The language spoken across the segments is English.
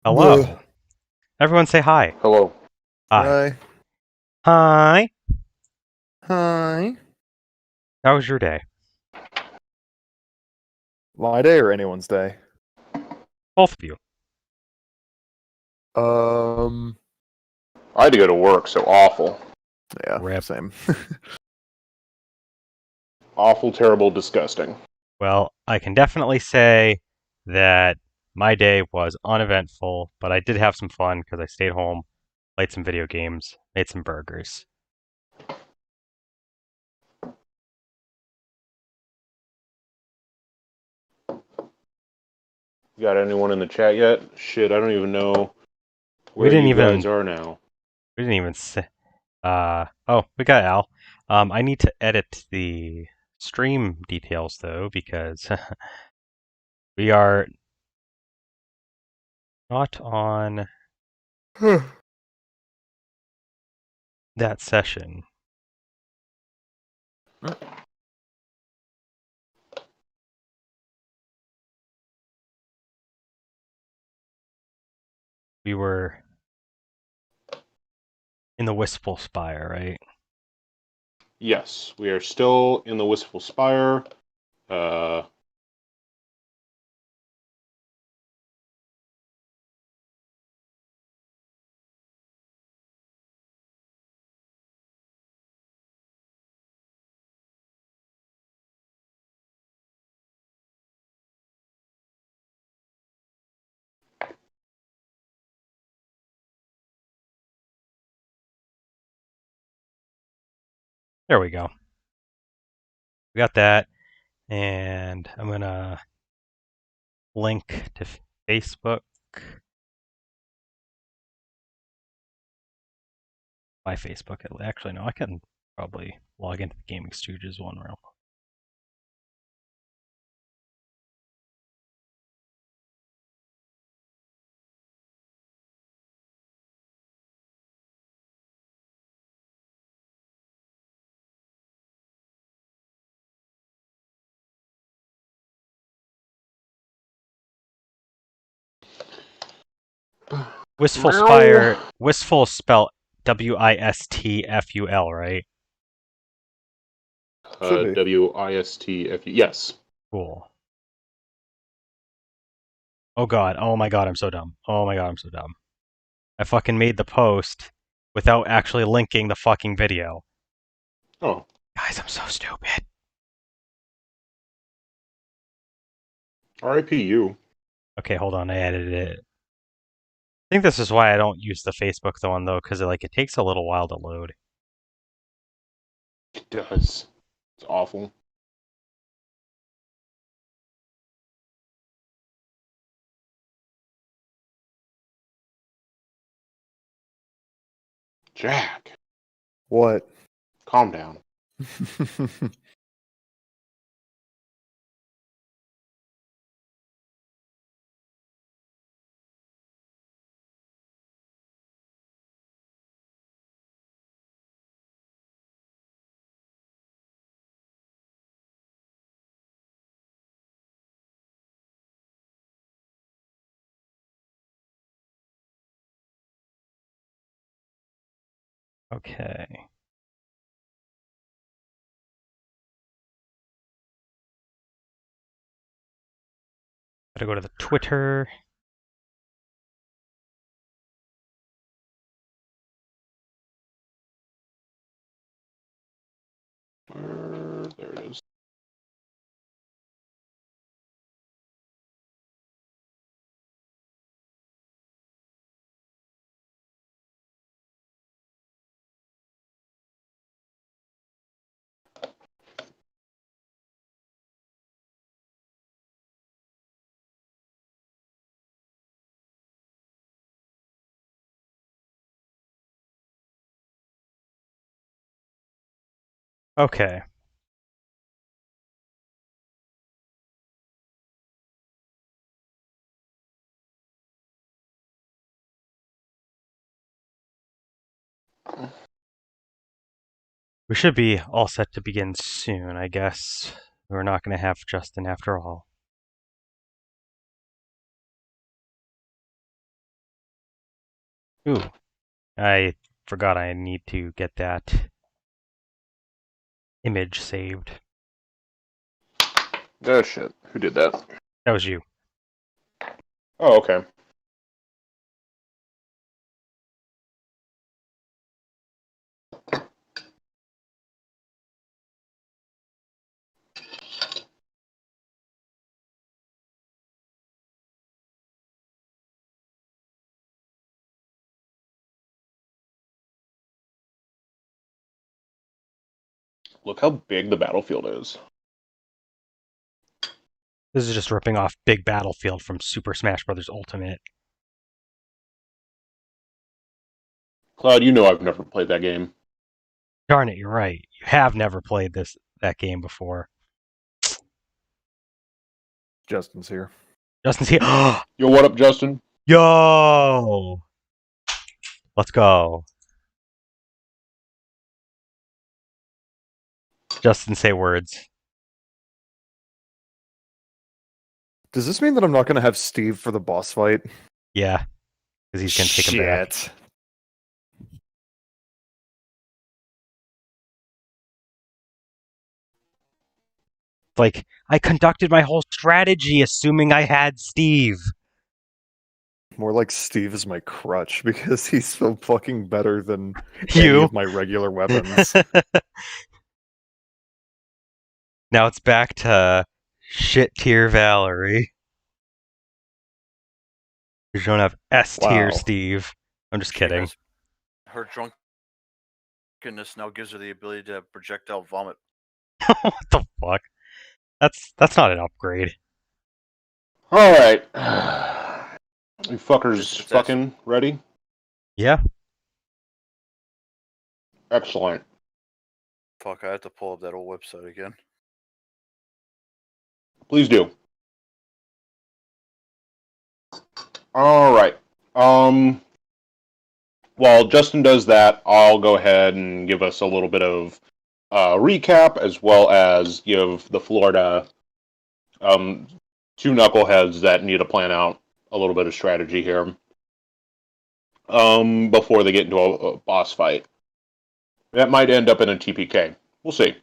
Hello. Ugh. Everyone say hi. Hello. Hi. Hi. Hi. Hi. How was your day? My day or anyone's day? Both of you. Um, I had to go to work, so awful. yeah, Rip. same. Awful, terrible, disgusting. Well, I can definitely say that my day was uneventful, but I did have some fun because I stayed home, played some video games, made some burgers. Got anyone in the chat yet? Shit, I don't even know We where didn't you guys even are now. we didn't even say oh, we got Al. I need to edit the stream details though because we are not on that session. We were in the Wistful Spire, right? Yes, we are still in the Wistful Spire. Uh, There we go. We got that, and I'm gonna link to Facebook. My Facebook. Actually, no, I can probably log into the Gaming Stooges one real. Wistful Spire. Wistful spelled Wistful, right? Should be. Wistfu. Yes. Cool. Oh god. Oh my god, I'm so dumb. Oh my god, I'm so dumb. I fucking made the post without actually linking the fucking video. Oh, Guys, I'm so stupid. RIP you. Okay, hold on. I edited it. I think this is why I don't use the Facebook one though, because it takes a little while to load. It does. It's awful. Jack, What? calm down. Okay. Gotta go to the Twitter. There it is. Okay. We should be all set to begin soon, I guess. We're not going to have Justin after all. Ooh, I forgot I need to get that image saved. Oh shit! Who did that? That was you. Oh, okay. Look how big the battlefield is. This is just ripping off Big Battlefield from Super Smash Bros. Ultimate. Cloud, you know I've never played that game. Darn it, you're right. You have never played that game before. Justin's here. Justin's here. Yo, what up, Justin? Yo! Let's go. Justin, say words. Does this mean that I'm not going to have Steve for the boss fight? Yeah, because he's gonna take him back. Shit. Like, I conducted my whole strategy assuming I had Steve. More like Steve is my crutch because he's so fucking better than any You. of my regular weapons. Now it's back to shit tier Valerie. You don't have S tier Wow. Steve. I'm just She kidding. has- Her drunkenness now gives her the ability to projectile vomit. What the fuck? That's not an upgrade. All right, you fuckers, It's fucking ready? Yeah. Excellent. Fuck, I have to pull up that old website again. Please do. All right. While Justin does that, I'll go ahead and give us a little bit of recap, as well as give the floor to two knuckleheads that need to plan out a little bit of strategy here before they get into a boss fight. That might end up in a TPK. We'll see.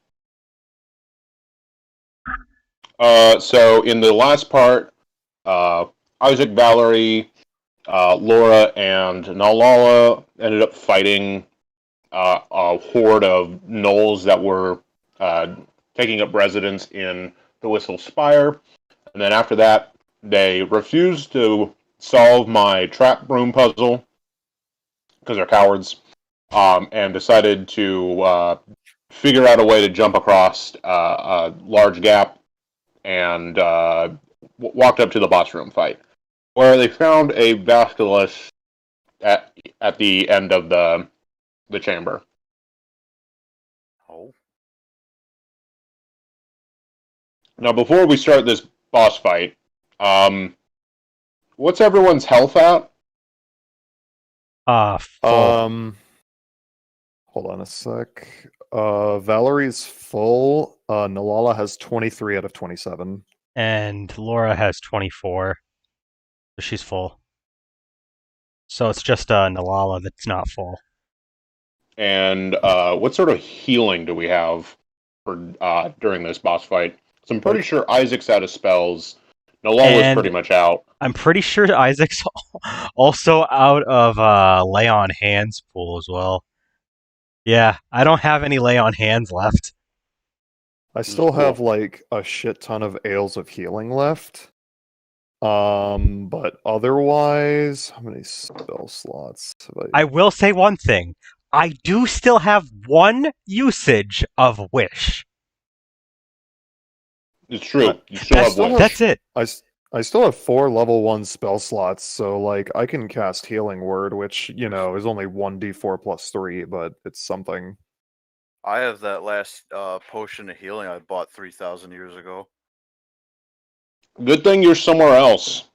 So in the last part, Isaac, Valerie, Laura, and Nalala ended up fighting a horde of gnolls that were taking up residence in the Wistful Spire. And then after that, they refused to solve my trap broom puzzle because they're cowards, and decided to figure out a way to jump across a large gap and walked up to the boss room fight, where they found a Basilisk at the end of the chamber. Oh. Now, before we start this boss fight, what's everyone's health at? Full. Hold on a sec. Valerie's full. Nalala has 23 out of 27. And Laura has 24. So she's full. So it's just Nalala that's not full. And what sort of healing do we have for during this boss fight? So I'm pretty sure Isaac's out of spells. Nalala's And pretty much out. I'm pretty sure Isaac's also out of lay on hands pool as well. Yeah, I don't have any lay on hands left. I still Cool. have like a shit ton of ales of healing left. But otherwise, how many spell slots have I will say one thing. I do still have one usage of Wish. It's true. You still have one. That's it. I still have 4 level 1 spell slots, so like I can cast Healing Word, which, you know, is only 1d4 plus 3, but it's something. I have that last potion of healing I bought 3,000 years ago. Good thing you're somewhere else.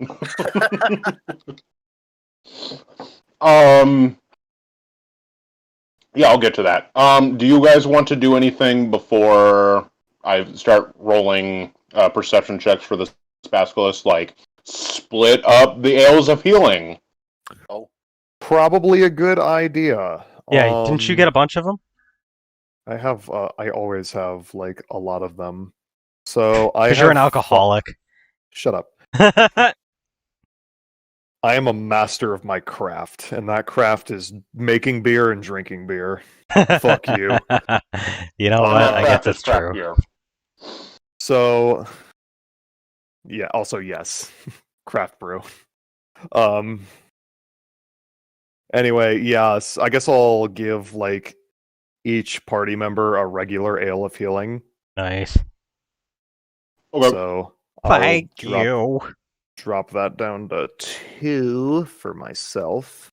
Yeah, I'll get to that. Do you guys want to do anything before I start rolling perception checks for this Basilisk? Like, split up the ales of healing. Oh. Probably a good idea. Yeah, didn't you get a bunch of them? I have. I always have like a lot of them. So I Because have. you're an alcoholic. Shut up. I am a master of my craft, and that craft is making beer and drinking beer. Fuck you. You know My what? I guess craft is that's craft true. beer. So, yeah. Also, yes, craft brew. Um. Anyway, yes. I guess I'll give like each party member a regular ale of healing. Nice. Okay. So I'll Thank you. drop that down to 2 for myself.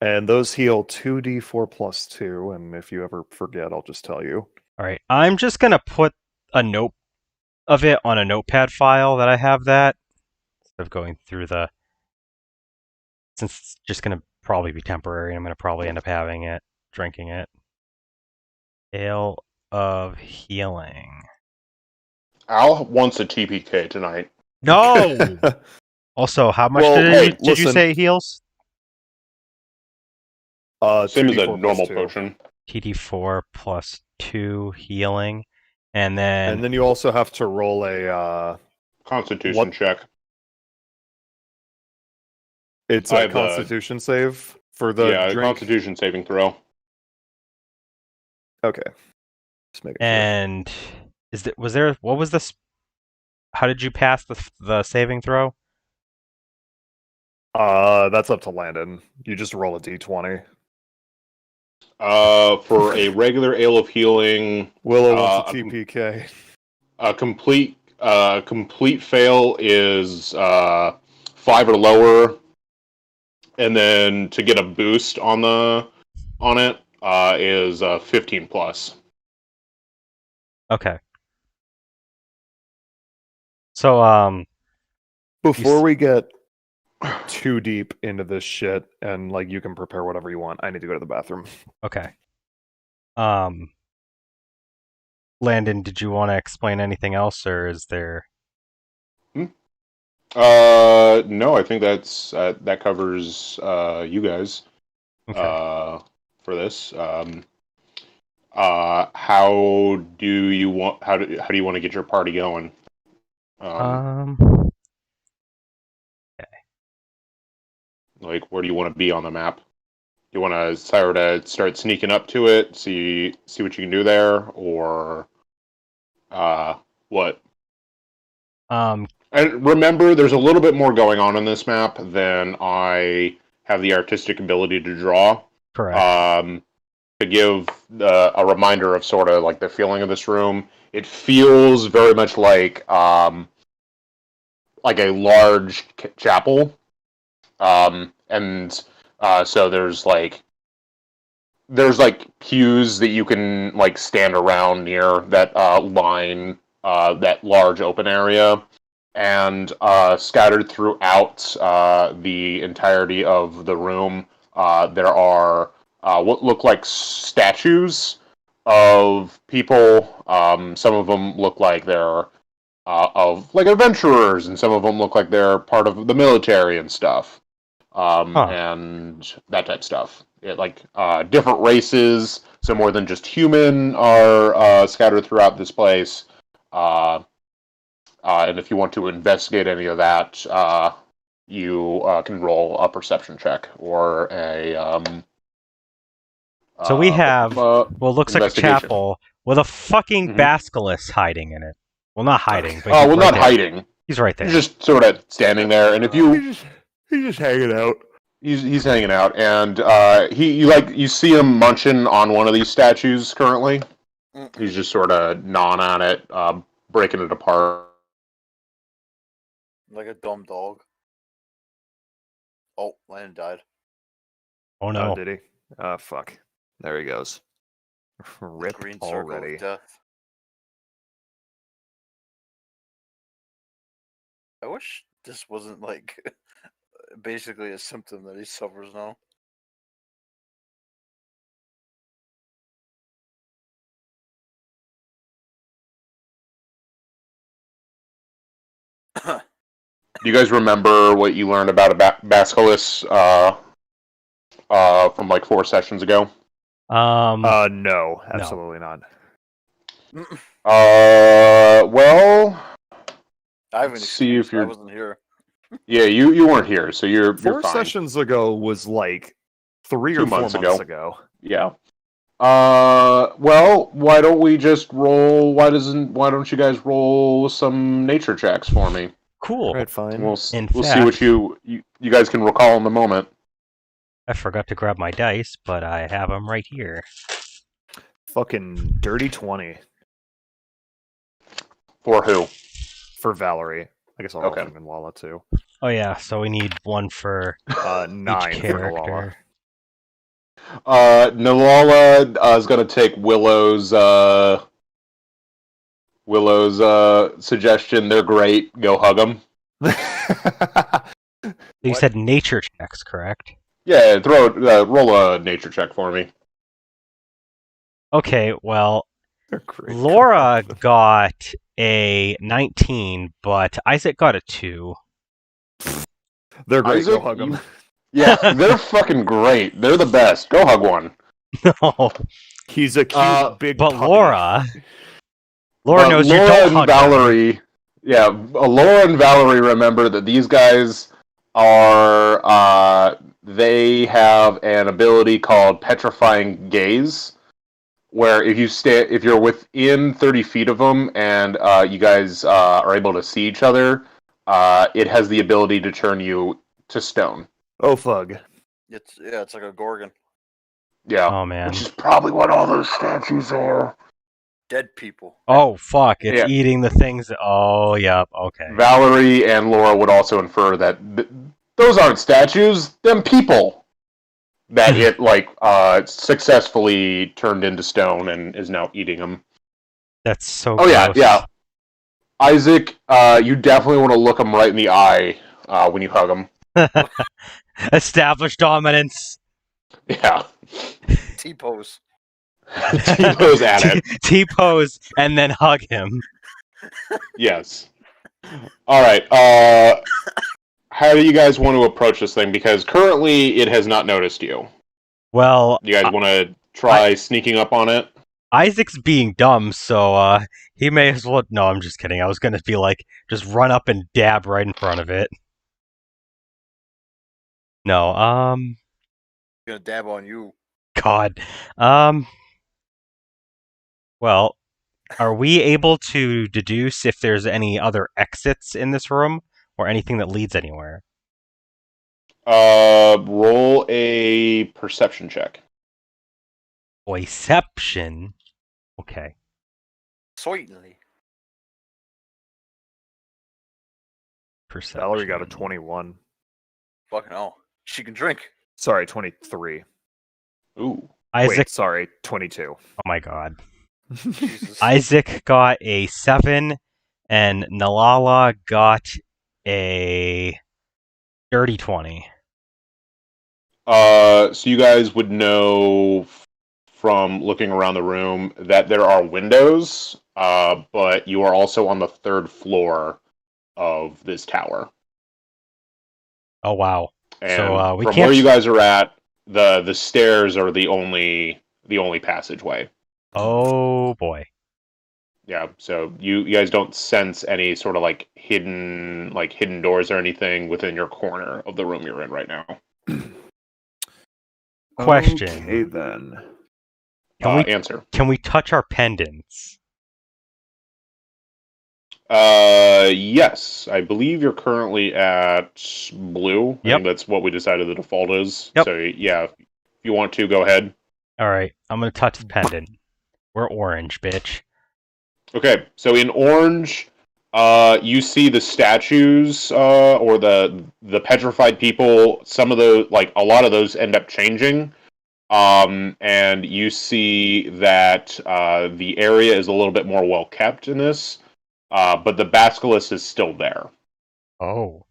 And those heal 2d4 plus 2, and if you ever forget, I'll just tell you. All right, I'm just gonna put a note of it on a notepad file that I have that instead of going through the. Since it's just gonna probably be temporary, I'm gonna probably end up having it, drinking it. Ale of healing. Al wants a TPK tonight. No. Also, how much Well, did you listen. say it heals? Same as a 2d4 plus normal 2. potion. TD4 plus 2 healing, and then And then you also have to roll a Constitution What? check. it's I a have the constitution save for the yeah, drink. Constitution saving throw. Okay. Just making sure. and was there what was this? How did you pass the saving throw? That's up to Landon. You just roll a d20. For a regular ale of healing, Willow wants a a TPK. complete fail is 5 or lower, and then to get a boost on it is 15 plus. Okay. So Before we get too deep into this shit, and like you can prepare whatever you want, I need to go to the bathroom. okay. Landon, did you want to explain anything else, or is there? No, I think that covers you guys Okay. for this. How do you want how do you want to get your party going? Um. Like, where do you want to be on the map? You want to start sneaking up to it, see what you can do there, or what? And remember, there's a little bit more going on in this map than I have the artistic ability to draw. Correct. To give a reminder of sort of like the feeling of this room, it feels very much like a large chapel, and so there's like pews that you can like stand around near that line that large open area, and scattered throughout the entirety of the room there are what look like statues of people. Some of them look like they're of like adventurers, and some of them look like they're part of the military and stuff, and that type of stuff. Like different races, so more than just human, are scattered throughout this place. And if you want to investigate any of that, you can roll a perception check or a So we have looks like a investigation. chapel with a fucking Mhm. basilisk hiding in it. Well, not hiding, but well, he's right not there. hiding. He's right there. He's just sort of standing there, and if you He's just hanging out. he's hanging out, and you see him munching on one of these statues currently. He's just sort of gnawing on it, breaking it apart. Like a dumb dog. Oh, Landon died. Oh Oh, no. did he? Fuck. There he goes. Rip Green circle already. of death. I wish this wasn't like basically a symptom that he suffers now. You guys remember what you learned about a Basilisk from like 4 sessions ago? No, absolutely not. Well, I have an see if excuse. I you're. wasn't here. Yeah, you weren't here, so you're 4 fine. sessions ago was like 3 2 or 4 months months ago. ago. Yeah. Well, why don't we just roll? Why don't you guys roll some nature checks for me? Cool. Right, fine. In We'll see what fact- you guys can recall in the moment. I forgot to grab my dice, but I have them right here. Fucking dirty 20 For who? for Valerie. I guess I'll roll Okay. for Nalala too. Oh yeah, so we need one for 9 each for Nalala. character. Nalala is gonna take Willow's suggestion. They're great. Go hug them. You What? said nature checks, correct? Yeah, roll a nature check for me. Okay, well, They're great. Laura got a 19, but Isaac got a 2. They're great. Isaac, Go hug them. Yeah, they're fucking great. They're the best. Go hug one. No, He's a cute big but puppy. Laura But knows Laura you don't and hug them. Valerie, yeah, Laura and Valerie remember that these guys are they have an ability called petrifying gaze, where if you're within 30 feet of them and you guys are able to see each other, it has the ability to turn you to stone. Oh, fug. It's like a gorgon. Yeah, Oh man. which is probably what all those statues are. Dead people. Oh fuck! It's Yeah. eating the things. Oh yep. Okay. Valerie and Laura would also infer that those aren't statues, them people. That it successfully turned into stone and is now eating them. That's so. Oh gross. yeah. Isaac, you definitely want to look them right in the eye when you hug them. Establish dominance. Yeah. T-pose. T-pose at it. T-pose and then hug him. Yes. All right. How do you guys want to approach this thing? Because currently it has not noticed you. Well, You guys want to try sneaking up on it? Isaac's being dumb, so he may as well. No, I'm just kidding. I was gonna be like, just run up and dab right in front of it. No, Gonna dab on you. God, well, are we able to deduce if there's any other exits in this room or anything that leads anywhere? Roll a perception check. Perception. Okay. Certainly. Perception. Valerie got a 21. Fucking hell. She can drink. Sorry, 23. Ooh. Isaac. Wait, sorry, 22. Oh my God. Jesus. Isaac got a 7, and Nalala got a dirty 20. So you guys would know from looking around the room that there are windows, but you are also on the 3rd floor of this tower. Oh wow. And So we from can't. where you guys are at, the stairs are the only passageway. Oh boy. Yeah, so you guys don't sense any sort of hidden doors or anything within your corner of the room you're in right now. Question. Okay, then. Answer. Can we touch our pendants? Yes, I believe you're currently at blue. I Yep. think that's what we decided the default is. Yep. So yeah, if you want to, go ahead. All right, I'm gonna touch the pendant. We're orange, bitch. Okay, so in orange, you see the statues or the petrified people. Some of those, a lot of those, end up changing. And you see that the area is a little bit more well kept in this, but the basilisk is still there. Oh.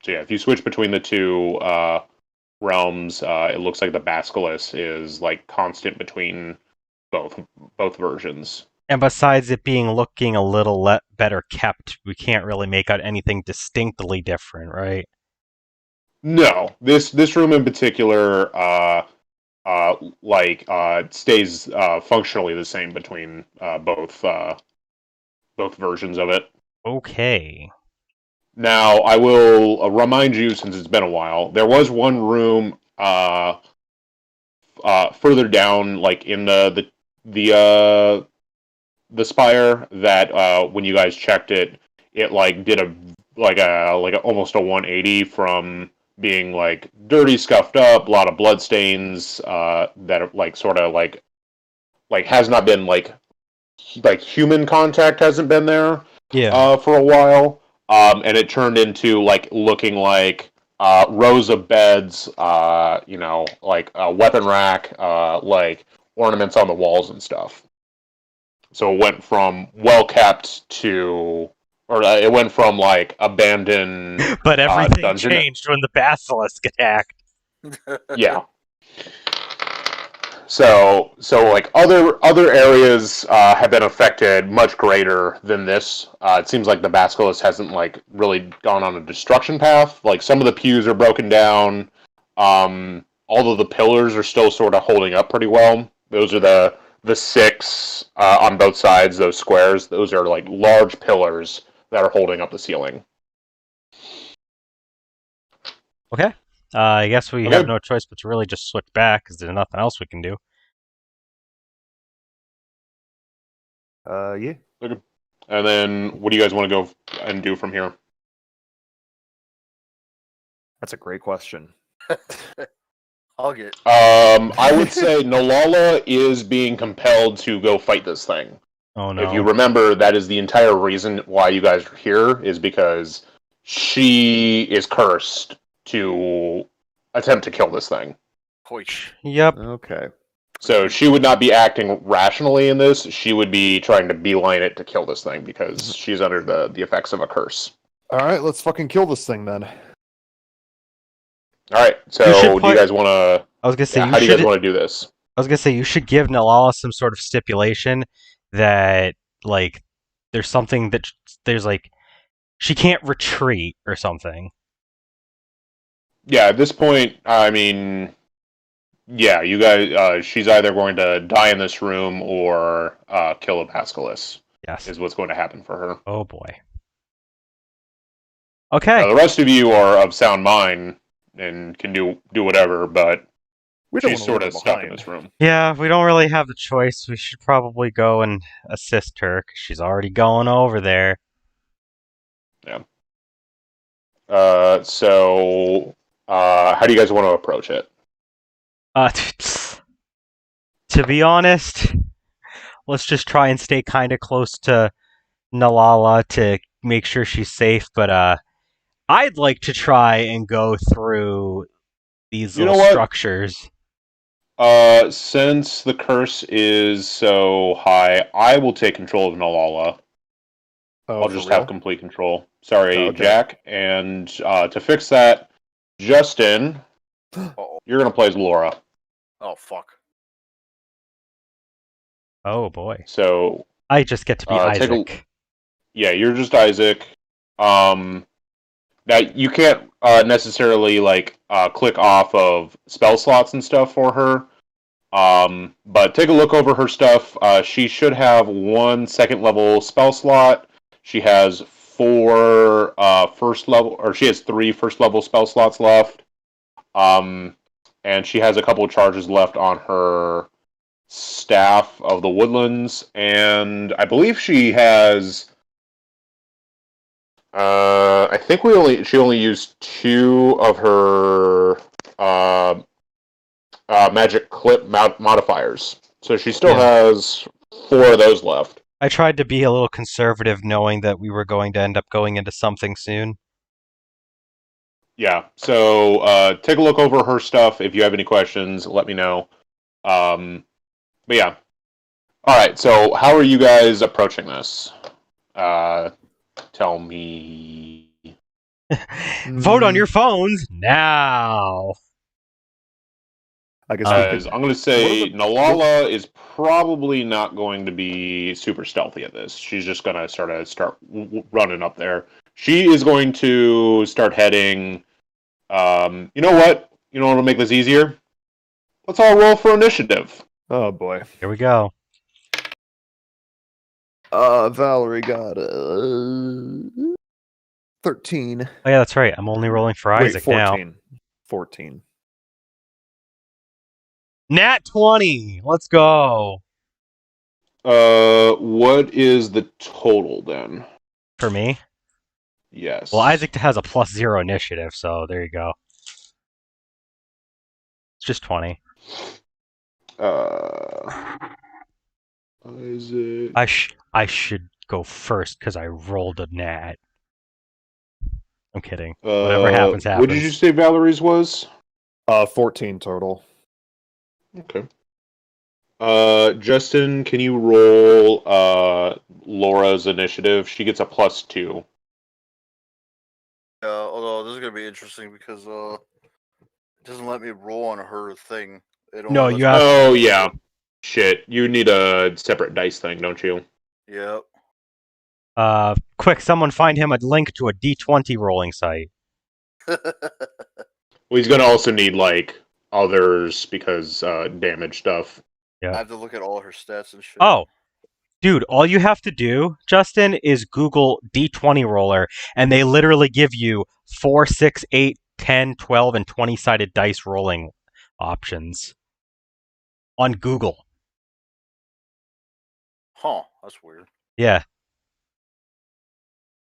So yeah, if you switch between the two realms, it looks like the basilisk is constant between both versions. And besides it looking a little better kept, we can't really make out anything distinctly different, right? No, this room in particular, stays functionally the same between both versions of it. Okay. Now, I will remind you, since it's been a while, there was one room further down, like in the spire, that when you guys checked it, it like did a almost a 180 from being like dirty, scuffed up, a lot of blood stains that are like sort of like has not been like human contact hasn't been there Yeah. for a while, and it turned into like looking like rows of beds, like a weapon rack, like ornaments on the walls and stuff. So it went from well kept to, or it went from like abandoned But everything dungeon. changed when the Basilisk attacked. Yeah. So like other areas have been affected much greater than this. It seems like the Basilisk hasn't like really gone on a destruction path. Like some of the pews are broken down. All of the pillars are still sort of holding up pretty well. Those are the six on both sides. Those squares. Those are like large pillars that are holding up the ceiling. Okay. I guess we Okay. have no choice but to really just switch back because there's nothing else we can do. Yeah. Okay. And then, what do you guys want to go and do from here? That's a great question. I'll get. I would say Nolala is being compelled to go fight this thing. Oh no. If you remember, that is the entire reason why you guys are here, is because she is cursed to attempt to kill this thing. Hoish. Yep. Okay. So she would not be acting rationally in this. She would be trying to beeline it to kill this thing because she's under the effects of a curse. All right, let's fucking kill this thing then. All right. So do you guys want to? I was gonna say How do you guys want to do this? I was gonna say you should give Nalala some sort of stipulation that like there's something that there's like she can't retreat or something. Yeah. At this point, I mean, yeah, you guys. She's either going to die in this room or kill a Basilisk. Yes. Is what's going to happen for her. Oh boy. Okay. Now, the rest of you are of sound mind and can do whatever, but We don't she's wanna sort leave of her stuck in behind. this room. Yeah, we don't really have the choice. We should probably go and assist her 'cause she's already going over there. Yeah. So, how do you guys want to approach it? To be honest, let's just try and stay kind of close to Nalala to make sure she's safe. But I'd like to try and go through these You know little what? structures. Since the curse is so high, I will take control of Nalala. Oh, I'll for just real? have complete control. Sorry, Oh, okay. Jack. And to fix that, Justin, Uh-oh. you're gonna play as Laura. Oh fuck. Oh boy, So I just get to be take Isaac. yeah, you're just Isaac. Now you can't necessarily like click off of spell slots and stuff for her. But take a look over her stuff. She should have 1 second level spell slot. She has 4 first level, or she has 3 first level spell slots left. And she has a couple of charges left on her Staff of the Woodlands, and I believe she has. I think she only used 2 of her magic clip modifiers, so she still has 4 of those left. I tried to be a little conservative, knowing that we were going to end up going into something soon. Yeah, so take a look over her stuff. If you have any questions, let me know. But yeah. Alright, so how are you guys approaching this? Tell me. Vote on your phones now. I guess we As could. I'm going to say, Nalala is probably not going to be super stealthy at this. She's just going to start running up there. She is going to start heading. You know what? You know what'll make this easier? Let's all roll for initiative. Oh boy. Here we go. Valerie got 13. Oh yeah, that's right. I'm only rolling for Wait, Isaac now. 14. Nat 20. Let's go. What is the total then? For me. Yes. Well, Isaac has a +0 initiative, so there you go. It's just 20. Isaac. I should go first because I rolled a nat. I'm kidding. Whatever happens, happens. What did you say Valerie's was? 14 total. Okay. Justin, can you roll Laura's initiative? She gets a +2. Although this is gonna be interesting because it doesn't let me roll on her thing. It only No, lets you me- have. Oh yeah. Shit. You need a separate dice thing, don't you? Yep. Quick, someone find him a link to a D20 rolling site. Well, he's gonna also need like others because damage stuff. Yeah. I have to look at all her stats and shit. Oh, dude, all you have to do, Justin, is Google D20 roller, and they literally give you 4, 6, 8, 10, 12, and 20-sided dice rolling options on Google. Huh, that's weird. Yeah.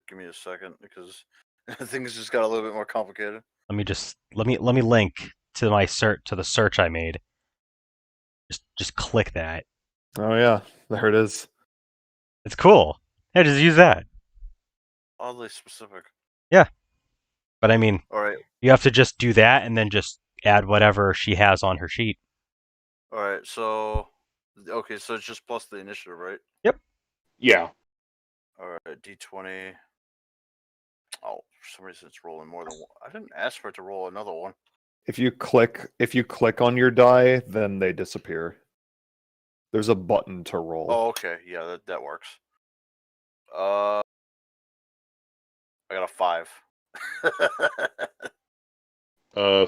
Give me a second because things just got a little bit more complicated. Let me link to my the search I made. Just click that. Oh yeah, there it is. It's cool. Yeah, just use that. Oddly specific. But I mean, All right. you have to just do that and then just add whatever she has on her sheet. All right. So, okay. So it's just plus the initiative, right? Yeah. All right. D20. Oh, for some reason it's rolling more than one. I didn't ask for it to roll another one. If you click on your die, then they disappear. There's a button to roll. Oh, okay. Yeah, that works. I got a 5.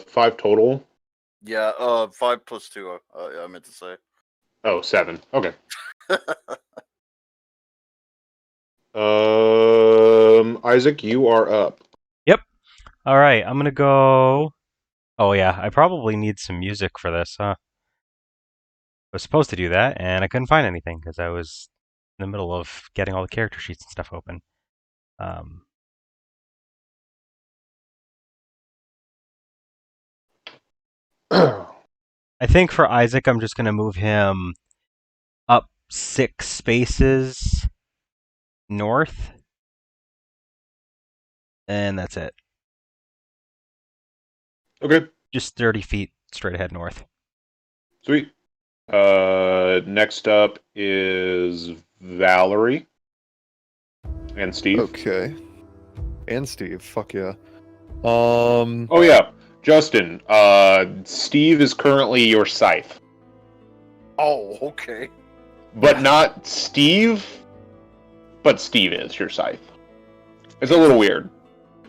5 total. Yeah, 5 plus 2. I meant to say. Oh, 7. Okay. Isaac, you are up. All right, I'm gonna go. Oh yeah, I probably need some music for this, huh? I was supposed to do that, and I couldn't find anything because I was in the middle of getting all the character sheets and stuff open. I think for Isaac, I'm just gonna move him up 6 spaces north, and that's it. Okay. Just 30 feet straight ahead north. Sweet. Next up is Valerie and Steve. Okay. And Steve, fuck yeah. Oh yeah, Justin. Steve is currently your scythe, Oh, okay. but not Steve. But Steve is your scythe. It's a little weird.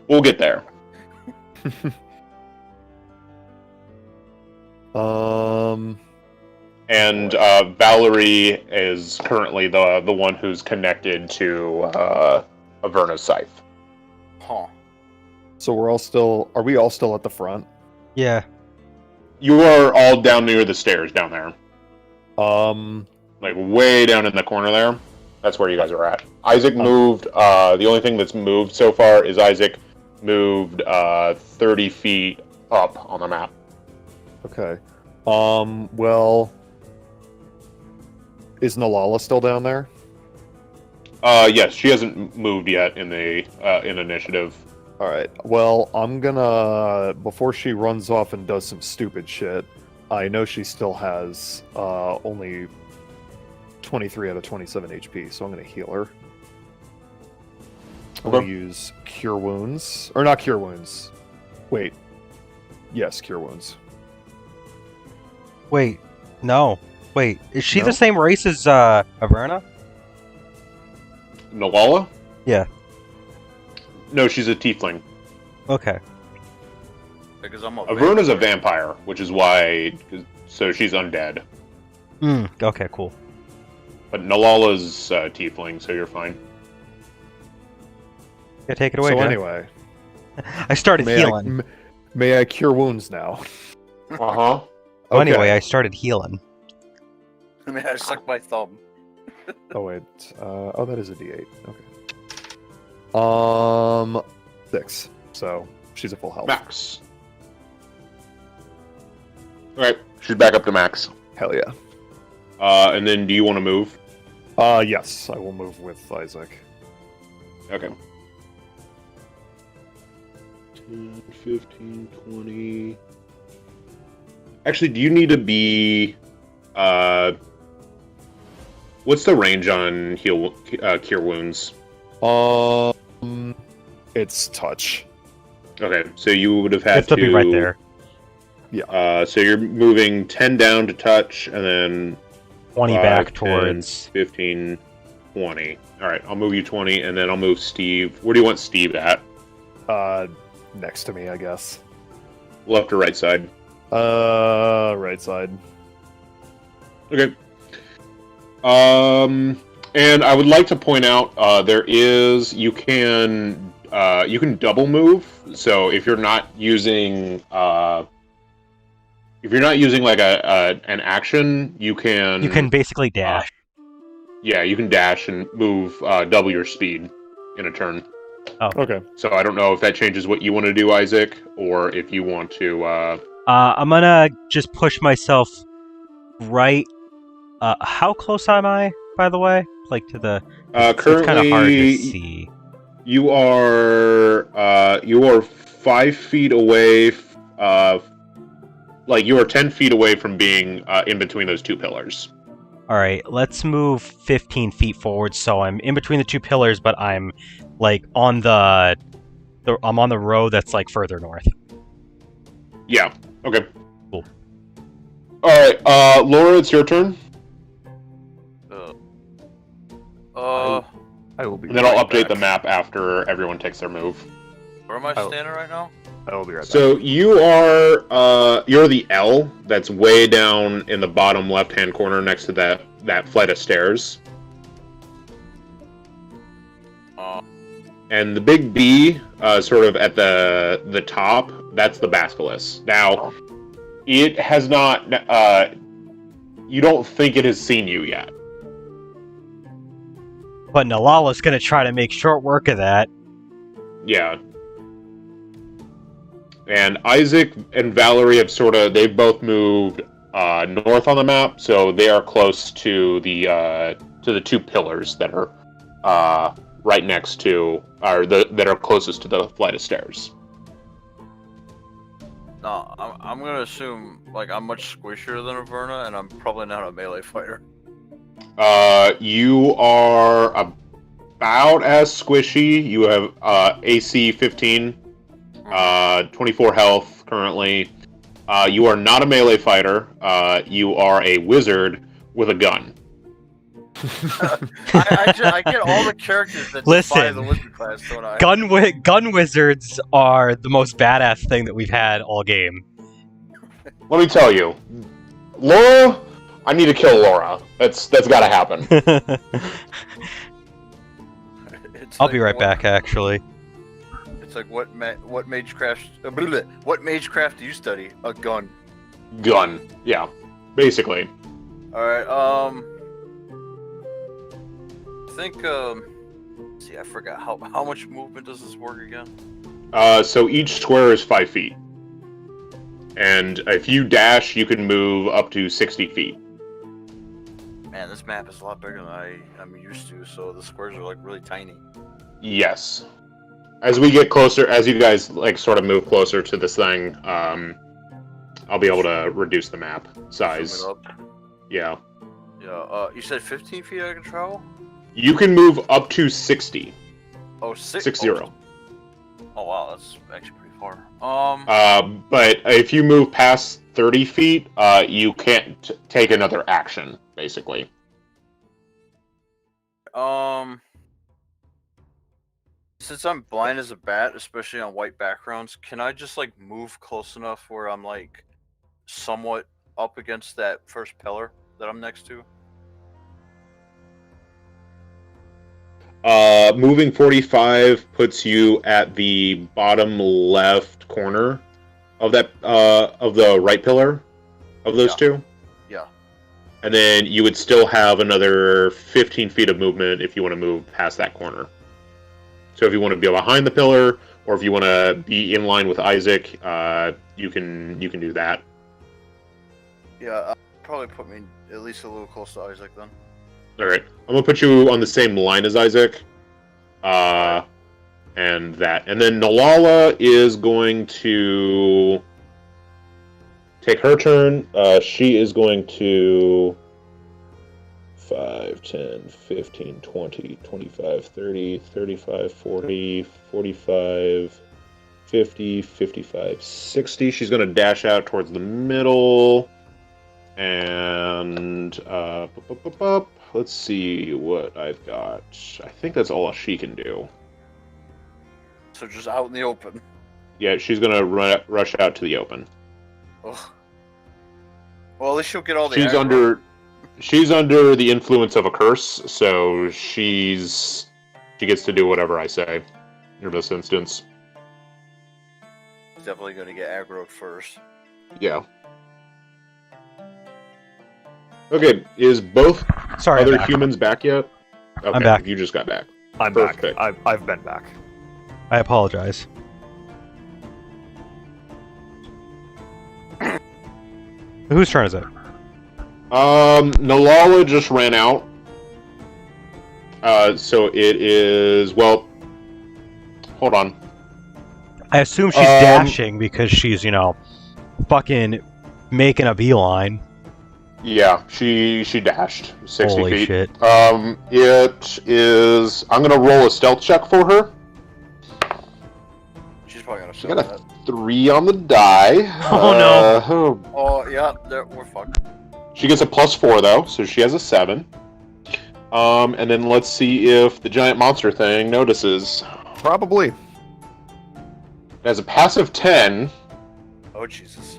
We'll get there. And Valerie is currently the one who's connected to Averna's scythe. Huh. So are we all still at the front? Yeah. You are all down near the stairs down there. Like way down in the corner there. That's where you guys are at. Isaac moved. The only thing that's moved so far is Isaac moved 30 feet up on the map. Okay. Well, is Nalala still down there? Yes, she hasn't moved yet in the in initiative. All right. Well, I'm gonna before she runs off and does some stupid shit. I know she still has only 23 out of 27 HP, so I'm gonna heal her. I'm gonna use Cure Wounds, or not Cure Wounds. Wait. Yes, Cure Wounds. Wait, no. Wait, is she No? the same race as Averna? Nalala? Yeah. No, she's a tiefling. Okay. Because I'm a Averna's a vampire, which is why. So she's undead. Okay, cool. But Nalala's tiefling, so you're fine. Yeah, take it away, So Jen. anyway, I started may healing. may I cure wounds now? Uh huh. Well, anyway, I started healing. I mean, I sucked my thumb. Oh wait. Oh, that is a D8. Okay. 6. So she's a full health. Max. Alright, she's back up to max. Hell yeah. And then do you want to move? Yes, I will move with Isaac. Okay. 10, 15, 20. Actually, do you need to be... what's the range on cure wounds? It's touch. Okay, so you would have had to be right there. Yeah. So you're moving 10 down to touch, and then 20 5, back 10, towards 15, 20. All right, I'll move you 20, and then I'll move Steve. Where do you want Steve at? Next to me, I guess. Left or right side? Right side. Okay. And I would like to point out you can double move. So if you're not using like an action, you can basically dash. Yeah, you can dash and move double your speed in a turn. Okay. So I don't know if that changes what you want to do, Isaac, or if you want to. I'm gonna just push myself right. How close am I, by the way? Like to the. Currently, it's kind of hard to see. You are 5 feet away. Like you are 10 feet away from being in between those two pillars. All right, let's move 15 feet forward, so I'm in between the two pillars, but I'm like on I'm on the road that's like further north. Yeah. Okay. Cool. All right, Laura, it's your turn. I will be. And then I'll update the map after everyone takes their move. Where am I standing right now? I will be right back. So you are you're the L that's way down in the bottom left-hand corner next to that flight of stairs. And the big B, sort of at the top, that's the Basilisk. Now, it has not. You don't think it has seen you yet. But Nalala's gonna try to make short work of that. Yeah. And Isaac and Valerie have they've both moved north on the map, so they are close to the two pillars that are right next to, that are closest to the flight of stairs. No, I'm gonna assume like I'm much squishier than Averna, and I'm probably not a melee fighter. You are about as squishy. You have AC 15, 24 health currently. You are not a melee fighter. You are a wizard with a gun. I get all the characters that defy the wizard class, don't I? Gun wizards are the most badass thing that we've had all game. Let me tell you, Laura. I need to kill Laura. That's gotta happen. I'll be right back, actually. It's like what magecraft do you study? A gun. Gun. Yeah. Basically. All right. I think. See, I forgot how much movement does this work again? So each square is 5 feet, and if you dash, you can move up to 60 feet. Man, this map is a lot bigger than I'm used to, so the squares are like really tiny. Yes. As we get closer, as you guys like sort of move closer to this thing, I'll be able to reduce the map size. Zoom it up. Yeah. Yeah. You said 15 feet I can travel? You can move up to 60. Oh, 60. Oh wow, that's actually pretty far. But if you move past 30 feet, you can't take another action, basically. Since I'm blind as a bat, especially on white backgrounds, can I just like move close enough where I'm like somewhat up against that first pillar that I'm next to? Moving 45 puts you at the bottom left corner of that of the right pillar of those two. Yeah. And then you would still have another 15 feet of movement if you want to move past that corner. So if you want to be behind the pillar, or if you want to be in line with Isaac, you can do that. Yeah, probably put me at least a little close to Isaac then. All right, I'm gonna put you on the same line as Isaac, and that, and then Nalala is going to take her turn. She is going to 5, 10, 15, 20, 25, 30, 35, 40, 45, 50, 55, 60. She's going to dash out towards the middle. And let's see what I've got. I think that's all she can do. So just out in the open. Yeah, she's going to rush out to the open. Ugh. Well, at least she'll get all the She's She's under the influence of a curse, so she gets to do whatever I say in this instance. Definitely going to get aggroed first. Yeah. Okay, is both other humans back yet? Okay, I'm back. You just got back. I'm Perfect. back. I've been back. I apologize. Whose turn is it? Nalala just ran out. So it is, well, hold on. I assume she's dashing because she's, fucking making a beeline. Yeah, she dashed 60 Holy feet. shit. It is, I'm gonna roll a stealth check for her. She's probably going to She fail got a that. 3 on the die. Oh, no. Oh, yeah, we're fucked. She gets a +4 though, so she has a 7. And then let's see if the giant monster thing notices. Probably. It has a passive 10, Oh, Jesus.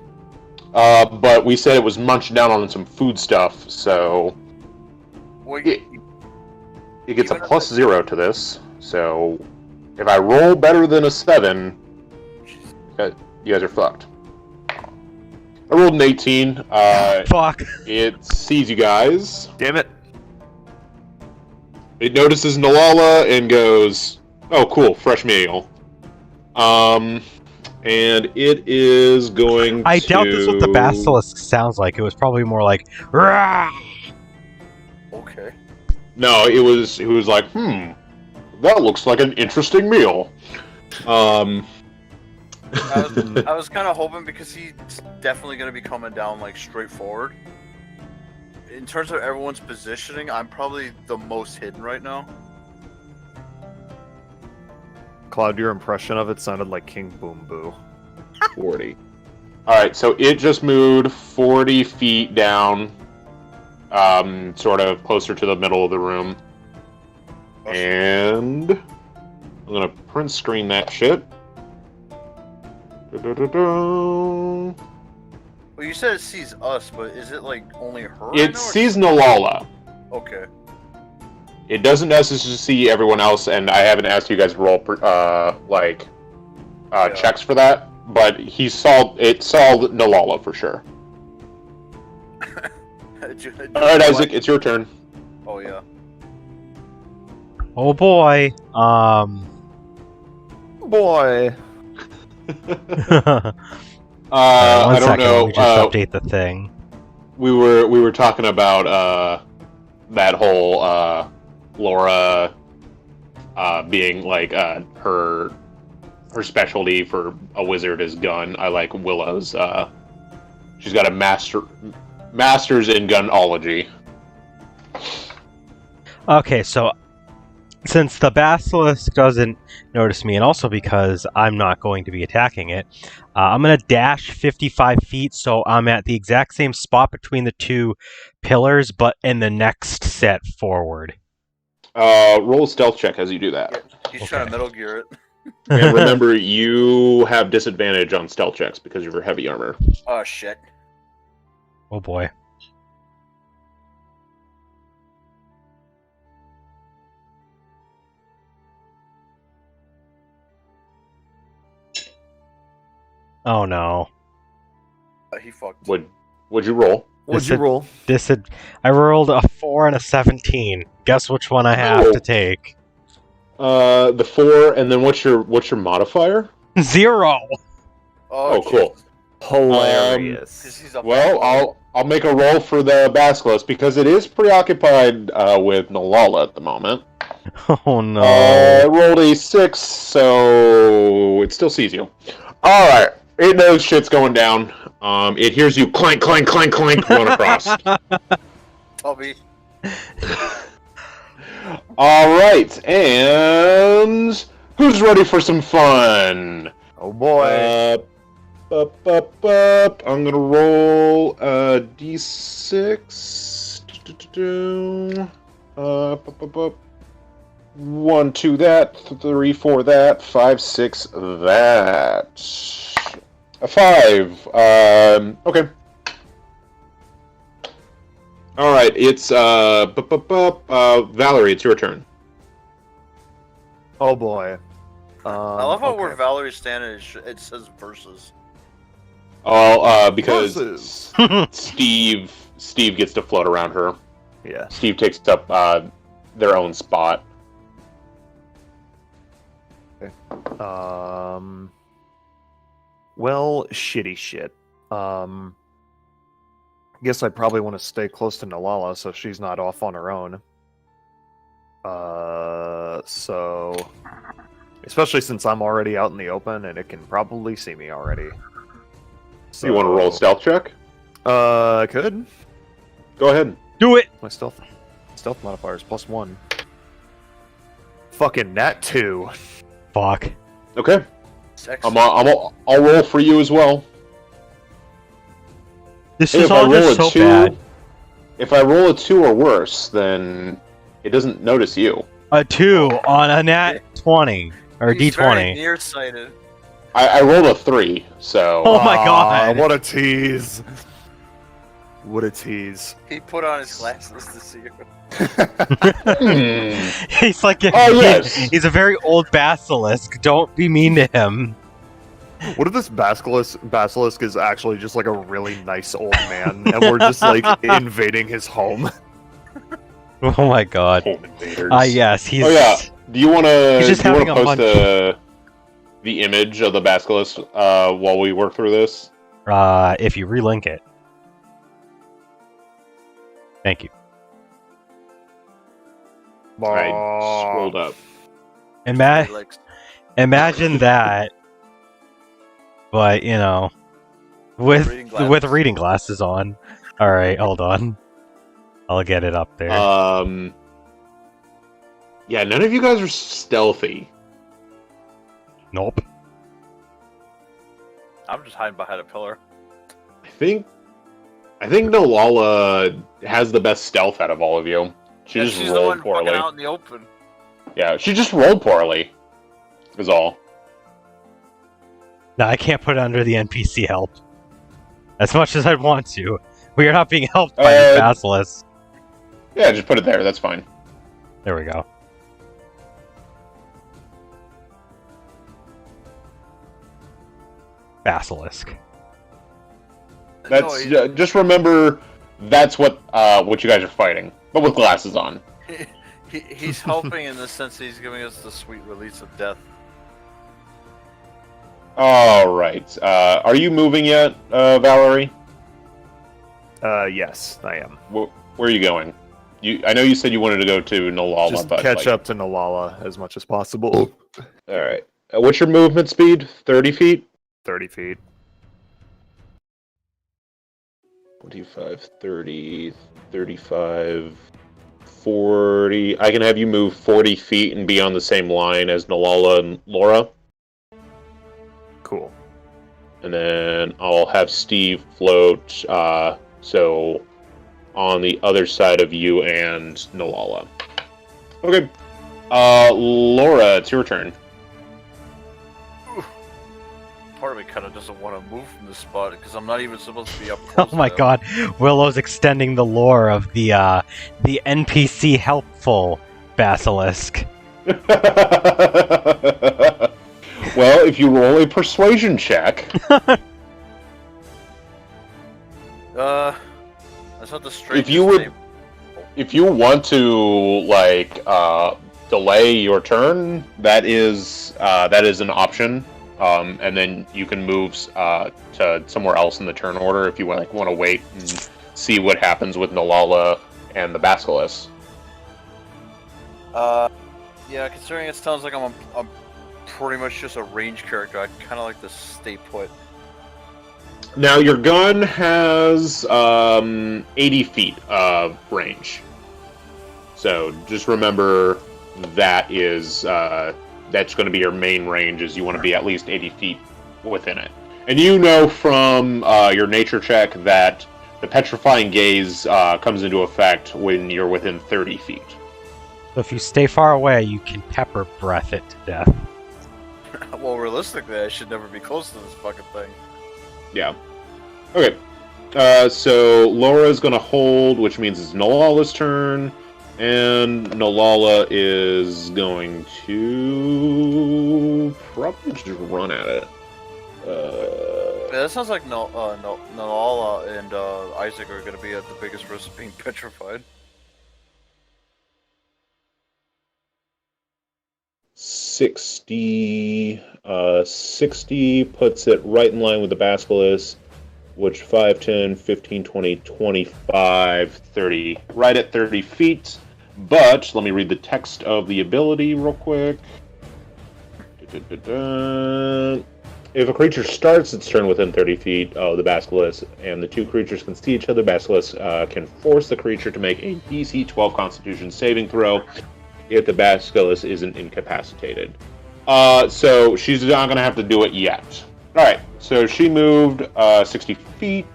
but we said it was munched down on some food stuff, so Well, it gets a Even if +0 to this. So if I roll better than a 7, you guys are fucked. I rolled an 18. Fuck. It sees you guys. Damn it. It notices Nalala and goes, "Oh, cool, fresh meal." And it is going I to... doubt this is what the Basilisk sounds like. It was probably more like, "Rah!" Okay. No, it was like, that looks like an interesting meal. I was kind of hoping because he's definitely going to be coming down like straight forward. In terms of everyone's positioning, I'm probably the most hidden right now. Cloud, your impression of it sounded like King Boom Boo. 40. Alright, so it just moved 40 feet down, sort of closer to the middle of the room. And I'm gonna print screen that shit. Well, you said it sees us, but is it like only her? right It now, or- sees Nalala. Okay. It doesn't necessarily see everyone else, and I haven't asked you guys to roll checks for that. But it saw Nalala for sure. All right, Isaac, it's your turn. Oh yeah. Oh boy. Boy. I don't know. Let me just update the thing. We were talking about that whole Laura being like her specialty for a wizard is gun. I like Willow's. She's got a master's in gunology. Okay, so since the Basilisk doesn't notice me, and also because I'm not going to be attacking it, I'm going to dash 55 feet, so I'm at the exact same spot between the two pillars, but in the next set forward. Roll a stealth check as you do that. He's trying to Metal Gear it. And remember, you have disadvantage on stealth checks because of your heavy armor. Oh shit. Oh boy. Oh no. He fucked. Would you roll? What'd you roll? I rolled a 4 and a 17. Guess which one I have to take? The 4, and then what's your modifier? 0. Oh, cool. Hilarious. He's up Well, I'll make a roll for the Basilisk because it is preoccupied with Nolala at the moment. Oh no. I rolled a 6, so it still sees you. All right, it knows shit's going down. It hears you clank, clank, clank, clank run across. Tubby. All right, and who's ready for some fun? Oh boy. I'm gonna roll a d6. 1, 2, that. 3, 4, that. 5, 6, that. A 5. Okay. All right. It's Valerie. It's your turn. Oh boy. I love how okay. where Valerie's standing, it says versus. Oh, because Versus. Steve gets to float around her. Yeah. Steve takes up their own spot. Well, shitty shit. Guess I probably want to stay close to Nalala so she's not off on her own. So especially since I'm already out in the open and it can probably see me already. So, You want to roll a stealth check? I could. Go ahead. Do it. My stealth modifier is +1. Fucking nat 2. Fuck. Okay. Excellent. I'll roll for you as well. This And is all just so bad. if I roll a 2 or worse, then it doesn't notice you. A 2 on a nat 20 or He's very D20. nearsighted. I rolled a 3, so Oh my god. What a tease. What a tease. He put on his glasses to see you. He's like, Oh, yes. he's a very old basilisk. Don't be mean to him. What if this basilisk is actually just like a really nice old man, and we're just like invading his home? Oh my god. home invaders. Yes, he's. Oh yeah. Do you want He's just to having a post munch. the image of the basilisk while we work through this? If you relink it. Thank you. I scrolled up. Imagine that, but you know, with reading glasses on. All right, hold on. I'll get it up there. Yeah, none of you guys are stealthy. Nope. I'm just hiding behind a pillar. I think Nolala has the best stealth out of all of you. She's the rolled one poorly. fucking out in the open. Yeah, she just rolled poorly. Is all. No, I can't put it under the NPC help. As much as I'd want to. We are not being helped by the basilisk. Yeah, just put it there. That's fine. There we go. Basilisk. That's No, just remember that's what you guys are fighting, but with glasses on. he's helping in the sense that he's giving us the sweet release of death. All right. Are you moving yet, Valerie? Yes, I am. Where are you going? I know you said you wanted to go to Nolala. Just but, catch up to Nalala as much as possible. All right. What's your movement speed? 30 feet? 30 feet. 25, 30, 35, 40. I can have you move 40 feet and be on the same line as Nalala and Laura. Cool. And then I'll have Steve float, so on the other side of you and Nalala. Okay. Laura, it's your turn. Part of me kind of doesn't want to move from this spot because I'm not even supposed to be up close. Oh my to him. god, Willow's extending the lore of the NPC helpful Basilisk. Well, if you roll a persuasion check, That's not the strangest if you would, name. if you want to like delay your turn, that is an option. And then you can move to somewhere else in the turn order if you want to wait and see what happens with Nalala and the Basilisk. Yeah, considering it sounds like I'm pretty much just a range character, I'd kind of like to stay put. Now your gun has 80 feet of range, so just remember that is that's going to be your main range. Is you want to be at least 80 feet within it, and you know from your nature check that the petrifying gaze comes into effect when you're within 30 feet. So if you stay far away, you can pepper breath it to death. Well, realistically, I should never be close to this fucking thing. Yeah. Okay. So Laura's gonna hold, which means it's Nalala's turn, and Nalala is going to probably just run at it. Yeah, that sounds like Nalala and Isaac are going to be at the biggest risk of being petrified. 60 puts it right in line with the Basilisk, which 5, 10, 15, 20, 25, 30, right at 30 feet. But let me read the text of the ability real quick. If a creature starts its turn within 30 feet of the Basilisk and the two creatures can see each other, Basilisk can force the creature to make a DC 12 Constitution saving throw if the Basilisk isn't incapacitated. So she's not going to have to do it yet. Alright, so she moved 60 feet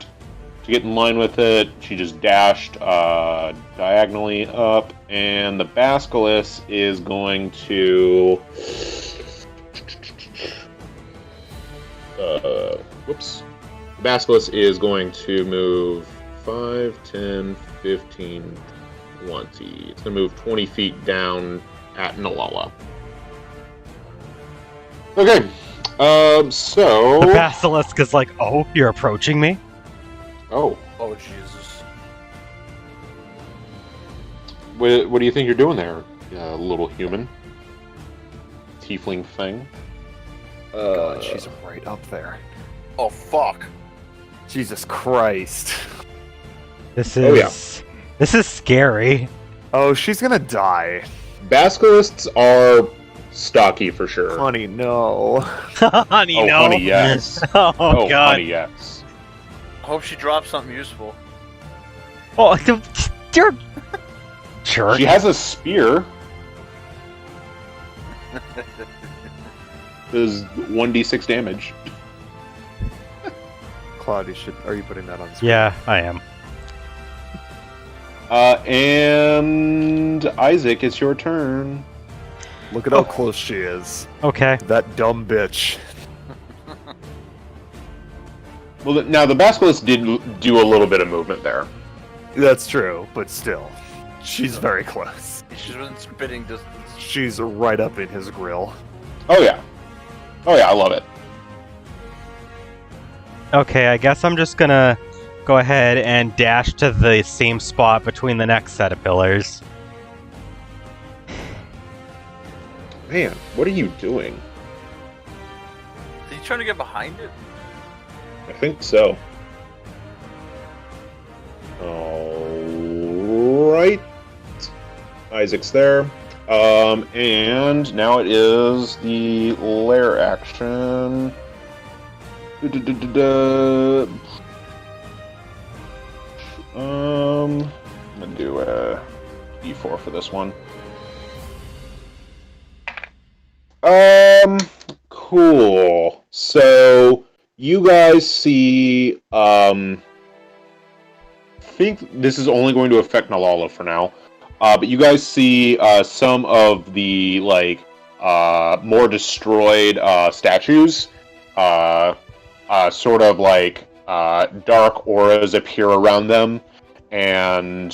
to get in line with it. She just dashed diagonally up, and the Basilisk is going to... whoops. The Basilisk is going to move 5, 10, 15, 20. It's going to move 20 feet down at Nalala. Okay. So... The Basilisk is like, oh, you're approaching me? Oh. Oh, Jesus. What do you think you're doing there, little human? Tiefling thing? God, she's right up there. Oh, fuck. Jesus Christ. This is... Oh, yeah. This is scary. Oh, she's gonna die. Basilisks are stocky for sure. Honey, no. Honey, Oh, no. honey, yes. Oh, Oh, God. honey, yes. Hope she drops something useful. Oh, you're... Jerk. She has a spear. Does 1d6 damage. Claudia, are you putting that on screen? Yeah, I am. And Isaac, it's your turn. Look at how close she is. Okay. That dumb bitch. Well, now the Basilisk did do a little bit of movement there. That's true, but still. She's very close. She's within spitting distance. She's right up in his grill. Oh yeah. Oh yeah, I love it. Okay, I guess I'm just gonna go ahead and dash to the same spot between the next set of pillars. Man, what are you doing? Are you trying to get behind it? I think so. Alright. Isaac's there. And now it is the lair action. I'm gonna do a D4 for this one. Cool. So you guys see, think this is only going to affect Nalala for now. But you guys see some of the more destroyed statues, sort of dark auras appear around them, and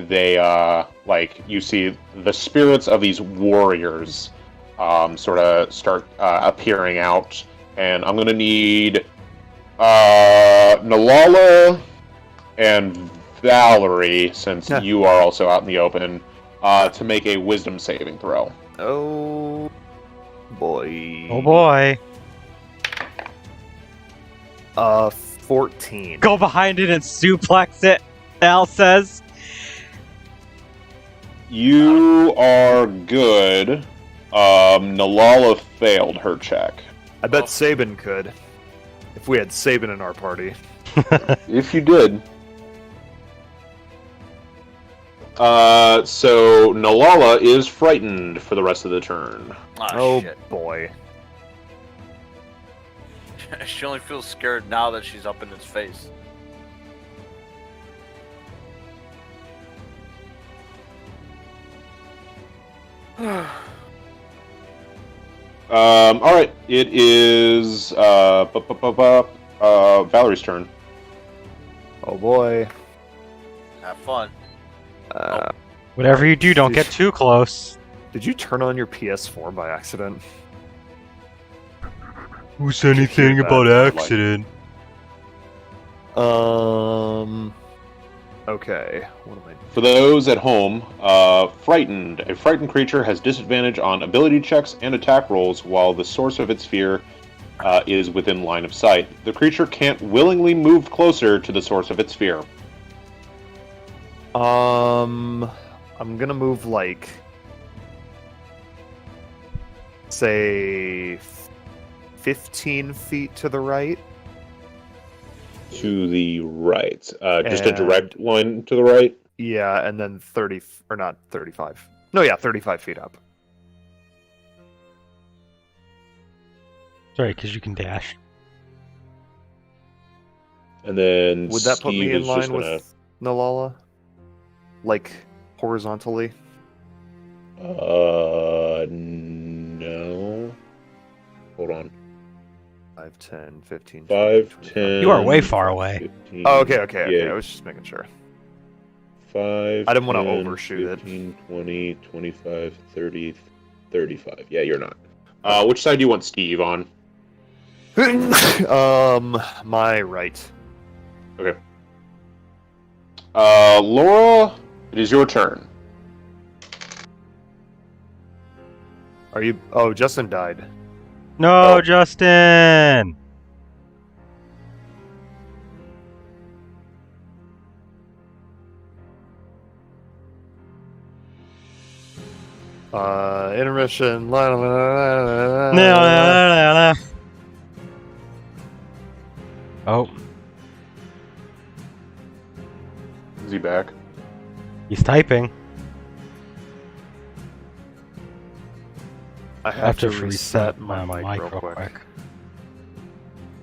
they you see the spirits of these warriors sort of start appearing out, and I'm gonna need Nalala and Valerie, since you are also out in the open, to make a wisdom saving throw. Oh boy. Oh boy. 14. Go behind it and suplex it, Al says. You are good. Nalala failed her check. I bet Sabin could. If we had Sabin in our party. If you did. So Nalala is frightened for the rest of the turn. Oh Shit. boy. She only feels scared now that she's up in its face. All right. It is Valerie's turn. Oh boy. Have fun. Whatever you do, don't get too close. Did you turn on your PS4 by accident? Who's anything about accident? Okay. What am I? For those at home, frightened. A frightened creature has disadvantage on ability checks and attack rolls while the source of its fear is within line of sight. The creature can't willingly move closer to the source of its fear. I'm gonna move say 15 feet to the right. To the right. Just a direct line to the right? Yeah, and then 30, or not 35. No, yeah, 35 feet up. Sorry, because you can dash. And then Would that put me Steve in is line just gonna... with Nalala? Like, horizontally? No. Hold on. 5, 10, 15, 5, 20, 10... You are way far away. 15, Oh, okay. Yeah. I was just making sure. 5, I didn't want to 10, overshoot 15, 20, 25, 30, 35. Yeah, you're not. Which side do you want Steve on? My right. Okay. Laura, it is your turn. Are you... Oh, Justin died. No, Oh. Justin! Intermission. Oh, Is he back? he's typing. I I have to reset reset my mic mic real quick.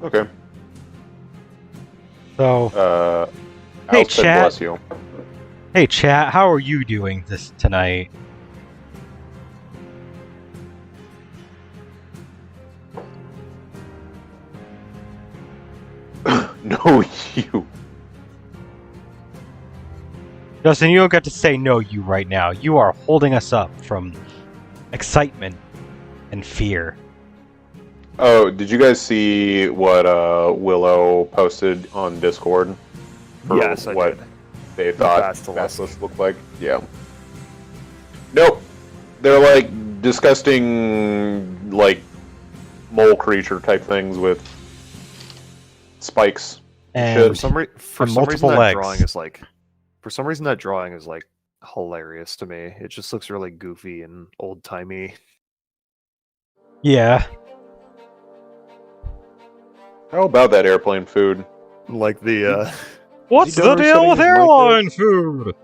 Okay. So, Hey, Al said chat. bless you. hey chat, how are you doing this tonight? No, you. Justin, you don't get to say no you right now. You are holding us up from excitement and fear. Oh, did you guys see what Willow posted on Discord? For Yes, I what did. they thought Basilisk. Basilisk looked like? Yeah. Nope. They're like disgusting, like mole creature type things with spikes. And For some reason, multiple that legs. drawing is like, for some reason that drawing is like hilarious to me. It just looks really goofy and old timey. yeah, How about that airplane food? Like the what's he the done deal resetting with his mic airline food?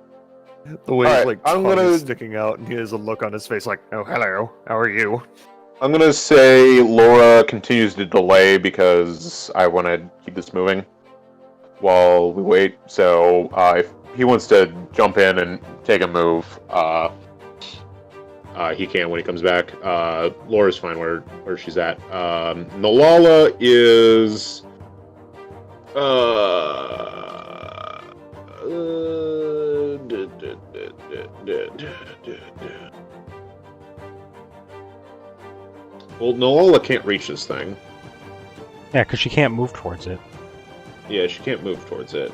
The way All his right, like I'm tongue gonna- is sticking out, and he has a look on his face like, "Oh, hello, how are you?" I'm gonna say Laura continues to delay because I want to keep this moving while we wait. So if he wants to jump in and take a move, he can when he comes back. Laura's fine where she's at. Nalala is. Well, Nalala can't reach this thing. Yeah, because she can't move towards it. Yeah, she can't move towards it.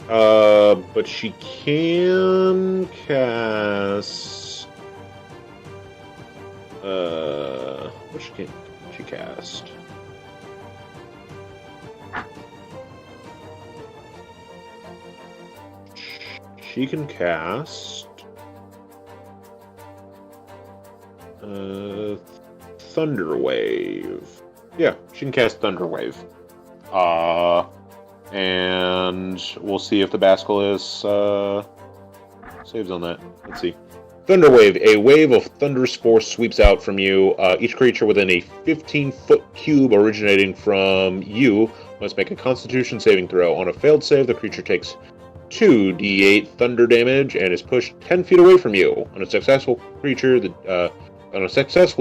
But she can cast. What can she cast? She can cast. Thunder Wave. Yeah, she can cast Thunder Wave. And we'll see if the Basilisk saves on that. Let's see. Thunder Wave. A wave of thunderous force sweeps out from you. Each creature within a 15-foot cube originating from you must make a Constitution saving throw. On a failed save, the creature takes 2d8 thunder damage and is pushed 10 feet away from you. On a successful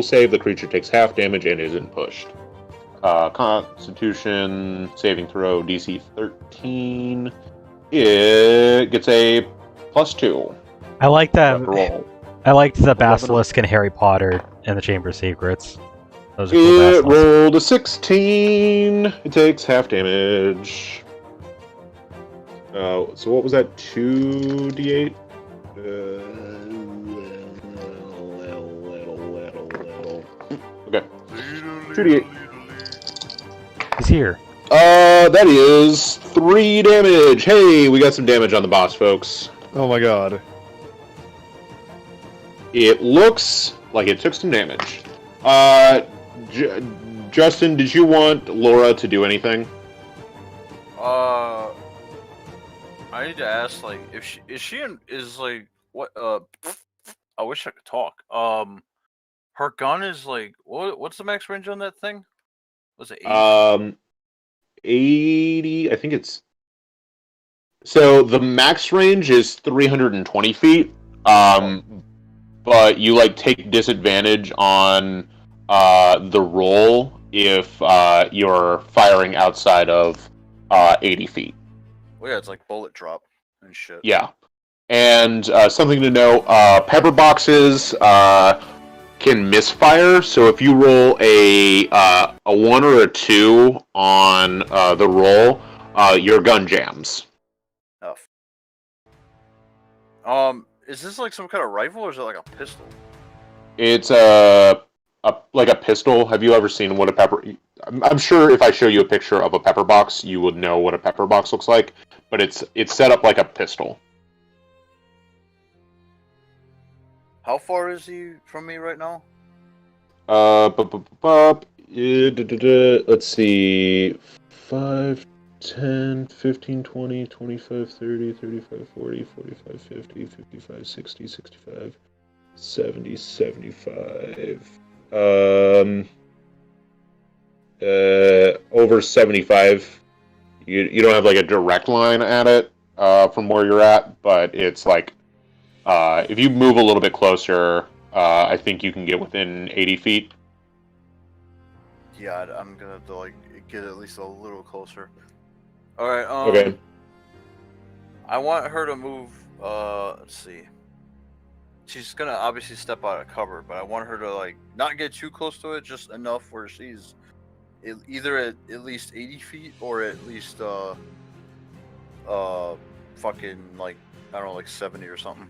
save, the creature takes half damage and isn't pushed. Constitution saving throw DC 13. It gets a +2. I like that. Roll. I liked the Basilisk and Harry Potter and the Chamber of Secrets. Those are cool It basilisks. rolled a 16. It takes half damage. So what was that? 2d8? Okay. 2d8. He's here. That is 3 damage. Hey, we got some damage on the boss, folks. Oh my god. It looks like it took some damage. Justin, did you want Laura to do anything? I need to ask, like, if she is like what? I wish I could talk. Her gun is like what's the max range on that thing? Was it 80? 80. I think it's. So the max range is 320 feet. But you like take disadvantage on the roll if you're firing outside of 80 feet. Well, yeah, it's like bullet drop and shit. Yeah. And something to know, pepper boxes can misfire, so if you roll a 1 or a 2 on the roll, your gun jams. Oh. Is this like some kind of rifle, or is it like a pistol? It's like a pistol. Have you ever seen what a pepper... I'm sure if I show you a picture of a pepper box, you would know what a pepper box looks like, but it's set up like a pistol. How far is he from me right now? Let's see. 5, 10, 15, 20, 25, 30, 35, 40, 45, 50, 55, 60, 65, 70, 75. Over 75. You don't have like a direct line at it from where you're at, but it's like if you move a little bit closer, I think you can get within 80 feet. Yeah, I'm gonna have to like get at least a little closer. All right. Okay. I want her to move. Let's see. She's gonna obviously step out of cover, but I want her to like not get too close to it, just enough where she's either at least 80 feet or at least fucking like I don't know, like 70 or something.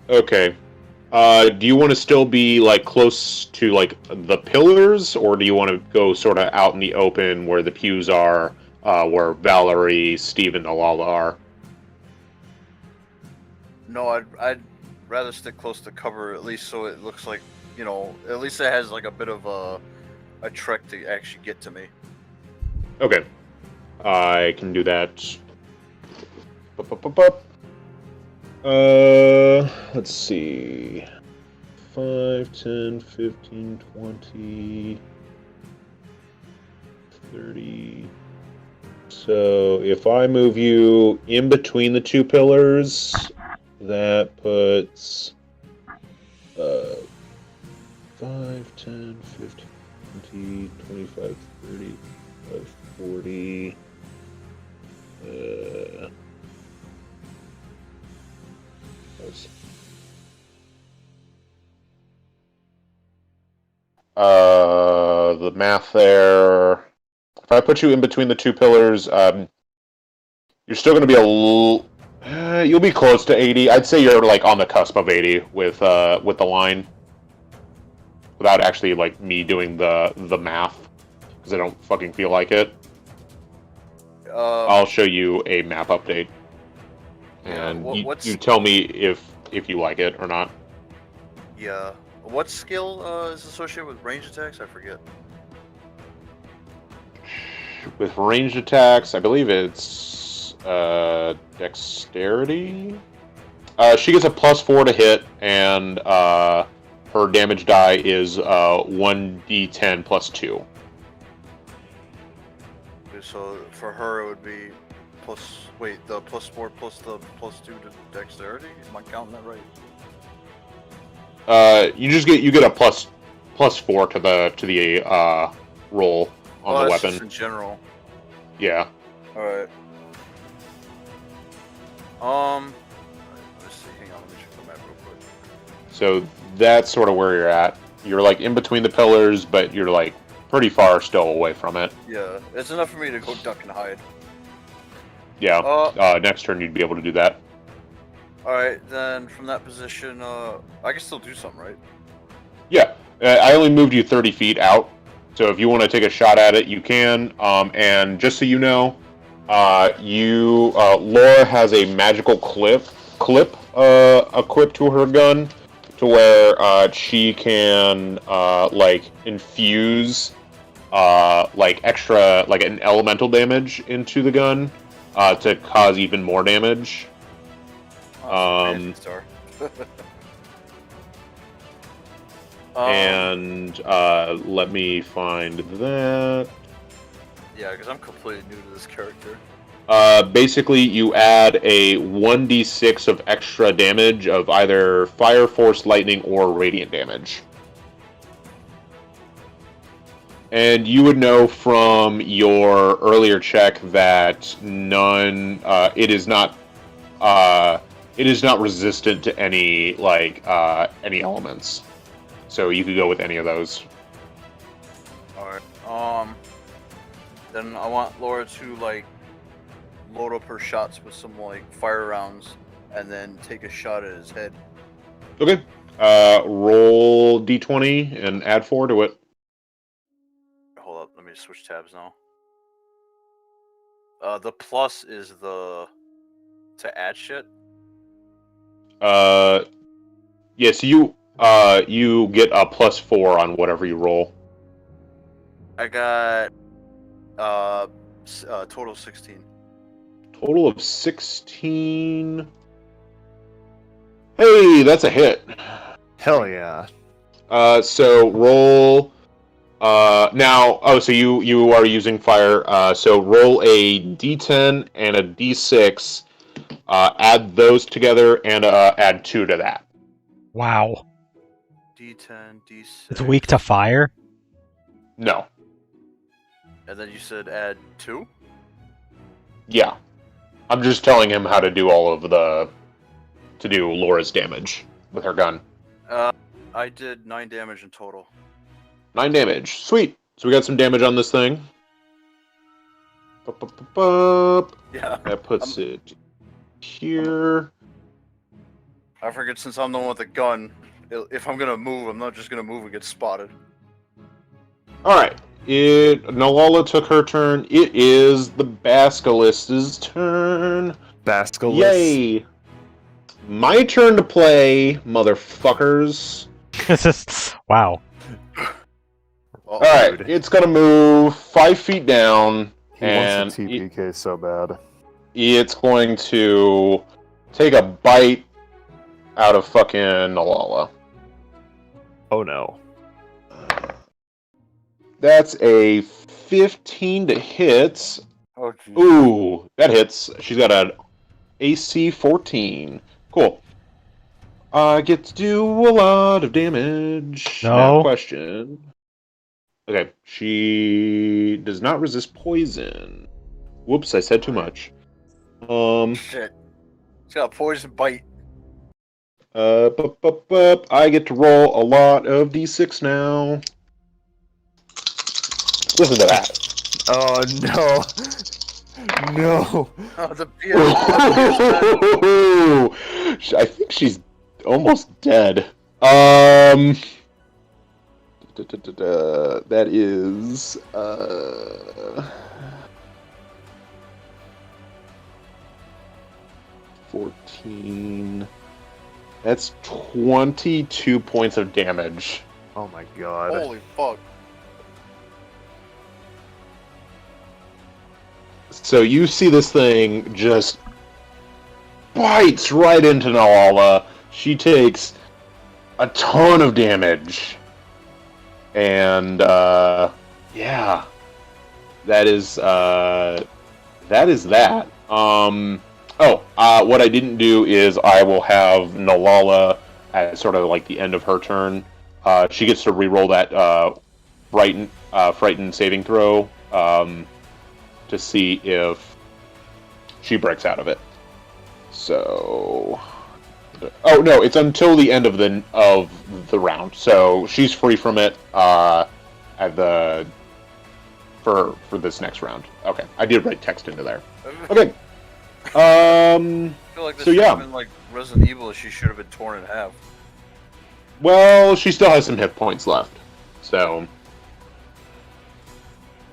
Okay. Do you want to still be like close to like the pillars, or do you want to go sort of out in the open where the pews are, where Valerie, Steve, and Alala are? No, I'd rather stick close to cover, at least so it looks like, you know, at least it has like a bit of a trek to actually get to me. Okay. I can do that. Let's see. 5, 10, 15, 20, 30. So if I move you in between the two pillars, that puts 5, 10, 15, 20, 25, 30, 40. The math there. If I put you in between the two pillars, you're still going to be you'll be close to 80. I'd say you're like on the cusp of 80 with the line, without actually like me doing the math, because I don't fucking feel like it. I'll show you a map update, and you tell me if you like it or not. Yeah. What skill is associated with range attacks? I forget. With ranged attacks, I believe it's dexterity. She gets a +4 to hit, and her damage die is 1d10 +2. Okay, so for her it would be the +4 plus the +2 to dexterity. Am I counting that right? You get a +4 to the roll on the weapon. Just in general. Yeah. All right. Let's see. Hang on. Let me check the map real quick. So that's sort of where you're at. You're like in between the pillars, but you're like pretty far still away from it. Yeah, it's enough for me to go duck and hide. Yeah. Next turn you'd be able to do that. All right, then from that position, I can still do something, right? Yeah. I only moved you 30 feet out, so if you want to take a shot at it, you can. And just so you know, Laura has a magical clip equipped to her gun, to where she can like infuse like extra, like an elemental damage into the gun to cause even more damage. Star. And let me find that. Yeah, because I'm completely new to this character. Basically, you add a 1d6 of extra damage of either fire, force, lightning, or radiant damage. And you would know from your earlier check that it is not resistant to any any elements. So you could go with any of those. Alright. Then I want Laura to like load up her shots with some like fire rounds and then take a shot at his head. Okay. Roll d20 and add 4 to it. Hold up, let me switch tabs now. The plus is to add shit. Yeah, so you get a +4 on whatever you roll. I got total 16. Total of 16. Hey, that's a hit. Hell yeah. So roll now. Oh, so you are using fire. So roll a d10 and a d6. Add those together and add 2 to that. Wow. D10, D6. It's weak to fire? No. And then you said add 2? Yeah. I'm just telling him how to do to do Laura's damage with her gun. I did 9 damage in total. 9 damage. Sweet. So we got some damage on this thing. Yeah. That puts it here. I figured since I'm the one with the gun, if I'm gonna move, I'm not just gonna move and get spotted. Alright. Nalala took her turn. It is the Basilisk's turn. Basilisk. Yay! My turn to play, motherfuckers. Wow. Alright, it's gonna move 5 feet down. He wants a TPK so bad. It's going to take a bite out of fucking Nalala. Oh no. That's a 15 to hit. Oh, geez. Ooh, that hits. She's got an AC 14. Cool. I get to do a lot of damage. No. Now, question. Okay, she does not resist poison. Whoops, I said too much. Shit. It's got a poison bite. I get to roll a lot of d6 now. Listen to that. Oh no. No. Oh, the I think she's almost dead. That is 14. That's 22 points of damage. Oh my god. Holy fuck. So you see this thing just bites right into Nalala. She takes a ton of damage. And yeah. That is that. What I didn't do is I will have Nalala at sort of like the end of her turn. She gets to reroll that frightened saving throw to see if she breaks out of it. So, oh no, it's until the end of the round. So she's free from it for this next round. Okay, I did write text into there. Okay. I feel like this So, should yeah. have been like Resident Evil. She should have been torn in half. Well, she still has some hit points left. So,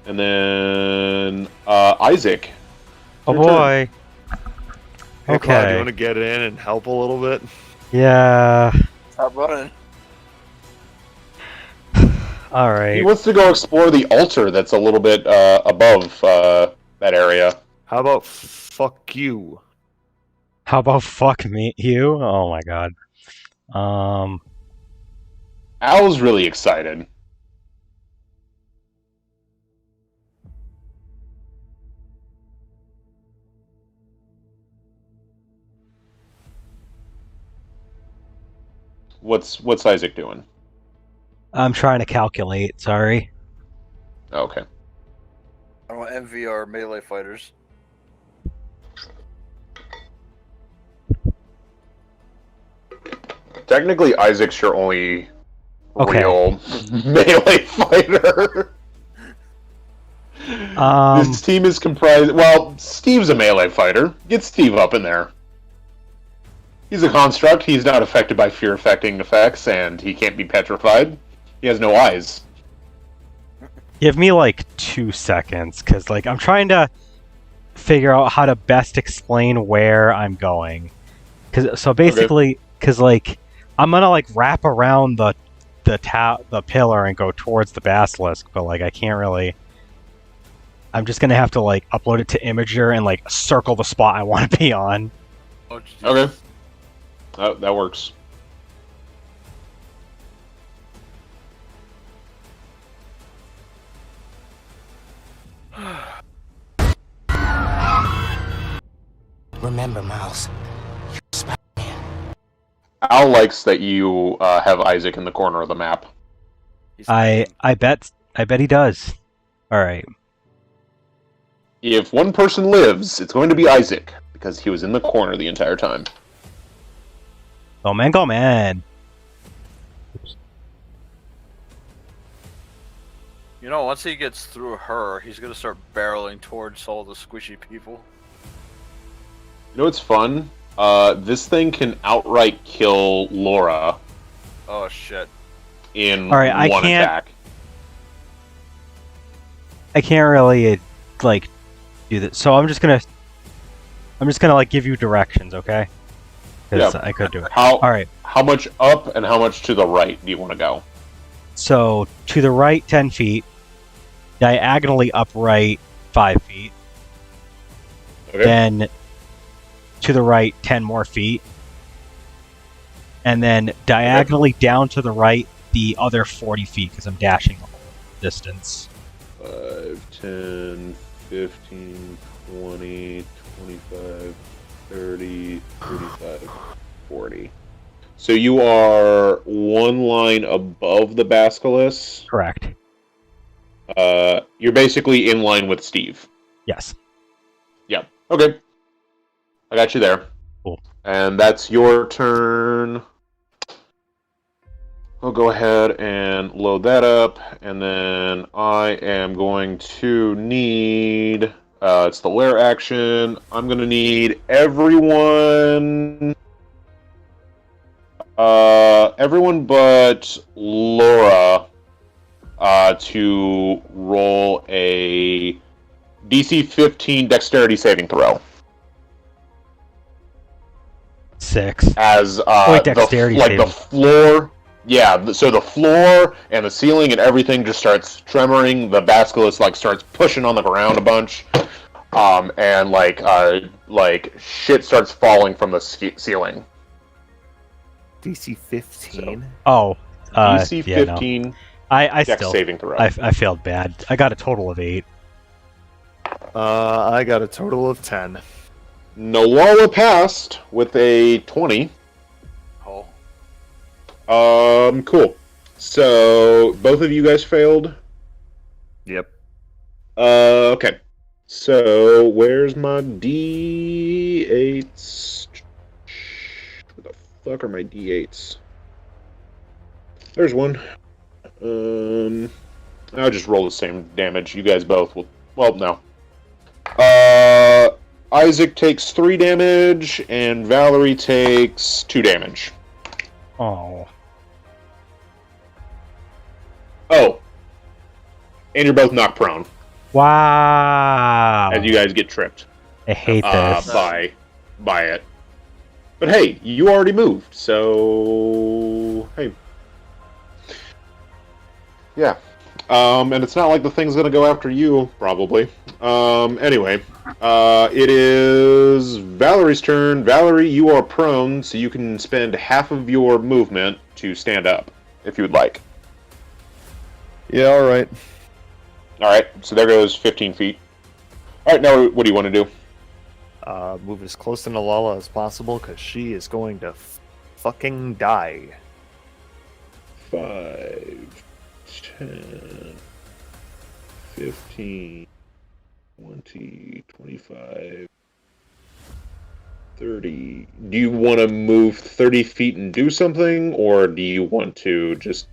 and then Isaac. Oh Your turn. boy. Hey, Clyde, do you Okay. want to get in and help a little bit? Yeah. Stop running. All He right. wants to go explore the altar that's a little bit above that area. How about fuck you? How about fuck me, you? Oh my god. Al's really excited. What's Isaac doing? I'm trying to calculate. Sorry. Okay. I don't envy our melee fighters. Technically, Isaac's your only Okay. real melee fighter. This team is comprised. Well, Steve's a melee fighter. Get Steve up in there. He's a construct. He's not affected by fear-affecting effects, and he can't be petrified. He has no eyes. Give me like 2 seconds, because like I'm trying to figure out how to best explain where I'm going. So basically, because like I'm gonna like wrap around the pillar and go towards the basilisk, but like I can't really. I'm just gonna have to like upload it to Imager and like circle the spot I want to be on. Oh, geez. Okay. That works. Remember, Miles. Al likes that you have Isaac in the corner of the map. He's I bet he does. All right. If one person lives, it's going to be Isaac, because he was in the corner the entire time. Go man, go man. You know, once he gets through her, he's gonna start barreling towards all the squishy people. You know what's fun? This thing can outright kill Laura Oh shit. in All right, I one can't- attack. I can't really like do that. So I'm just gonna like give you directions, okay? Because Yeah. I could do it. How All right. how much up and how much to the right do you want to go? So to the right, 10 feet. Diagonally upright, 5 feet. Okay. Then to the right, 10 more feet. and then diagonally down to the right, the other 40 feet, because I'm dashing the whole distance. 5, 10, 15, 20, 25, 30, 35, 40. So you are one line above the Basilisk. Correct. You're basically in line with Steve. Yes. Yeah. Okay. I got you there. Cool. And that's your turn. I'll go ahead and load that up, and then I am going to need... it's the lair action. I'm going to need everyone... everyone but Laura to roll a DC 15 dexterity saving throw. 6. As dexterity the saving. floor... Yeah, so the floor and the ceiling and everything just starts tremoring. The basilisk starts pushing on the ground a bunch, and shit starts falling from the ceiling. DC 15. Oh, DC yeah, 15 no. I dex still saving throw. I failed bad. I got a total of 8. I got a total of 10. Nolala passed with a 20. Oh. Cool. So both of you guys failed. Yep. Okay. So where's my D8s? Where the fuck are my D8s? There's one. I'll just roll the same damage. You guys both will. Well, no. Isaac takes 3 damage, and Valerie takes 2 damage. Oh. Oh. And you're both knocked prone Wow. as you guys get tripped I hate this. by it. But hey, you already moved, so hey. Yeah. And it's not like the thing's gonna go after you, probably. Anyway, it is Valerie's turn. Valerie, you are prone, so you can spend half of your movement to stand up, if you would like. Yeah, alright. Alright, so there goes 15 feet. Alright, now what do you want to do? Move as close to Nalala as possible, because she is going to fucking die. 5, 10, 15, 20, 25, 30. Do you want to move 30 feet and do something, or do you want to just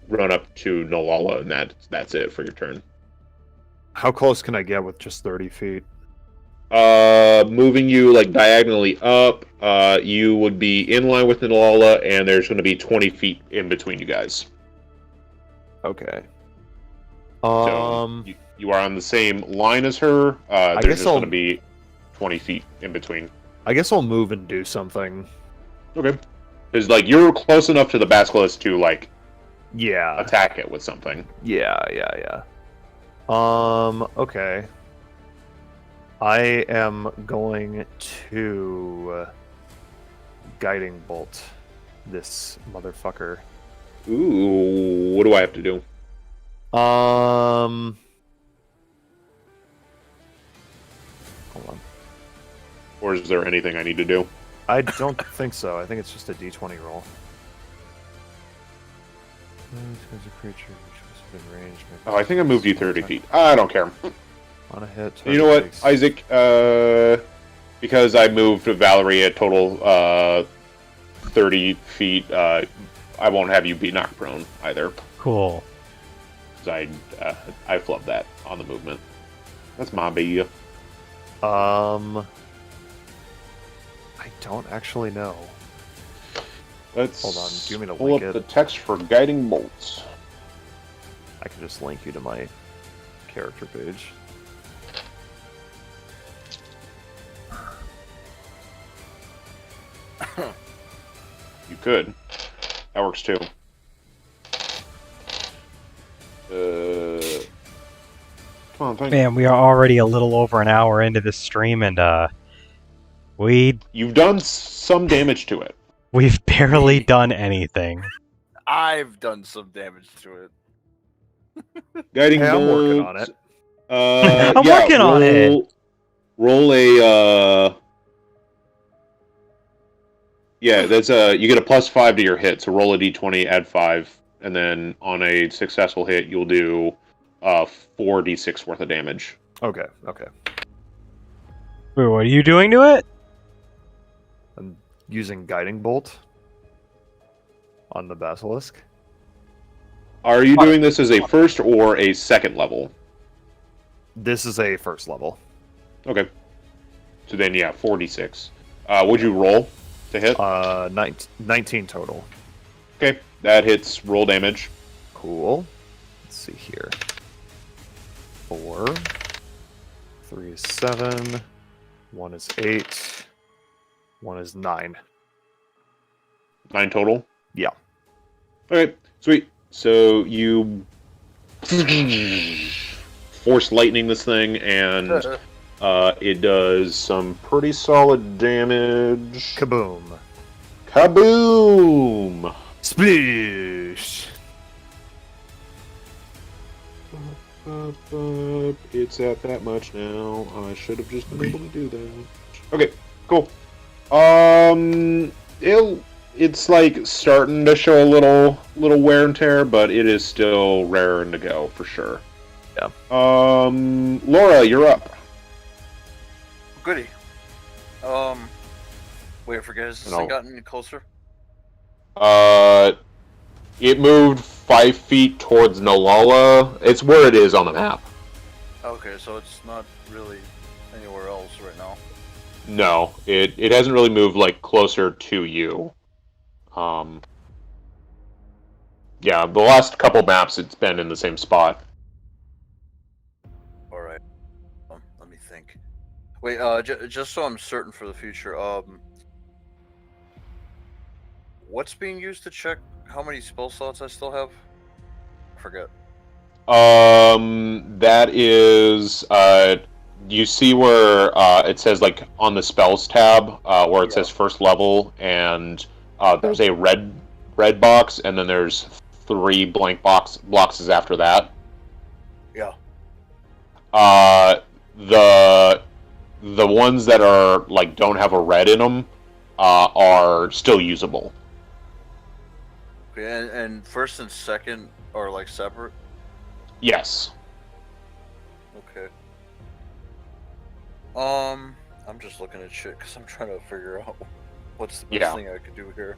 run up to Nolala and that's it for your turn? How close can I get with just 30 feet? Moving you diagonally up, you would be in line with Nolala, and there's going to be 20 feet in between you guys. Okay. So you are on the same line as her. There's guess just going to be 20 feet in between. I guess I'll move and do something. Okay. Because you're close enough to the basilisk to Yeah. attack it with something. Yeah. Okay. I am going to guiding bolt this motherfucker. Ooh, what do I have to do? Hold on. Or is there anything I need to do? I don't think so. I think it's just a d20 roll. As a creature which was within range. Oh, I think I moved you 30 feet. I don't care. On a hit. You know what, takes- Isaac? Because I moved Valerie a total 30 feet, I won't have you be knocked prone either. Cool. Because I flubbed that on the movement. That's my B. I don't actually know. Let's Hold on, do you want me to pull link up it? the text for guiding bolts. I can just link you to my character page. You could. That works too. Come on, thank you. Man, we are already a little over an hour into this stream, and You've done some damage to it. We've barely done anything. I've done some damage to it. Guiding Hey, I'm working bolt. on it. I'm Yeah, working on it. Roll a. Yeah, that's you get a +5 to your hit. So roll a d20, add 5, and then on a successful hit, you'll do 4d6 worth of damage. Okay, okay. Wait, what are you doing to it? I'm using guiding bolt on the basilisk. Are you doing this as a first or a second level? This is a first level. Okay. So then, yeah, 4d6. What'd you roll to hit? 19 total. Okay, that hits. Roll damage. Cool. Let's see here. 4. 3 is 7. 1 is 8. 1 is 9. 9 total? Yeah. Okay, sweet. So you force lightning this thing, and it does some pretty solid damage. Kaboom. Kaboom! Splish! It's at that much now. I should have just been able to do that. Okay, cool. It's like starting to show a little wear and tear, but it is still raring to go for sure. Yeah. Laura, you're up. Goody. Wait, I forget. Has this thing gotten any closer? It moved 5 feet towards Nolala. It's where it is on the map. Okay, so it's not really anywhere else right now. No, it hasn't really moved like closer to you. Yeah, the last couple maps it's been in the same spot. All right. Let me think. Wait, just so I'm certain for the future, what's being used to check how many spell slots I still have? I forget. That is, you see where it says like on the spells tab, where it says first level, and there's a red box, and then there's 3 blank boxes after that. Yeah. The ones that are like don't have a red in them are still usable. Okay, and first and second are like separate? Yes. Okay. I'm just looking at shit because I'm trying to figure out what's the best thing I could do here.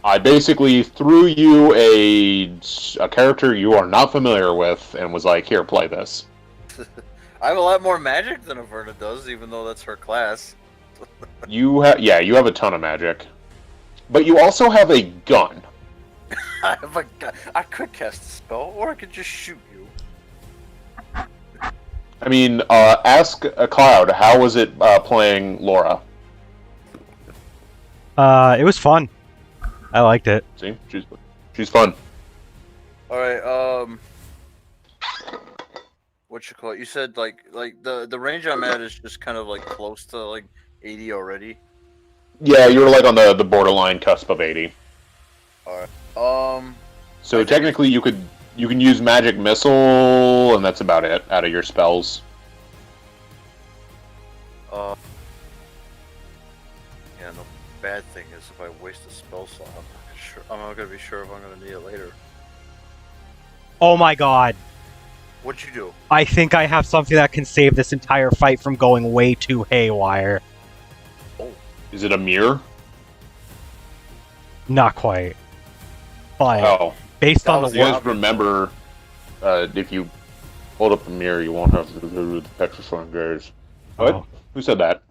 I basically threw you a character you are not familiar with and was like, here, play this. I have a lot more magic than Averna does, even though that's her class. You have a ton of magic. But you also have a gun. I have a gun. I could cast a spell, or I could just shoot you. I mean, ask a Cloud, how was it playing Laura? It was fun. I liked it. See? She's fun. Alright, what you call it? You said like the range I'm at is just kind of like close to like 80 already. Yeah, you were like on the borderline cusp of 80. Alright. So technically you can use magic missile, and that's about it out of your spells. Yeah, the bad thing is if I waste a spell slot, I'm not gonna be sure if I'm gonna need it later. Oh my god. What'd you do? I think I have something that can save this entire fight from going way too haywire. Oh. Is it a mirror? Not quite. But based on the you guys remember, if you hold up the mirror, you won't have to do the Petrifying Gaze. What? Oh. Who said that?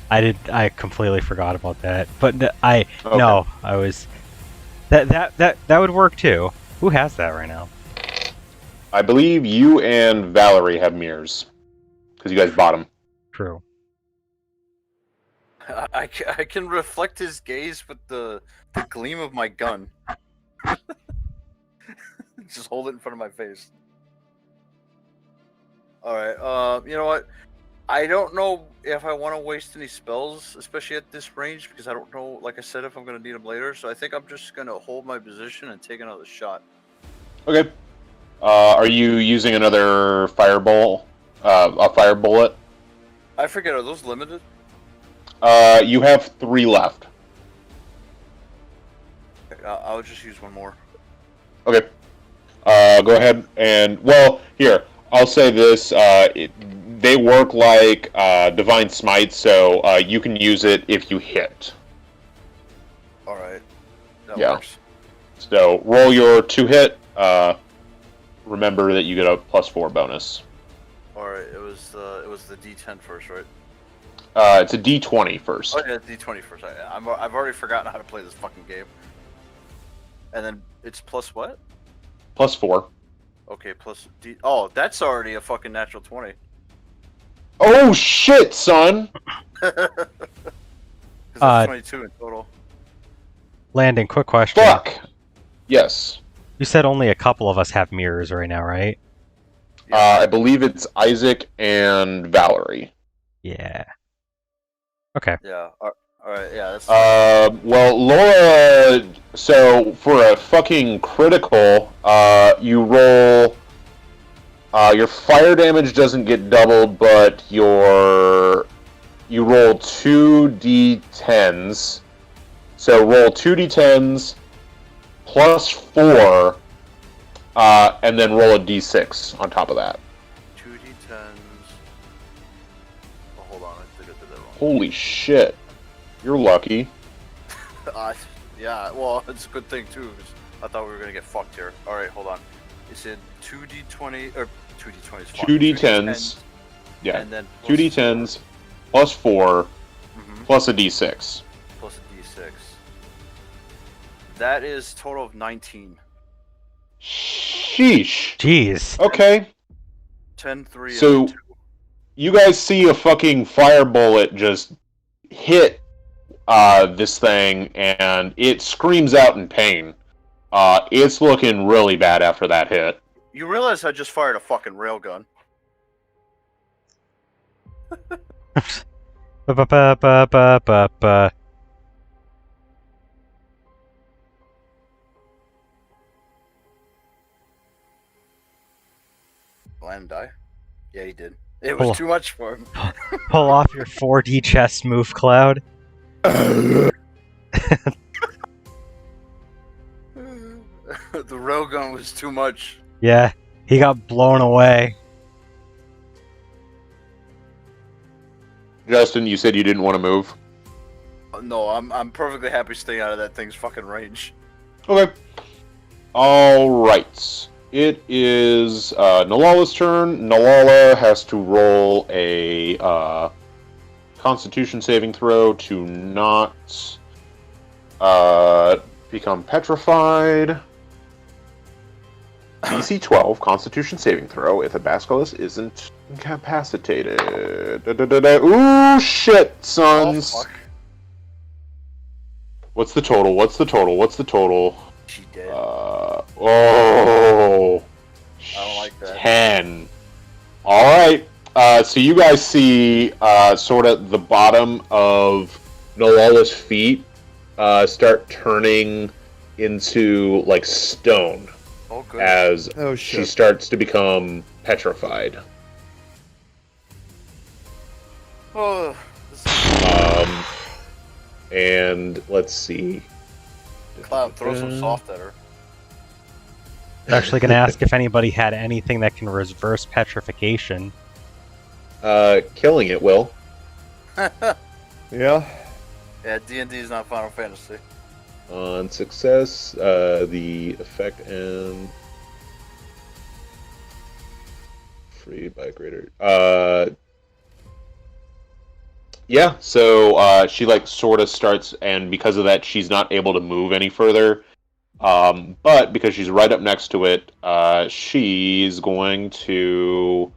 I completely forgot about that. But no, I was that would work too. Who has that right now? I believe you and Valerie have mirrors because you guys bought them. True. I can reflect his gaze with the gleam of my gun. Just hold it in front of my face. Alright, you know what? I don't know if I want to waste any spells, especially at this range, because I don't know, like I said, if I'm going to need them later. So I think I'm just going to hold my position and take another shot. Okay. Are you using another fireball? A fire bullet? I forget, are those limited? You have 3 left. I'll just use one more. Okay. Go ahead and, well, here, I'll say this. They work like Divine Smite, so you can use it if you hit. Alright. That Yeah. works. So roll your 2 hit. Remember that you get a +4 bonus. Alright, it was the D10 first, right? It's a D20 first. Oh yeah, D20 first. I've already forgotten how to play this fucking game. And then it's plus what? +4. Okay, plus D. Oh, that's already a fucking natural 20. Oh shit, son! Because that's 22 in total. Landon, quick question. Fuck! Yes. You said only a couple of us have mirrors right now, right? I believe it's Isaac and Valerie. Yeah. Okay. Yeah. Alright, yeah, that's Well, Laura, so for a fucking critical, you roll, your fire damage doesn't get doubled, but you roll 2d10s. So roll 2d10s plus 4, and then roll a d6 on top of that. 2d10s. Oh, hold on, I think I did that wrong. Holy shit. You're lucky. Yeah, well, it's a good thing too, 'cause I thought we were gonna get fucked here. Alright, hold on. You said 2d20, or 2d20s. 2d10s. Yeah. And then 2d10s plus 4 plus a d6. plus a d6. That is total of 19. Sheesh. Jeez. Okay. 10, 3, So- and 2. You guys see a fucking fire bullet just hit this thing, and it screams out in pain. It's looking really bad after that hit. You realize I just fired a fucking railgun. Ba-ba-ba-ba-ba-ba. Let him die. Yeah, he did. It was too much for him. Pull off your 4D chess move, Cloud. The railgun was too much. Yeah, he got blown away. Justin, you said you didn't want to move. No, I'm perfectly happy staying out of that thing's fucking range. Okay. Alright. It is Nalala's turn. Nalala has to roll a Constitution saving throw to not become petrified. DC 12, Constitution saving throw, if a Basilisk isn't incapacitated. Ooh, shit, sons! Oh, fuck. What's the total? What's the total? What's the total? She did. Oh. I don't like that. 10. Alright. So you guys see sort of the bottom of Nalala's feet start turning into like stone Oh, good. as Oh, she shit. starts to become petrified. Oh, this And let's see. Cloud, throw some soft at her. I was actually going to ask if anybody had anything that can reverse petrification. Killing it will. Yeah. Yeah, D&D is not Final Fantasy. On success, the effect and freed by greater. Yeah, so she like sort of starts, and because of that, she's not able to move any further. But because she's right up next to it, she's going to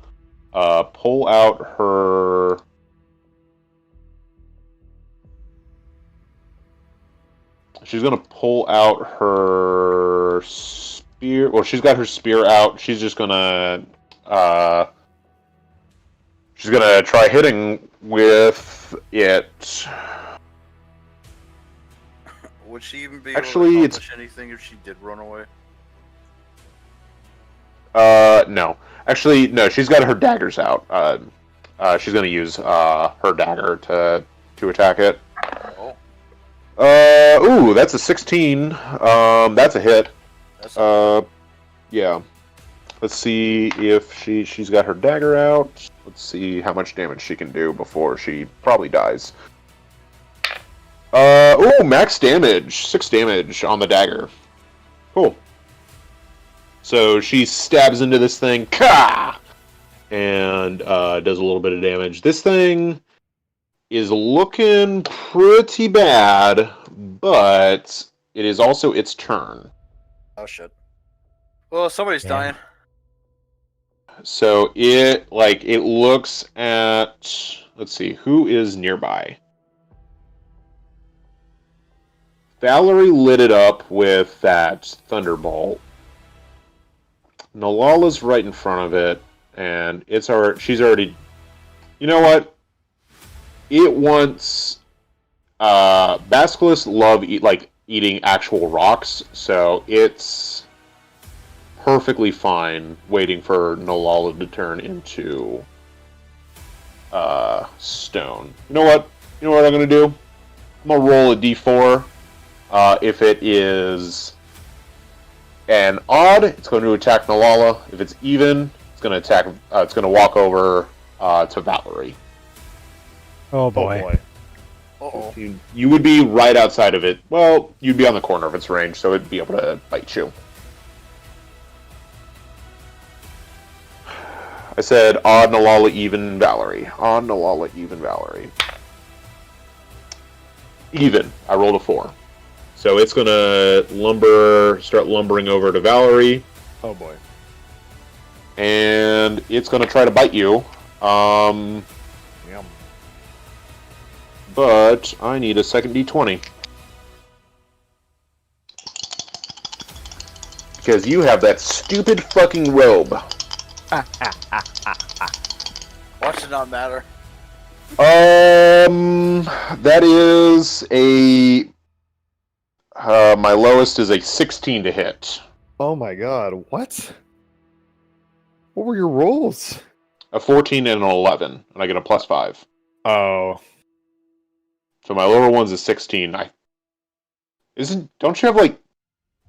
pull out her. She's going to pull out her spear. Well, she's got her spear out. She's just going to She's gonna try hitting with it. Would she even be Actually, able to it's- accomplish anything if she did run away? No. Actually, no. She's got her daggers out. She's gonna use her dagger to attack it. Oh, Ooh, that's a 16. That's a hit. that's Yeah. Let's see if she's got her dagger out. Let's see how much damage she can do before she probably dies. Ooh, max damage. 6 damage on the dagger. Cool. So she stabs into this thing, ka! And does a little bit of damage. This thing is looking pretty bad, but it is also its turn. oh shit. Well, somebody's Damn. dying. So it looks at, let's see, who is nearby. Valerie lit it up with that thunderbolt. Nalala's right in front of it, and she's already. You know what? It wants. Basilisks love eating actual rocks, so it's perfectly fine waiting for Nalala to turn into stone. You know what? You know what I'm gonna do? I'm gonna roll a d4. If it is an odd, it's going to attack Nalala. If it's even, it's going to attack. It's going to walk over to Valerie. Oh boy. Uh-oh. You would be right outside of it. Well, you'd be on the corner of its range, so it'd be able to bite you. I said odd Nalala, even Valerie. Odd Nalala, even Valerie. Even. I rolled a 4. So it's gonna start lumbering over to Valerie, Oh boy. and it's gonna try to bite you. Yum. But I need a second d20 because you have that stupid fucking robe. Watch it not matter. That is a. My lowest is a 16 to hit. Oh my god, what? What were your rolls? A 14 and an 11, and I get a +5. Oh. So my lower one's a 16. Don't you have like,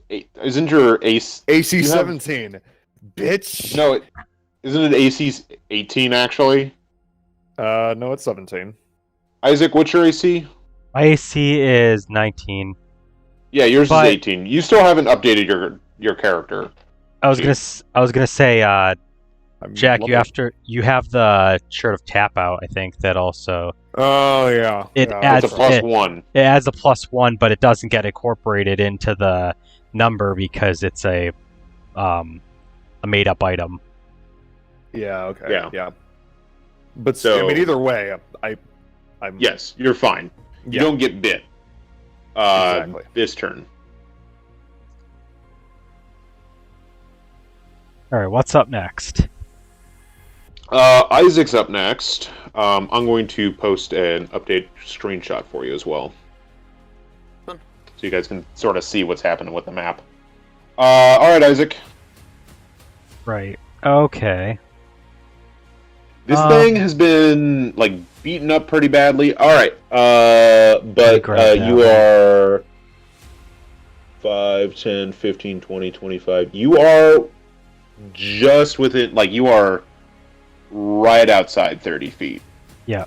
isn't your ace AC You have- 17. Bitch. No, isn't it AC's 18 actually? No, it's 17. Isaac, what's your AC? My AC is 19. Yeah, yours But- is 18. You still haven't updated your character. I was gonna say, I'm Jack, loving it. you have the shirt of tap out. I think that also Oh yeah. It yeah. adds- It's a plus it- 1. it adds a +1, but it doesn't get incorporated into the number because it's a made up item. Yeah. Okay. Yeah. Yeah. But I So- mean, either way, I'm. Yes, you're fine. You Yeah. don't get bit. Exactly. This turn. All right, what's up next? Isaac's up next. I'm going to post an update screenshot for you as well. Fun. So you guys can sort of see what's happening with the map. Alright, Isaac. Right. Okay. This thing has been, beaten up pretty badly. Alright, but grab that you one. are 5, 10, 15, 20, 25. You are just within, you are right outside 30 feet. Yeah.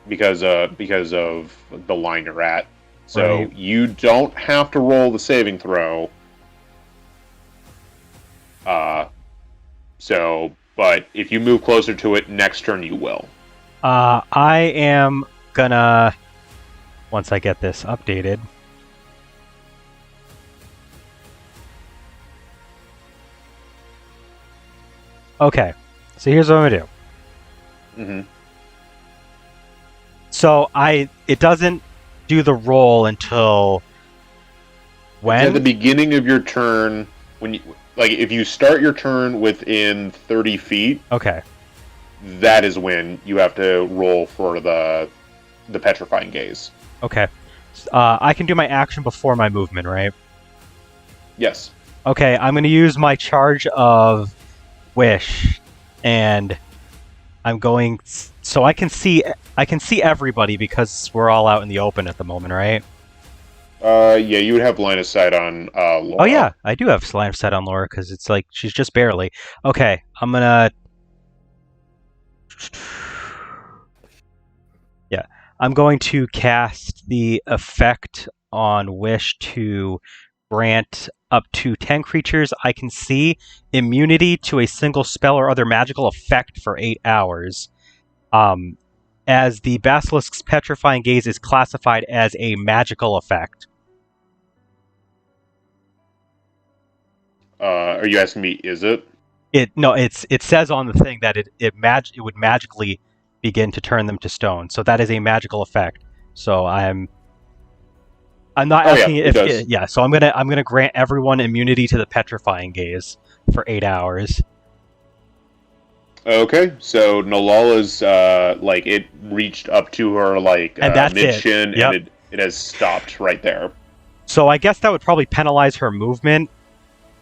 Because of the line you're at. So Right. you don't have to roll the saving throw. But if you move closer to it, next turn you will. I am gonna, once I get this updated. Okay, so here's what I'm gonna do. Mm-hmm. So it doesn't do the roll until At the when? beginning of your turn, if you start your turn within 30 feet, Okay. that is when you have to roll for the petrifying gaze. Okay. I can do my action before my movement, right? Yes. Okay, I'm going to use my charge of wish, and I'm going so I can see everybody because we're all out in the open at the moment, right? Yeah, you would have line of sight on Laura. Oh yeah, I do have line of sight on Laura because it's like she's just barely. Okay, I'm gonna. Yeah, I'm going to cast the effect on Wish to grant up to 10 creatures I can see immunity to a single spell or other magical effect for 8 hours. As the Basilisk's Petrifying Gaze is classified as a magical effect. Are you asking me, is it? It says on the thing that it would magically begin to turn them to stone. So that is a magical effect. So I'm not asking yeah, if it does. yeah. So I'm gonna grant everyone immunity to the Petrifying Gaze for 8 hours. Okay, so Nalala's like it reached up to her like And that's mid it. shin, Yep. and it has stopped right there. So I guess that would probably penalize her movement,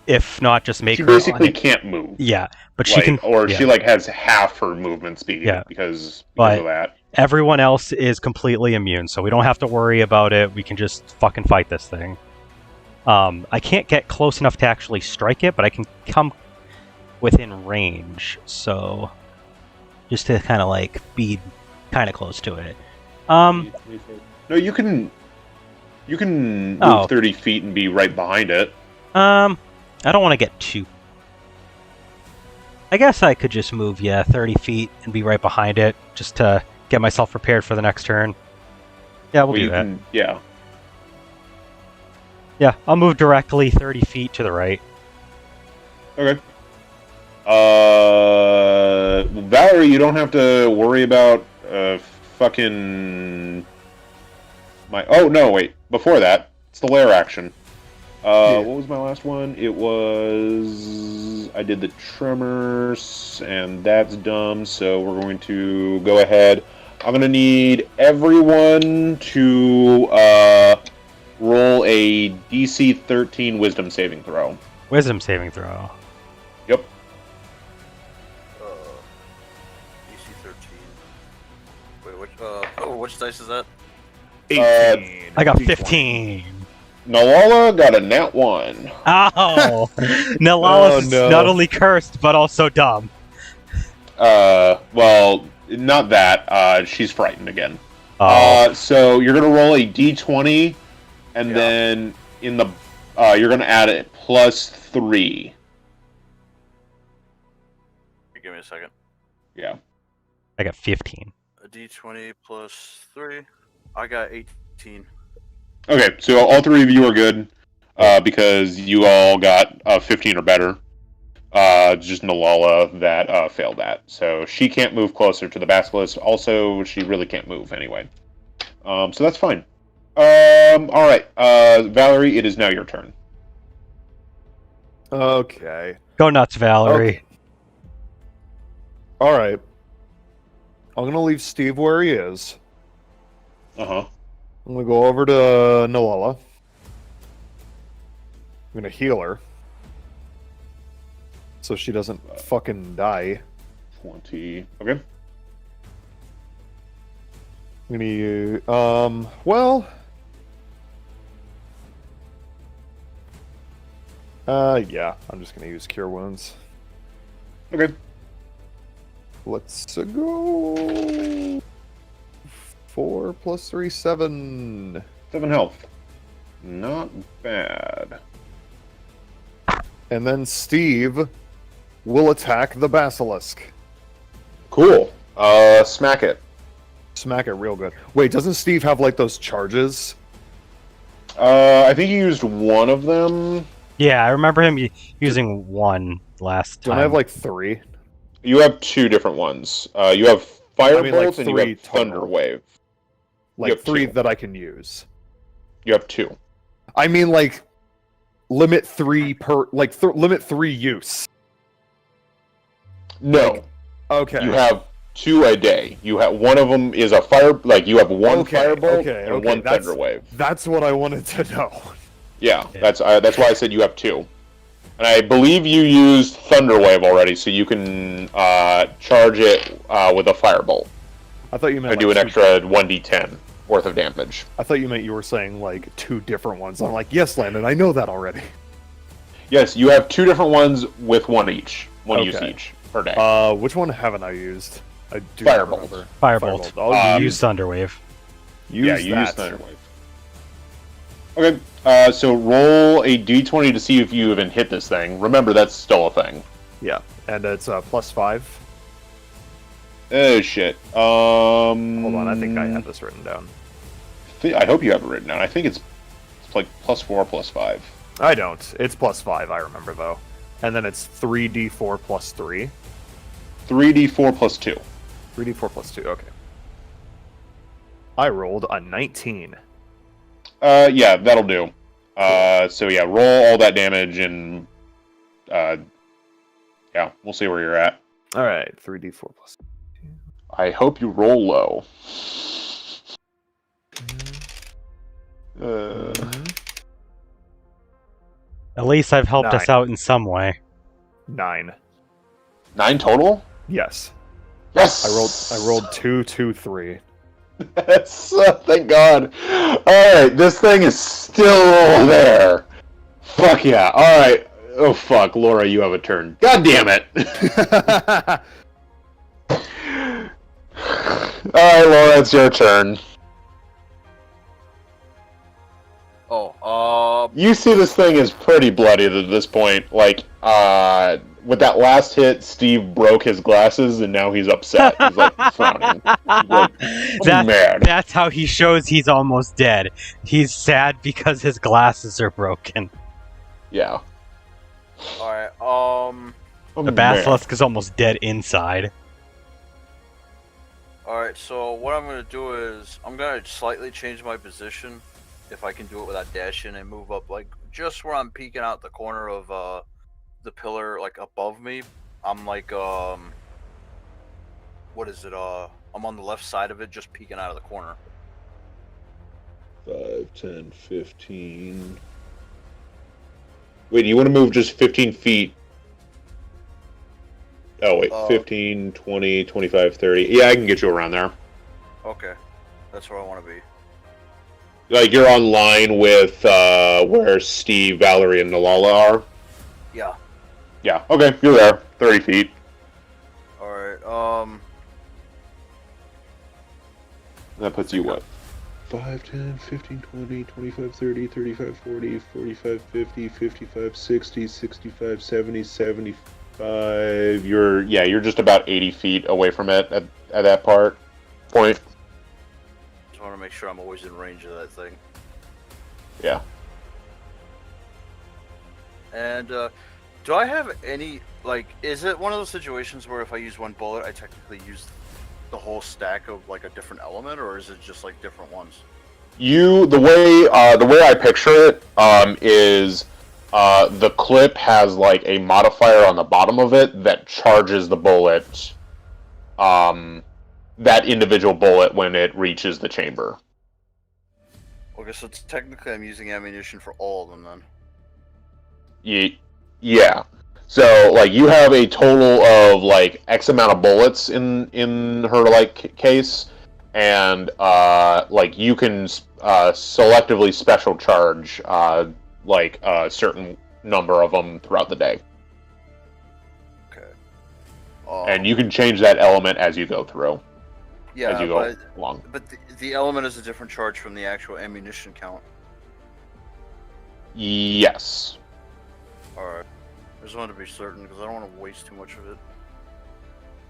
if not just make She her. basically can't move. Yeah, but Like, she can. or yeah. she like has half her movement speed Yeah. because But- of that. Everyone else is completely immune, so we don't have to worry about it. We can just fucking fight this thing. I can't get close enough to actually strike it, but I can come within range, so just to kind of like be kind of close to it. No, you can move Oh. 30 feet and be right behind it. I don't want to get too. I guess I could just move, 30 feet and be right behind it, just to get myself prepared for the next turn. Yeah, we'll do that. Yeah. Yeah, I'll move directly 30 feet to the right. Okay. Valerie, you don't have to worry about fucking my. Oh no, wait. Before that, it's the lair action. What was my last one? It was I did the tremors, and that's dumb. So we're going to go ahead. I'm gonna need everyone to roll a DC 13 Wisdom saving throw. Wisdom saving throw. Yep. DC 13. Wait, which dice is that? 18. I got D20. 15. Nalala got a nat 1. Ow! Nalalis is no. not only cursed, but also dumb. Well, not that. She's frightened again. Oh. So you're gonna roll a d20, and Yeah. then in the you're gonna add it +3. Give me a second. Yeah. I got 15. A D20 plus 3. I got 18. Okay, so all three of you are good because you all got 15 or better. Just Nalala that failed that, so she can't move closer to the basilisk. Also, she really can't move anyway. So that's fine. All right, Valerie, it is now your turn. Okay. Go nuts, Valerie. Okay. All right. I'm gonna leave Steve where he is. Uh-huh. I'm gonna go over to Nalala. I'm gonna heal her, so she doesn't fucking die. 20. Okay. I'm gonna use, well, yeah, I'm just gonna use Cure Wounds. Okay. Let's go. 4 plus 3, 7. 7 health. Not bad. And then Steve will attack the Basilisk. Cool. Smack it. Smack it real good. Wait, doesn't Steve have like those charges? I think you used one of them. Yeah, I remember him using one last time. Don't I have like 3? You have 2 different ones. You have Firebolt like, and you 3 have Thunder total. Wave. Like have 3 2. that I can use. You have 2. I mean, like limit 3 per, like limit 3 use. No. Like, Okay. You have 2 a day. You have one of them is a fire, like you have one firebolt and one thunder wave. That's what I wanted to know. Yeah, that's why I said you have 2. And I believe you used thunder wave already, so you can charge it with a firebolt. I thought you meant and do an extra 1d10 worth of damage. I thought you meant you were saying like 2 different ones. I'm like, yes, Landon, I know that already. Yes, you have 2 different ones with one use each per day. Which one haven't I used? I do Firebolt. not remember. Firebolt. Oh, Use Thunderwave. Use Thunderwave. Okay, so roll a d20 to see if you even hit this thing. Remember, that's still a thing. Yeah, and it's +5. Oh, shit. Hold on, I think I have this written down. I hope you have it written down. I think it's like +4, +5. I don't. It's +5, I remember, though. And then it's 3d4 plus 3. 3d4 plus 2. 3d4 plus 2, okay. I rolled a 19. Yeah, that'll do. So yeah, roll all that damage and, yeah, we'll see where you're at. Alright, 3d4 plus 2. I hope you roll low. At least I've helped us 9. out in some way. 9. 9 total? Yes. Yes! I rolled 2, 2, 3. Yes, thank God. Alright, this thing is still there. Fuck yeah. Alright. Oh fuck, Laura, you have a turn. God damn it! Alright, Laura, it's your turn. You see this thing is pretty bloody at this point. Like, with that last hit, Steve broke his glasses, and now he's upset. He's like frowning. He's like, I'm mad. That's how he shows he's almost dead. He's sad because his glasses are broken. Yeah. Alright, The Basilisk is almost dead inside. Alright, so what I'm gonna do is I'm gonna slightly change my position, if I can do it without dashing, and move up like just where I'm peeking out the corner of the pillar, like above me. I'm like what is it? I'm on the left side of it, just peeking out of the corner. 5, 10, 15. Wait, you want to move just 15 feet? Oh, wait, 15, 20, 25, 30. Yeah, I can get you around there. Okay, that's where I want to be. Like, you're on line with where Steve, Valerie, and Nalala are? Yeah. Yeah, okay, you're there. 30 feet. Alright, That puts you what? 5, 10, 15, 20, 25, 30, 35, 40, 45, 50, 55, 60, 65, 70, 75. You're just about 80 feet away from it at that point. just want to make sure I'm always in range of that thing. Yeah. And, do I have any, like, is it one of those situations where if I use one bullet, I technically use the whole stack of, like, a different element, or is it just, like, different ones? The way I picture it, is the clip has, like, a modifier on the bottom of it that charges the bullet, that individual bullet when it reaches the chamber. Okay, so it's technically I'm using ammunition for all of them, then. Yeah. So, like, you have a total of, like, X amount of bullets in her, like, case, and, like, you can selectively special charge, like, a certain number of them throughout the day. Okay. And you can change that element as you go through. Yeah, as you go along. But the element is a different charge from the actual ammunition count. Yes. Alright. I just wanted to be certain, because I don't want to waste too much of it.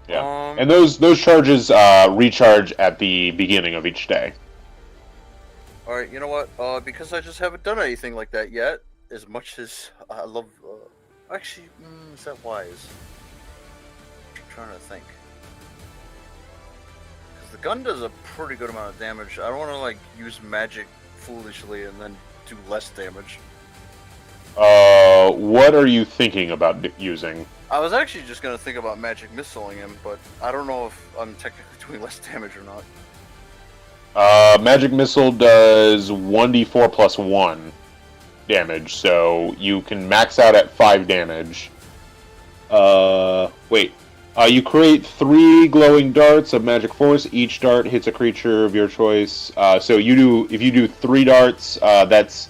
Yeah. And those charges recharge at the beginning of each day. Alright, you know what? Because I just haven't done anything like that yet, as much as I love... actually, is that wise? I'm trying to think. Because the gun does a pretty good amount of damage. I don't want to, like, use magic foolishly and then do less damage. What are you thinking about using? I was actually just gonna think about magic missiling him, but I don't know if I'm technically doing less damage or not. Magic missile does 1d4 plus 1 damage, so you can max out at 5 damage. Wait. You create 3 glowing darts of magic force. Each dart hits a creature of your choice. If you do 3 darts, that's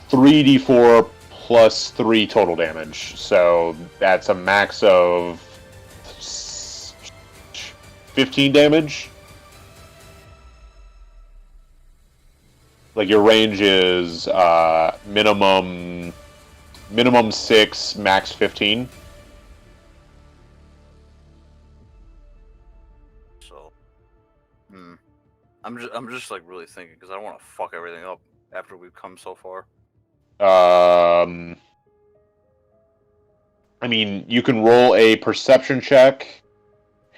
3d4 plus 3 total damage. So that's a max of 15 damage. Like your range is minimum 6, max 15. So, I'm just like really thinking because I don't want to fuck everything up after we've come so far. I mean, you can roll a perception check,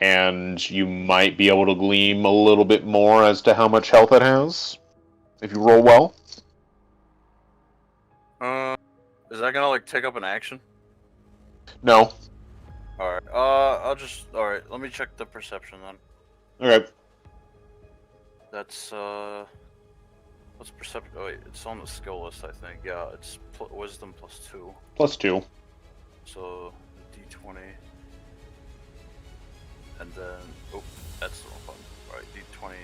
and you might be able to glean a little bit more as to how much health it has. If you roll well. Is that gonna like take up an action? No. Alright, alright, let me check the perception then. Okay. That's, what's perception? Oh wait, it's on the skill list, I think. Yeah, it's wisdom plus 2. Plus 2. So, d20. And then, oh, that's the wrong button. Alright, d20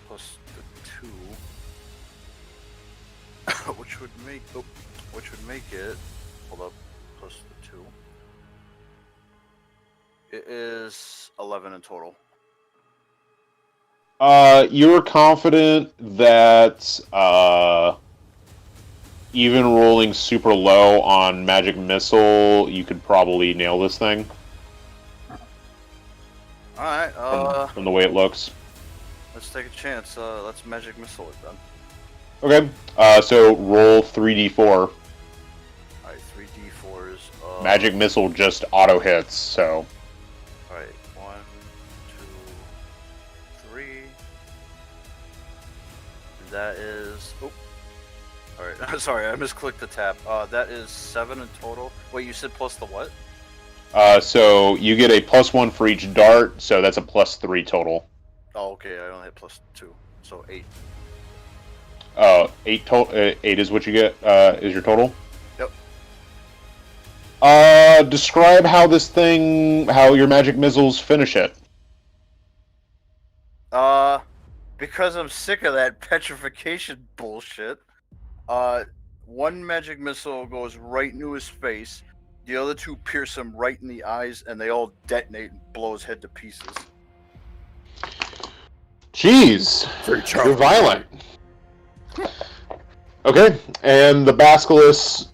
plus the 2. which would make it, hold up, plus the 2. It is 11 in total. You're confident that, even rolling super low on Magic Missile, you could probably nail this thing? Alright, From the way it looks. let's take a chance. Let's Magic Missile it then. Okay. So roll 3d4. Alright, 3d4s. Magic Missile just auto hits, so... Alright, 1, 2, 3. That is... Oh. Alright, sorry, I misclicked the tab. That is 7 in total. Wait, you said plus the what? So you get a +1 for each dart, so that's a +3 total. Oh, okay, I only had plus 2. So 8. 8 total. 8 is what you get. Is your total? Yep. Describe how how your magic missiles finish it. Because I'm sick of that petrification bullshit. One magic missile goes right into his face. The other 2 pierce him right in the eyes, and they all detonate and blow his head to pieces. Jeez, you're violent. Okay, and the Basilisk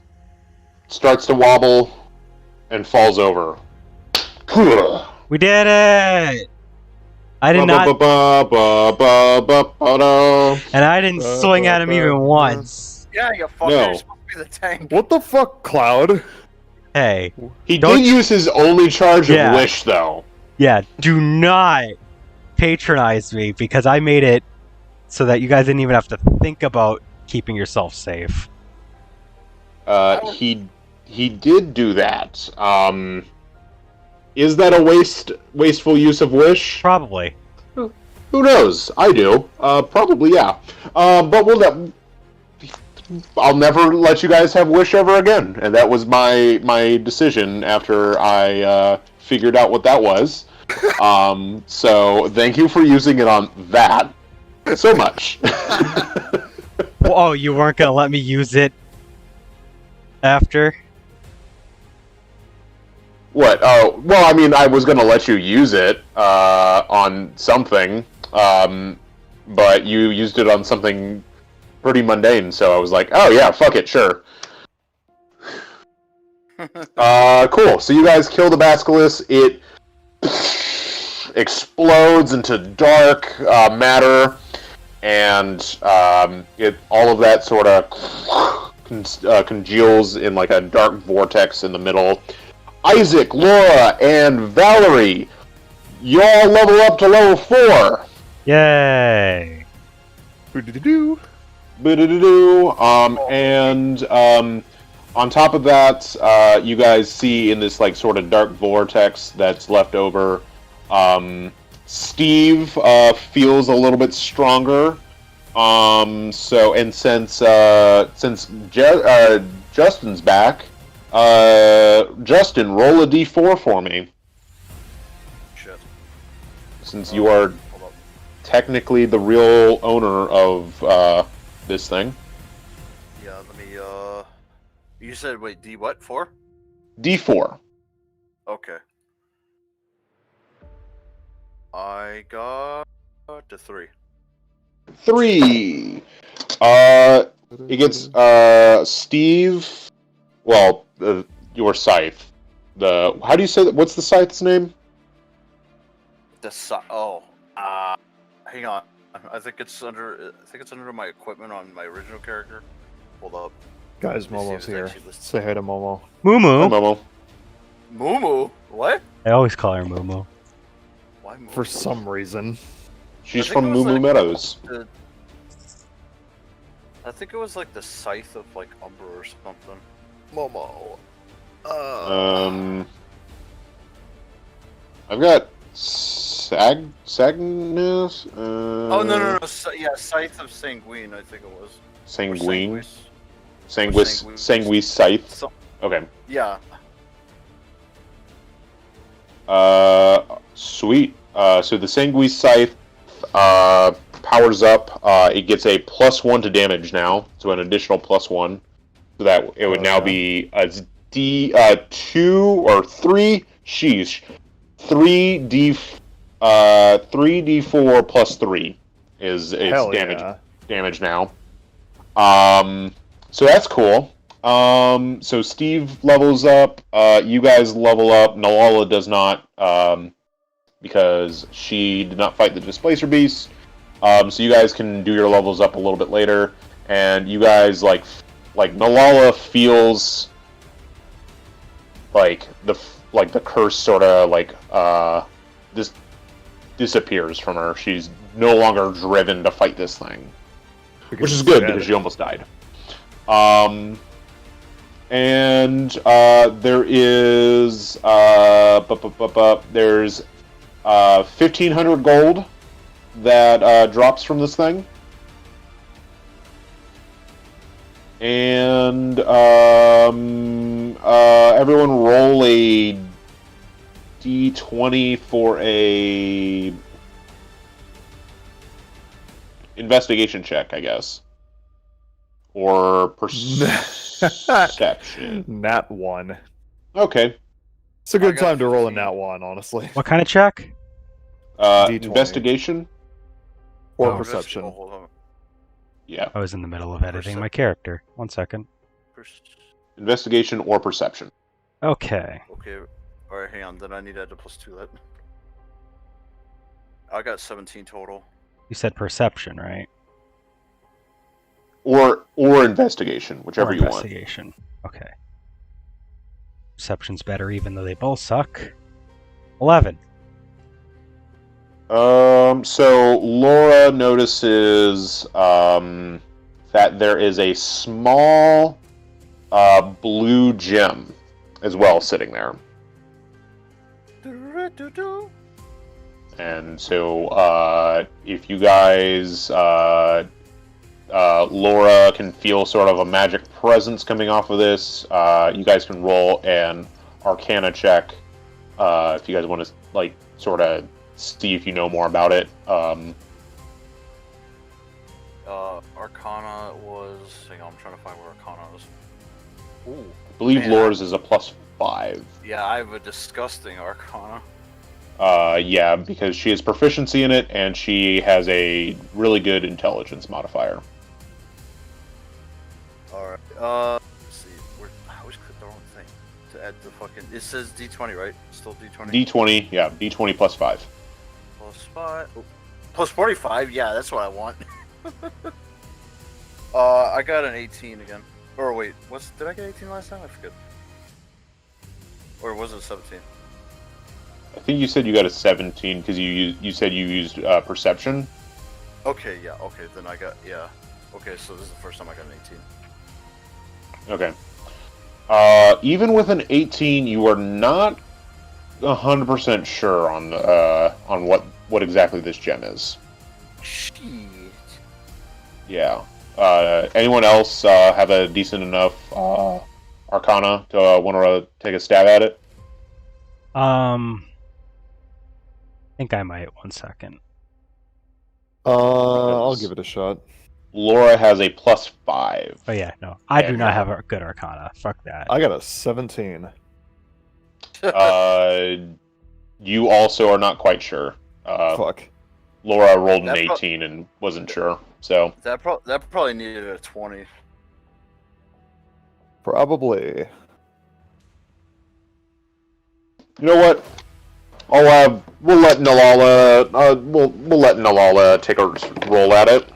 starts to wobble and falls over. We did it! I did not, and I didn't swing at him even once. Yeah, you fucker, No. you're supposed to be the tank. What the fuck, Cloud? Hey, He Don't- did use his only charge Yeah. of Wish, though. yeah, do not patronize me because I made it so that you guys didn't even have to think about keeping yourself safe. He did do that. Is that a wasteful use of Wish? Probably. Who knows? I do. Probably, yeah. But I'll never let you guys have Wish ever again, and that was my decision after I figured out what that was. So thank you for using it on that so much. Oh, you weren't gonna let me use it after? What? Oh, well, I mean, I was going to let you use it on something, but you used it on something pretty mundane, so I was like, oh yeah, fuck it, sure. Cool. So you guys kill the Basilisk. It explodes into dark matter, and all of that sort of congeals in like a dark vortex in the middle. Isaac, Laura, and Valerie, y'all level up to level 4. Yay! Boo-doo-doo-doo. Boo-doo-doo-doo. And On top of that, you guys see in this like sort of dark vortex that's left over, Steve feels a little bit stronger. So and since Justin's back, Justin, roll a d4 for me. Shit. Since you are Hold up. technically the real owner of this thing. Yeah, let me. You said wait, D what? 4? D4. Okay. I got to 3. 3. It gets Steve. Well, your scythe. How do you say that? What's the scythe's name? Hang on. I think it's under my equipment on my original character. Hold up. Guys, Let me see if Momo's it's here. actually listed. Say hi to Momo. Hi, Moo Momo. Moo. What? I always call her Moo. Why Moo? For some reason. She's I think from it was Moo Moo like- Meadows. I think it was like the scythe of like Umbra or something. Momo. I've got Sagnus. Oh no! Yeah, scythe of Sanguine. I think it was. Or Sanguine. Sanguis. Sanguis Scythe. So, Okay. yeah. Sweet. So the Sanguis Scythe powers up. It gets a +1 to damage now, so an additional +1. So that it would now be a D2 or 3. Sheesh. 3d4 +3 is its Hell damage yeah. damage now. So that's cool. So Steve levels up. You guys level up. Nalala does not, because she did not fight the Displacer Beast. So you guys can do your levels up a little bit later. And you guys like Nalala feels like the curse sort of this disappears from her. She's no longer driven to fight this thing. Which is good, because she almost died. And there is there's 1,500 gold that drops from this thing. And everyone roll a d20 for a investigation check, I guess. Or perception. Nat 1. Okay. It's a good got time to roll a 15. nat 1, honestly. What kind of check? D20. Investigation? Or Oh. perception. Oh, hold on. Yeah. I was in the middle of editing my character. 1 second. Investigation or perception. Okay. Okay. Alright, hang on. Then I need to add the +2 that. I got 17 total. You said perception, right? Or investigation, whichever Or you want. investigation. Okay. Perception's better, even though they both suck. 11. So Laura notices that there is a small blue gem as well sitting there. And so if you guys, Laura can feel sort of a magic presence coming off of this, you guys can roll an Arcana check if you guys want to like sort of see if you know more about it. Arcana was. Hang on, I'm trying to find where Arcana is. Ooh. I believe Man, Laura's is a +5. Yeah, I have a disgusting Arcana. Yeah, because she has proficiency in it, and she has a really good intelligence modifier. Alright, let's see. I always click the wrong thing to add the fucking. It says D20, right? Still D20. D20, yeah, D20 +5. +5. Oh, +45. Yeah, that's what I want. I got an 18 again. Or wait, did I get 18 last time? I forget. Or was it 17? I think you said you got a 17 because you said you used perception. Okay, yeah. Okay, then I got Okay, so this is the first time I got an 18. Okay. Even with an 18, you are not 100% sure on what exactly this gem is. Shit. Yeah. Anyone else have a decent enough Arcana to want to take a stab at it? I think I might. 1 second. I'll give it a shot. Laura has a +5. Oh yeah, no, I do And, not have a good Arcana. Fuck that. I got a 17. You also are not quite sure. Fuck. Laura rolled an That 18 and wasn't sure. So That probably needed a 20. Probably. you know what? We'll let Nalala we'll let Nalala take a roll at it.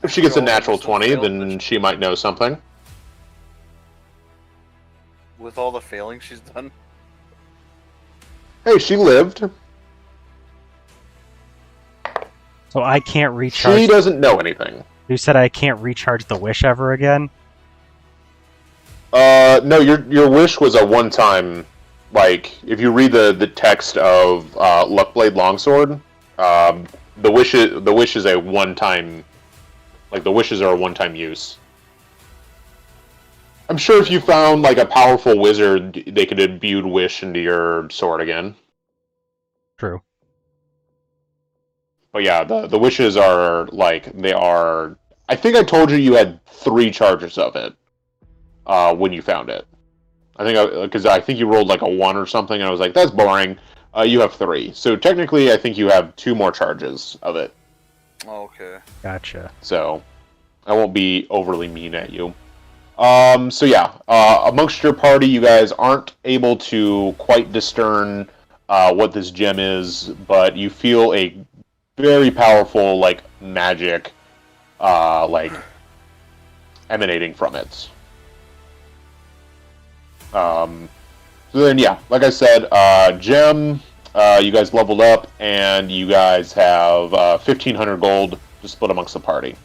If she gets a natural 20, then she might know something. With all the failing she's done. Hey, she lived. So I can't recharge. She doesn't know anything. You said I can't recharge the wish ever again? No, your wish was a one-time. Like, if you read the text of Luckblade Longsword, the wish is a one-time. Like, the wishes are a one-time use. I'm sure if you found like a powerful wizard, they could imbue wish into your sword again. True. But yeah, the wishes are like they are. I think I told you had 3 charges of it when you found it. I think because I think you rolled like a 1 or something, and I was like, that's boring. You have 3, so technically, I think you have 2 more charges of it. Oh, okay. Gotcha. So I won't be overly mean at you. So yeah, amongst your party, you guys aren't able to quite discern what this gem is, but you feel a very powerful, like, magic, like, emanating from it. So then, yeah, like I said, gem, you guys leveled up, and you guys have 1,500 gold to split amongst the party.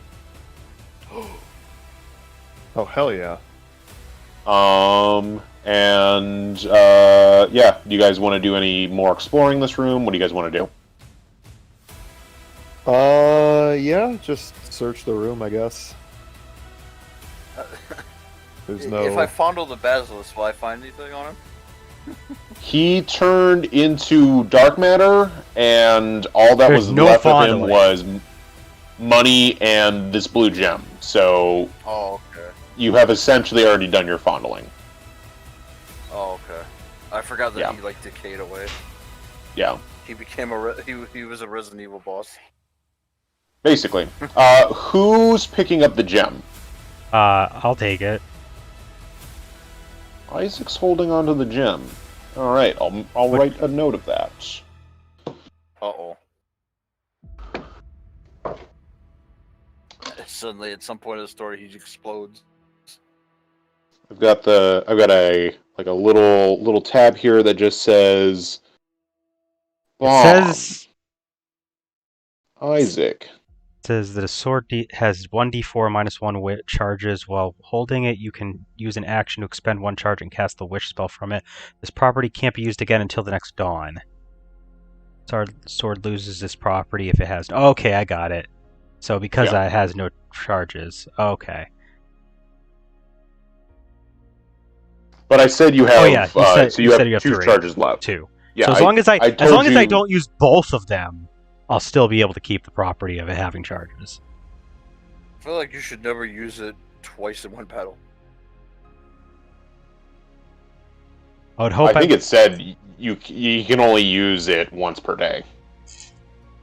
Oh, hell yeah. Yeah, do you guys want to do any more exploring this room? What do you guys want to do? Yeah, just search the room, I guess. There's no... If I fondle the Basilisk, will I find anything on him? He turned into dark matter, and all that There's was no left of him fondling. was money and this blue gem. So Oh, okay. you have essentially already done your fondling. Oh, okay. I forgot that Yeah. he like decayed away. Yeah, He became he was a Resident Evil boss. basically. Who's picking up the gem? I'll take it. Isaac's holding onto the gem. All right, I'll write a note of that. Uh-oh. Suddenly, at some point in the story, he explodes. I've got a little tab here that just says It bomb. says Isaac. says that a sword has 1d4 minus 1 charges. While holding it, you can use an action to expend 1 charge and cast the wish spell from it. This property can't be used again until the next dawn. Sword loses this property if it has... Okay, I got it. So because Yeah. it has no charges. Okay. But I said you have. Oh yeah, so you have you have 2 3. charges left. 2. Yeah, So as long as I told don't use both of them, I'll still be able to keep the property of it having charges. I feel like you should never use it twice in one battle. I would hope I think it said you can only use it once per day.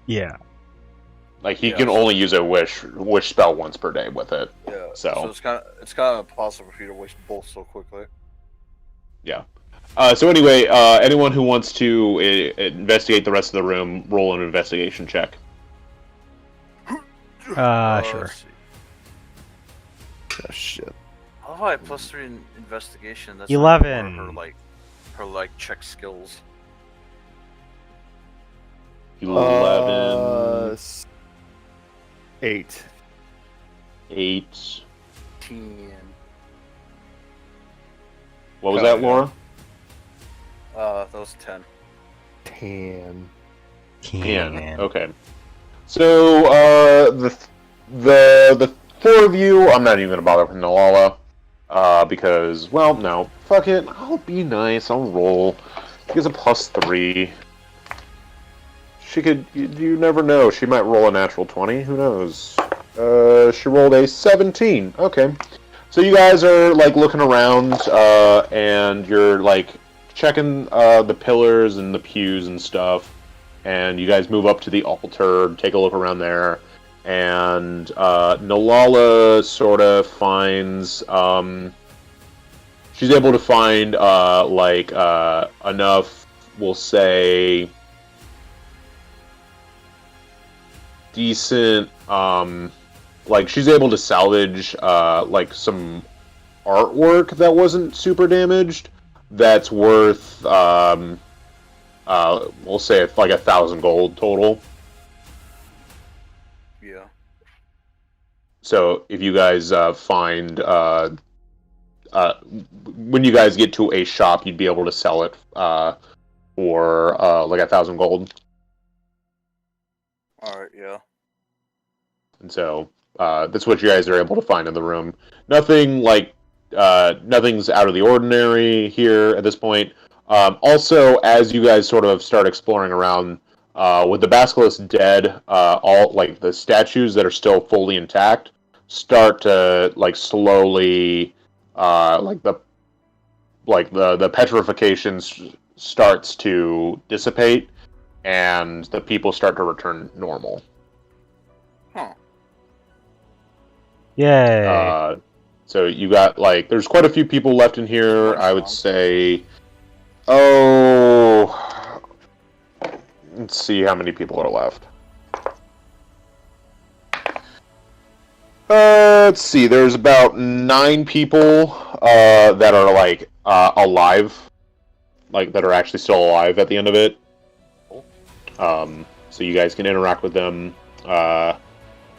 Yeah. Like he Yeah. can only use a wish spell once per day with it. Yeah. So it's kind of impossible for you to waste both so quickly. Yeah. So anyway, anyone who wants to investigate the rest of the room, roll an investigation check. Sure. Let's see. Oh, shit. How do I have +3 in investigation? That's 11. Her check skills. 11, 8. 8. 10. What was Hell that, yeah. Laura? That was 10. 10. Can. Okay. So the four of you, I'm not even gonna bother with Nalala, because no, fuck it. I'll be nice. I'll roll. She gets a +3. She could. You never know. She might roll a natural 20. Who knows? She rolled a 17. Okay. So you guys are like looking around, and you're like checking the pillars and the pews and stuff. And you guys move up to the altar, take a look around there, and Nalala sort of finds. She's able to find enough, we'll say, decent. Like she's able to salvage some artwork that wasn't super damaged. That's worth we'll say it's like 1,000 gold total. Yeah. So if you guys find when you guys get to a shop, you'd be able to sell it for like 1,000 gold. All right. Yeah. And so that's what you guys are able to find in the room. Nothing nothing's out of the ordinary here at this point. Also, as you guys sort of start exploring around, with the Basilisk dead, all like the statues that are still fully intact start to slowly the petrification starts to dissipate, and the people start to return normal. Huh. Yay. So you got there's quite a few people left in here. I would say, let's see how many people are left. Let's see. There's about 9 people that are alive, that are actually still alive at the end of it. So you guys can interact with them. What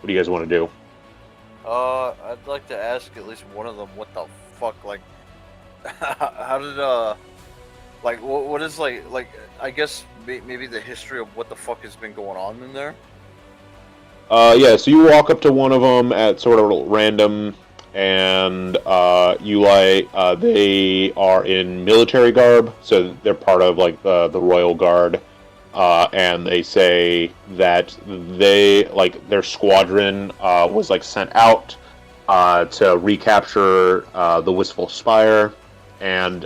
do you guys want to do? I'd like to ask at least one of them what the fuck, how did, what is, I guess, maybe the history of what the fuck has been going on in there? Yeah, so you walk up to one of them at sort of random, and they are in military garb, so they're part of, the Royal Guard. And they say that their squadron was sent out to recapture the Wistful Spire, and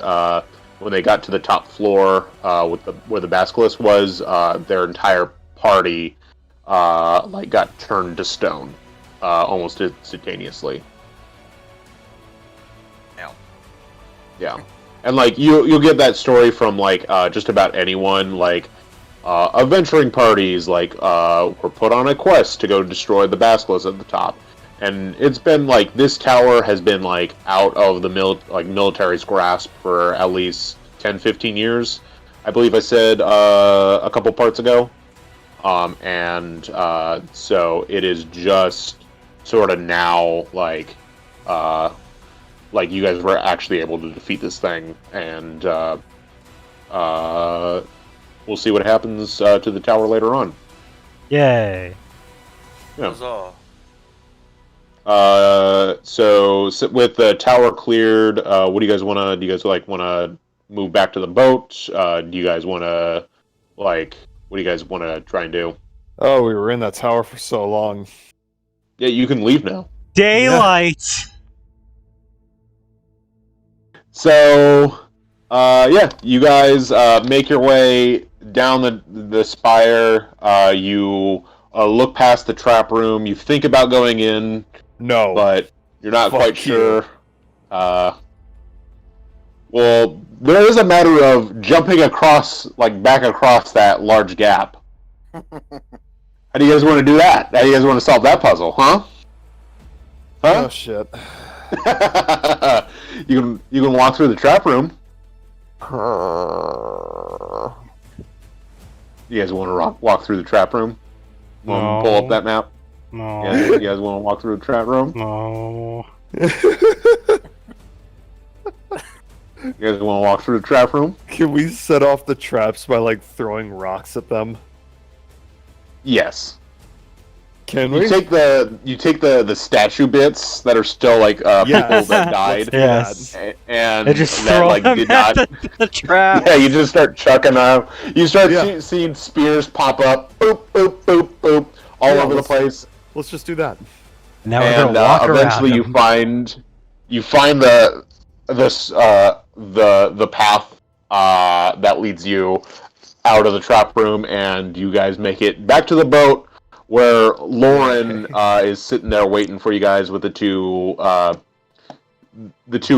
when they got to the top floor where the Basilisk was, their entire party got turned to stone almost instantaneously. Ow. Yeah, and you'll get that story from just about anyone. Adventuring parties were put on a quest to go destroy the Basilisk at the top, and it's been this tower has been out of the military's grasp for at least 10-15 years. I believe I said a couple parts ago, and so it is just sort of now you guys were actually able to defeat this thing, and we'll see what happens to the tower later on. Yay. Yeah. Huzzah. So with the tower cleared, what do you guys want to? Do you guys want to move back to the boat? Do you guys want to what do you guys want to try and do? Oh, we were in that tower for so long. Yeah, you can leave now. Daylight! So, yeah, you guys make your way down the spire. You look past the trap room. You think about going in, No. but you're not Fuck quite you. sure. Well, there is a matter of jumping across, back across that large gap. How do you guys want to do that? How do you guys want to solve that puzzle, huh? Oh Huh? shit. You can walk through the trap room. You guys want to walk through the trap room? Want to pull up that map? No. Yeah, you guys want to walk through the trap room? No. You guys want to walk through the trap room? Can we set off the traps by like throwing rocks at them? Yes. Can You we? take the statue bits that are still like people Yes. that died, Yes. and And just that throw like them did at not. the trap. Yeah, you just start chucking them. You start Yeah. seeing spears pop up, boop, boop, boop, boop, all Yeah, over the let's- place. Let's just do that. Now we're And gonna walk eventually, around. you find the path that leads you out of the trap room, and you guys make it back to the boat where Lauren is sitting there waiting for you guys with the two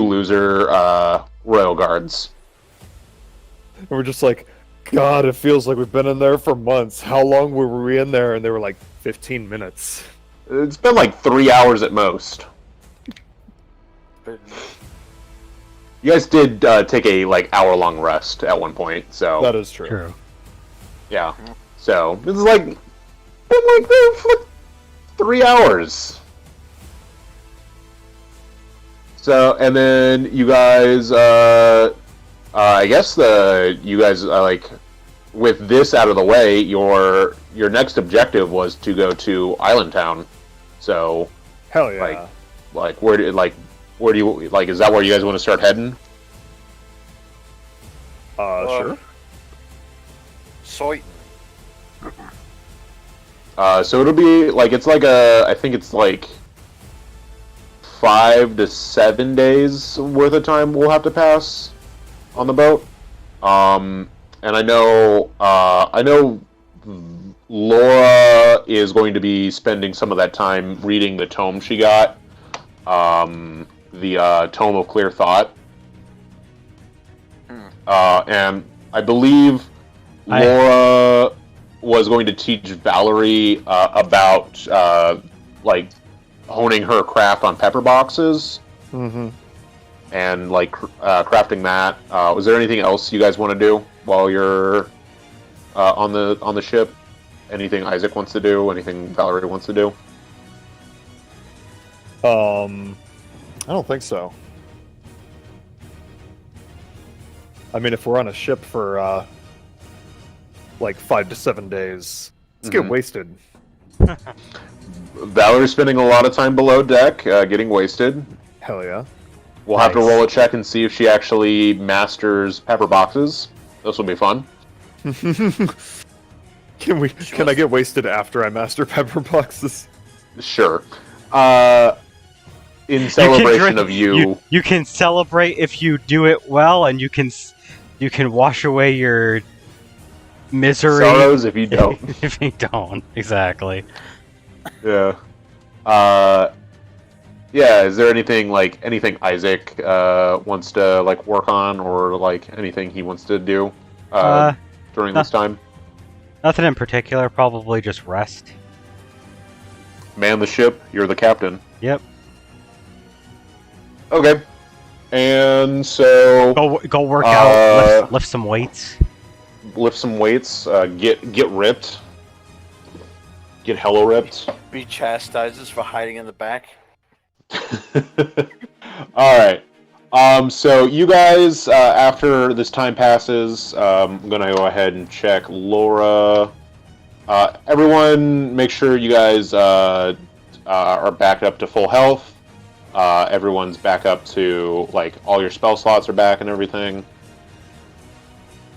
loser royal guards. And we're just like, God, it feels like we've been in there for months. How long were we in there? And they were like 15 minutes. It's been like 3 hours at most. You guys did take a like hour-long rest at one point, so That is true. True. yeah. So it's like been like there for like 3 hours. So and then you guys, I guess you guys like with this out of the way, your next objective was to go to Island Town. So Hell yeah. where do you like? Is that where you guys want to start heading? Sure. Soy. So it'll be like I think it's like 5 to 7 days worth of time we'll have to pass on the boat. And I know Laura is going to be spending some of that time reading the tome she got, the Tome of Clear Thought. And I believe Laura was going to teach Valerie about like honing her craft on pepper boxes. Mm-hmm. And like crafting that. Was there anything else you guys want to do while you're on the ship? Anything Isaac wants to do? Anything Valerie wants to do? I don't think so. I mean, if we're on a ship for like 5 to 7 days, let's get wasted. Valerie's spending a lot of time below deck, getting wasted. Hell yeah. We'll have to Nice. roll a check and see if she actually masters pepper boxes. This will be fun. Can I get wasted after I master pepper boxes? Sure. In celebration of you. You can celebrate if you do it well, and you can wash away your misery Sorrows if you don't. if you don't. Exactly. Yeah. Yeah, is there anything Isaac wants to like work on, or like anything he wants to do during this time? Nothing in particular. Probably just rest. Man the ship, you're the captain. Yep. Okay. And so Go work out. Lift some weights. lift some weights, get ripped. Get hella ripped. Be chastises for hiding in the back. Alright. So you guys, after this time passes, I'm gonna go ahead and check Laura. Everyone, make sure you guys are back up to full health. Everyone's back up to, like, all your spell slots are back and everything.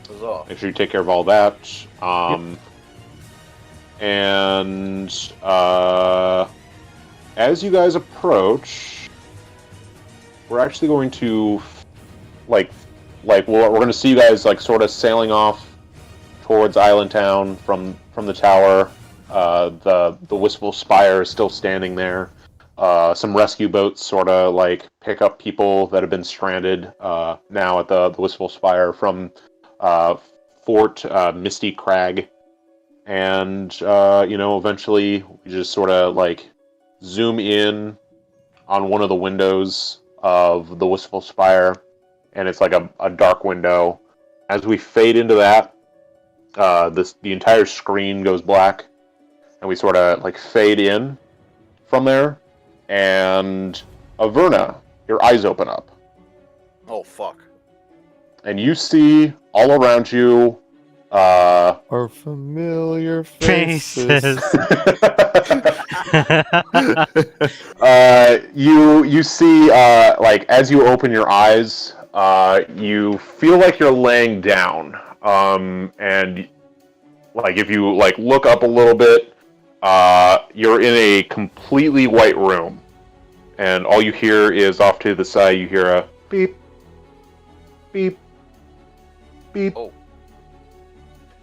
Huzzah. Make sure you take care of all that. And as you guys approach, we're actually going to we're going to see you guys like sort of sailing off towards Island Town from the tower. The Wistful Spire is still standing there. Some rescue boats sort of like pick up people that have been stranded now at the Wistful Spire from Fort Misty Crag. And eventually we just sort of like zoom in on one of the windows of the Wistful Spire, and it's like a dark window. As we fade into that, the entire screen goes black, and we sort of like fade in from there. And Averna, your eyes open up. Oh fuck. and you see all around you. Our familiar faces. You see like as you open your eyes, you feel like you're laying down, and like if you like look up a little bit, you're in a completely white room, and all you hear is off to the side. You hear a beep, beep, beep. Oh.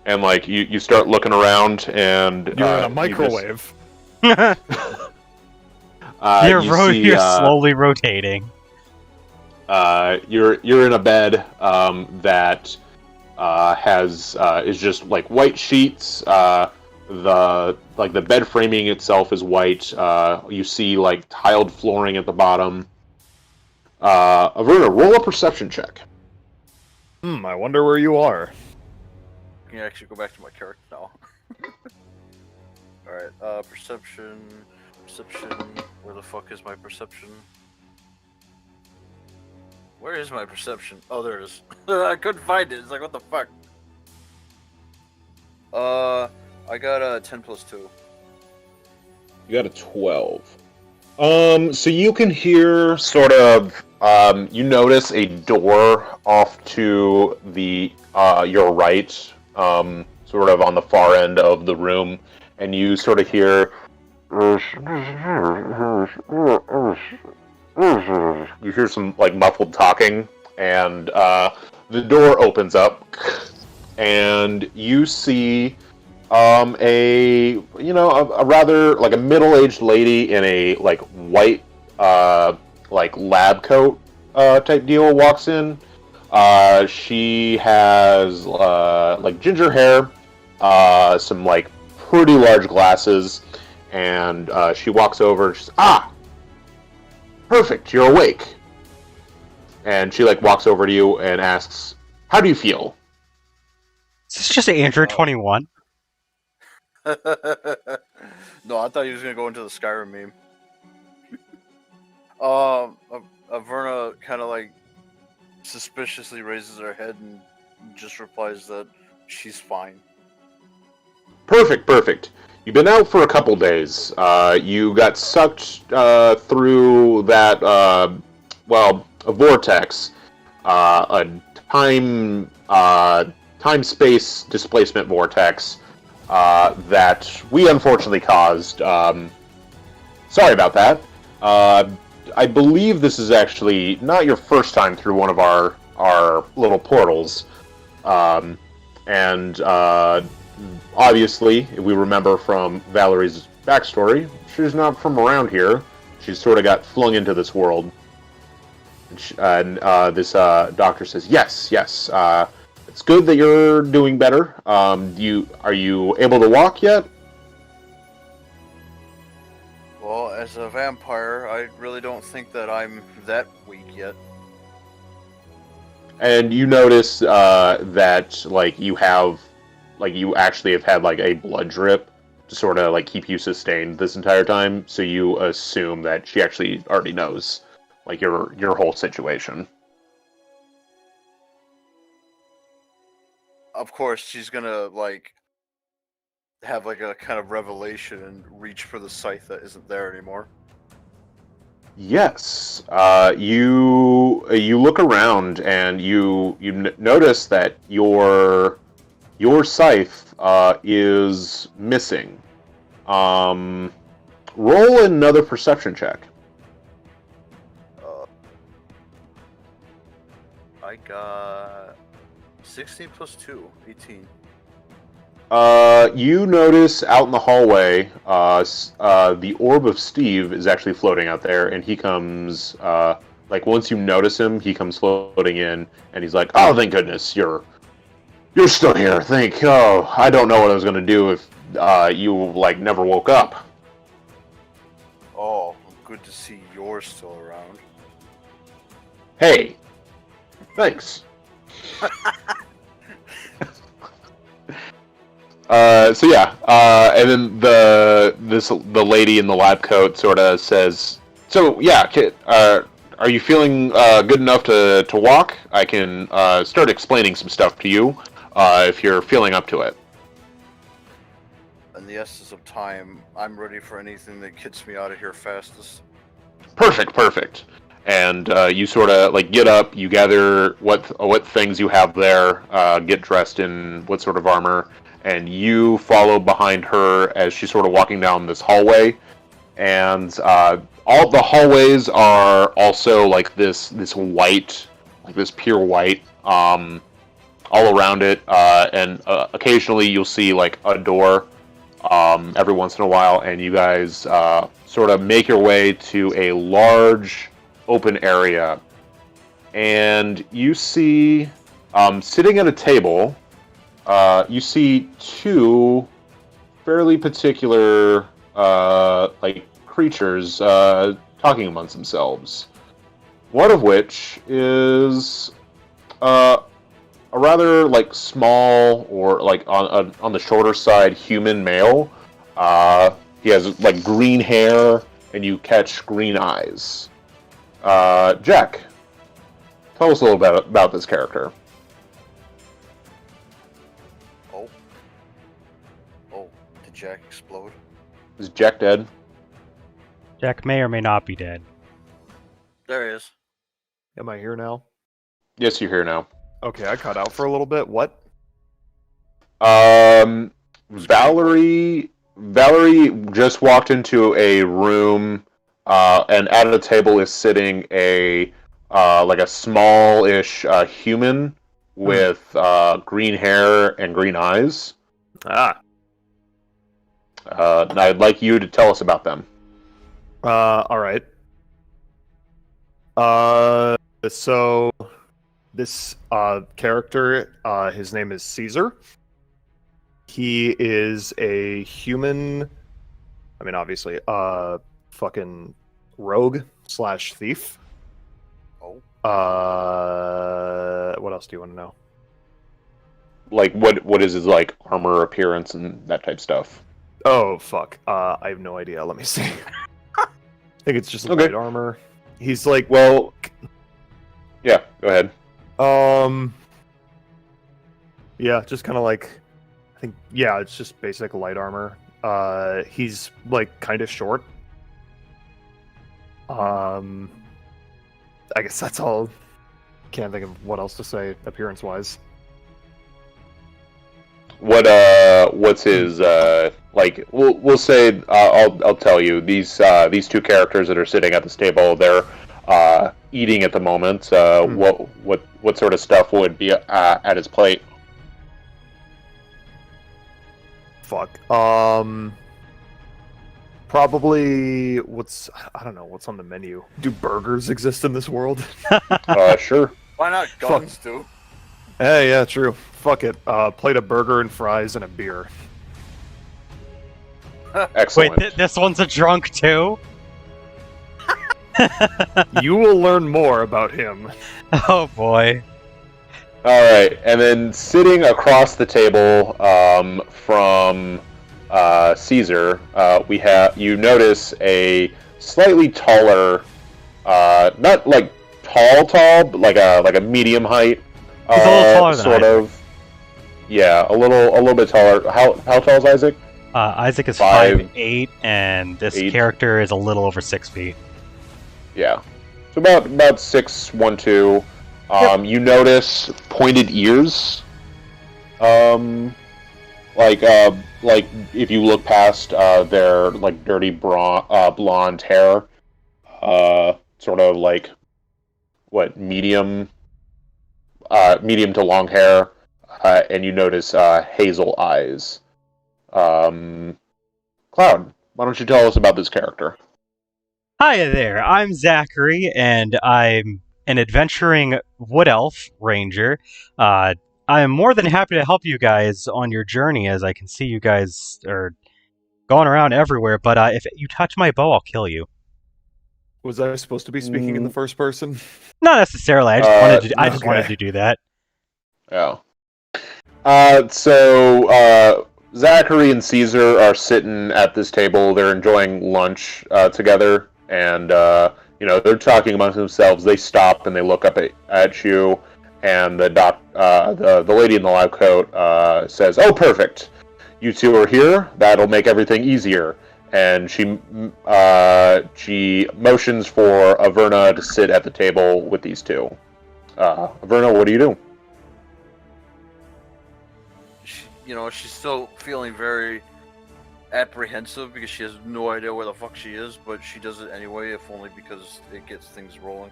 And like you start looking around, and You're in a microwave. You're see, slowly rotating. You're in a bed that is just like white sheets. The bed framing itself is white. You see like tiled flooring at the bottom. Averna, roll a perception check. I wonder where you are. Can you actually go back to my character now? Alright, perception. Where the fuck is my perception? Where is my perception? Oh, there it is. I couldn't find it. It's like, what the fuck? I got a 10 plus 2. You got a 12. So you can hear sort of, you notice a door off to the, your right, sort of on the far end of the room, and you sort of hear, you hear some, like, muffled talking, and, the door opens up, and you see, a rather like a middle-aged lady in a like white like lab coat type deal walks in. She has like ginger hair, some like pretty large glasses, and she walks over and she's perfect, you're awake. And she like walks over to you and asks, "How do you feel?" Is this just Andrew 21? No, I thought he was gonna go into the Skyrim meme. Averna kind of like suspiciously raises her head and just replies that she's fine. Perfect. You've been out for a couple days. You got sucked through that, a vortex, a time-space displacement vortex that we unfortunately caused. Sorry about that. I believe this is actually not your first time through one of our little portals. Obviously, if we remember from Valerie's backstory, she's not from around here. She's sort of got flung into this world. And this doctor says, yes. It's good that you're doing better. Are you able to walk yet? Well, as a vampire, I really don't think that I'm that weak yet. And you notice that you actually have had like a blood drip to sort of like keep you sustained this entire time. So you assume that she actually already knows like your whole situation. Of course, she's gonna like have like a kind of revelation and reach for the scythe that isn't there anymore. Yes, you look around and you notice that your scythe is missing. Roll another perception check. I got 16 plus 2, 18. You notice out in the hallway, the orb of Steve is actually floating out there, and he comes, once you notice him, he comes floating in, and he's like, "Oh, thank goodness, you're still here. I don't know what I was gonna do if, you, never woke up." Oh, good to see you're still around. Hey, thanks. And then the lady in the lab coat sort of says, "So yeah, are are you feeling good enough to walk? I can start explaining some stuff to you if you're feeling up to it. In the essence of time, I'm ready for anything that gets me out of here fastest. Perfect. And you sort of like get up, you gather what things you have there, get dressed in what sort of armor, and you follow behind her as she's sort of walking down this hallway. And all the hallways are also like this white, like this pure white, all around it. And occasionally you'll see like a door every once in a while, and you guys sort of make your way to a large open area, and you see sitting at a table, you see two fairly particular like creatures talking amongst themselves. One of which is a rather like small or like on the shorter side human male. He has like green hair, and you catch green eyes. Jack, tell us a little bit about this character. Oh, did Jack explode? Is Jack dead? Jack may or may not be dead. There he is. Am I here now? Yes, you're here now. Okay, I cut out for a little bit. What? Valerie just walked into a room, and at a table is sitting a like a small-ish human with green hair and green eyes. I'd like you to tell us about them. All right. So this character, his name is Caesar. He is a human. I mean, obviously, fucking rogue / thief. Oh. What else do you want to know? Like, what is his like armor appearance and that type stuff? Oh fuck. I have no idea. Let me see. I think it's just Okay. light armor. He's like, Well, yeah. Go ahead. yeah, just kind of like, I think, yeah, it's just basic light armor. He's like kind of short. I guess that's all. Can't think of what else to say appearance wise. What's his like? We'll say I'll tell you these two characters that are sitting at this table. They're eating at the moment. What sort of stuff would be at his plate? Fuck. Probably I don't know what's on the menu. Do burgers exist in this world? Sure. Why not guns, too? Hey, yeah, true. Fuck it. Plate of burger and fries and a beer. Excellent. Wait, this one's a drunk too? You will learn more about him. Oh boy. All right, and then sitting across the table from Caesar, you notice a slightly taller, not like tall, but like a medium height. He's a little taller than sort Isaac. of. Yeah, a little bit taller. How tall is Isaac? Isaac is 5'8", 5'8", and this 8. character is a little over 6 feet. Yeah, so about 6'1", 2". You notice pointed ears. Like if you look past their like dirty blonde hair, sort of like medium to long hair, and you notice hazel eyes. Cloud, why don't you tell us about this character? Hi there, I'm Zachary, and I'm an adventuring wood elf ranger. I am more than happy to help you guys on your journey, as I can see you guys are going around everywhere, but if you touch my bow, I'll kill you. Was I supposed to be speaking in the first person? Not necessarily, I just wanted to do that. Yeah. So Zachary and Caesar are sitting at this table. They're enjoying lunch together, and they're talking amongst themselves. They stop and they look up at you, and the lady in the lab coat says, "Oh, perfect. You two are here. That'll make everything easier." And she motions for Averna to sit at the table with these two. Averna, what do you do? She's still feeling very apprehensive because she has no idea where the fuck she is, but she does it anyway, if only because it gets things rolling.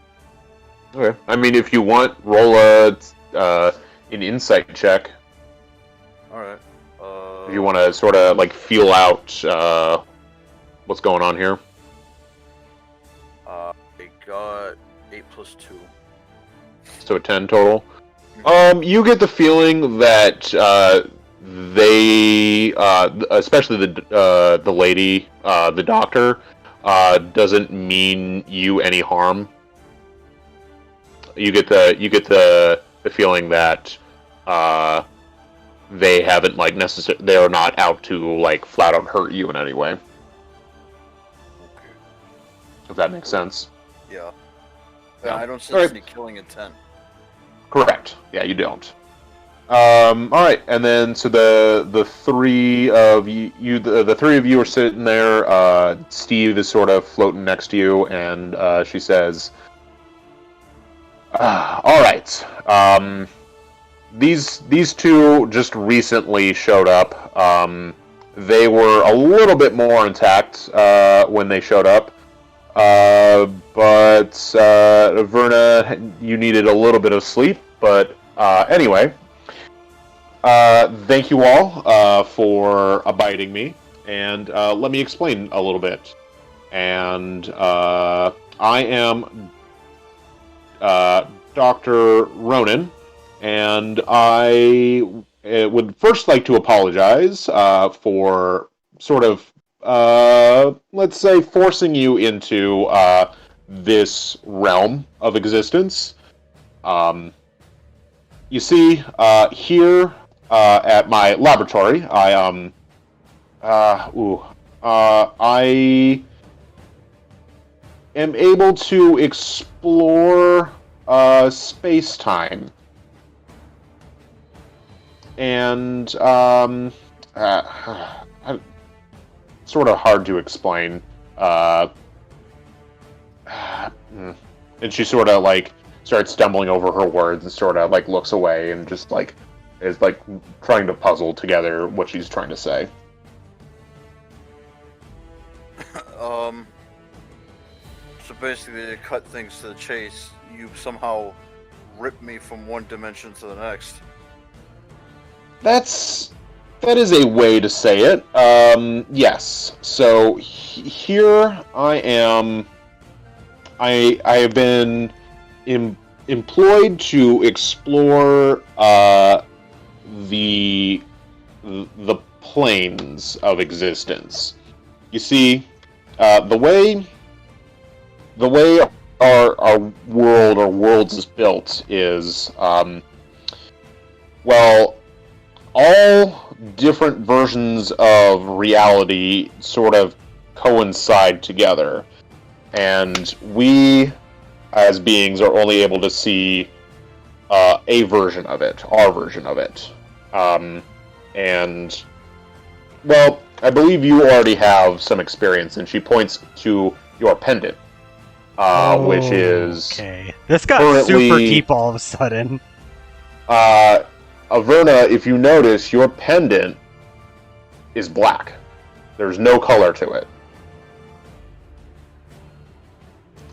Okay. I mean, if you want, roll an insight check. Alright. If you want to sort of, like, feel out what's going on here. I got 8 plus 2. So a 10 total. You get the feeling that they, especially the lady, the doctor, doesn't mean you any harm. You get the feeling that they haven't they're not out to like flat out hurt you in any way. Okay. If that makes sense. Yeah. Yeah. I don't sense any killing intent. Correct. Yeah, you don't. All right, and then so the three of you the three of you are sitting there. Steve is sort of floating next to you, and she says, "All right. These two just recently showed up. They were a little bit more intact when they showed up, but Verna, you needed a little bit of sleep. But anyway." Thank you all for abiding me, and let me explain a little bit. And I am Dr. Ronan, and I would first like to apologize for sort of, let's say, forcing you into this realm of existence. You see, here at my laboratory, I am able to explore space-time, and sort of hard to explain. And she sort of like starts stumbling over her words and sort of like looks away and just like is like trying to puzzle together what she's trying to say. So basically, to cut things to the chase, you somehow ripped me from one dimension to the next. That is a way to say it. Yes. So here I am. I have been employed to explore the planes of existence. You see, the way our world or worlds is built is, well, all different versions of reality sort of coincide together, and we as beings are only able to see a version of it, our version of it. And, well, I believe you already have some experience, and she points to your pendant, which is... Okay. This got super deep all of a sudden. Averna, if you notice, your pendant is black. There's no color to it.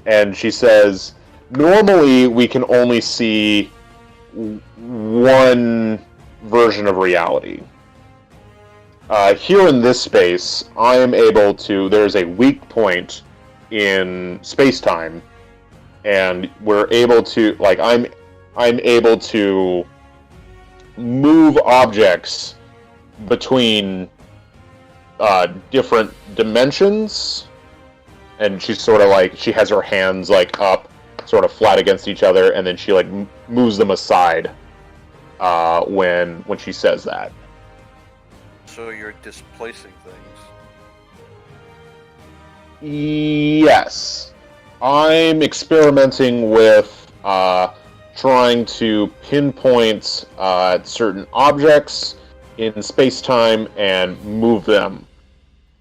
And she says, normally we can only see one version of reality. Here in this space, I am able to, there's a weak point in space-time, and we're able to, like, I'm able to move objects between different dimensions, and she's sort of like, she has her hands like up, sort of flat against each other, and then she like moves them aside when she says that. So you're displacing things. Yes. I'm experimenting with trying to pinpoint certain objects in space-time and move them.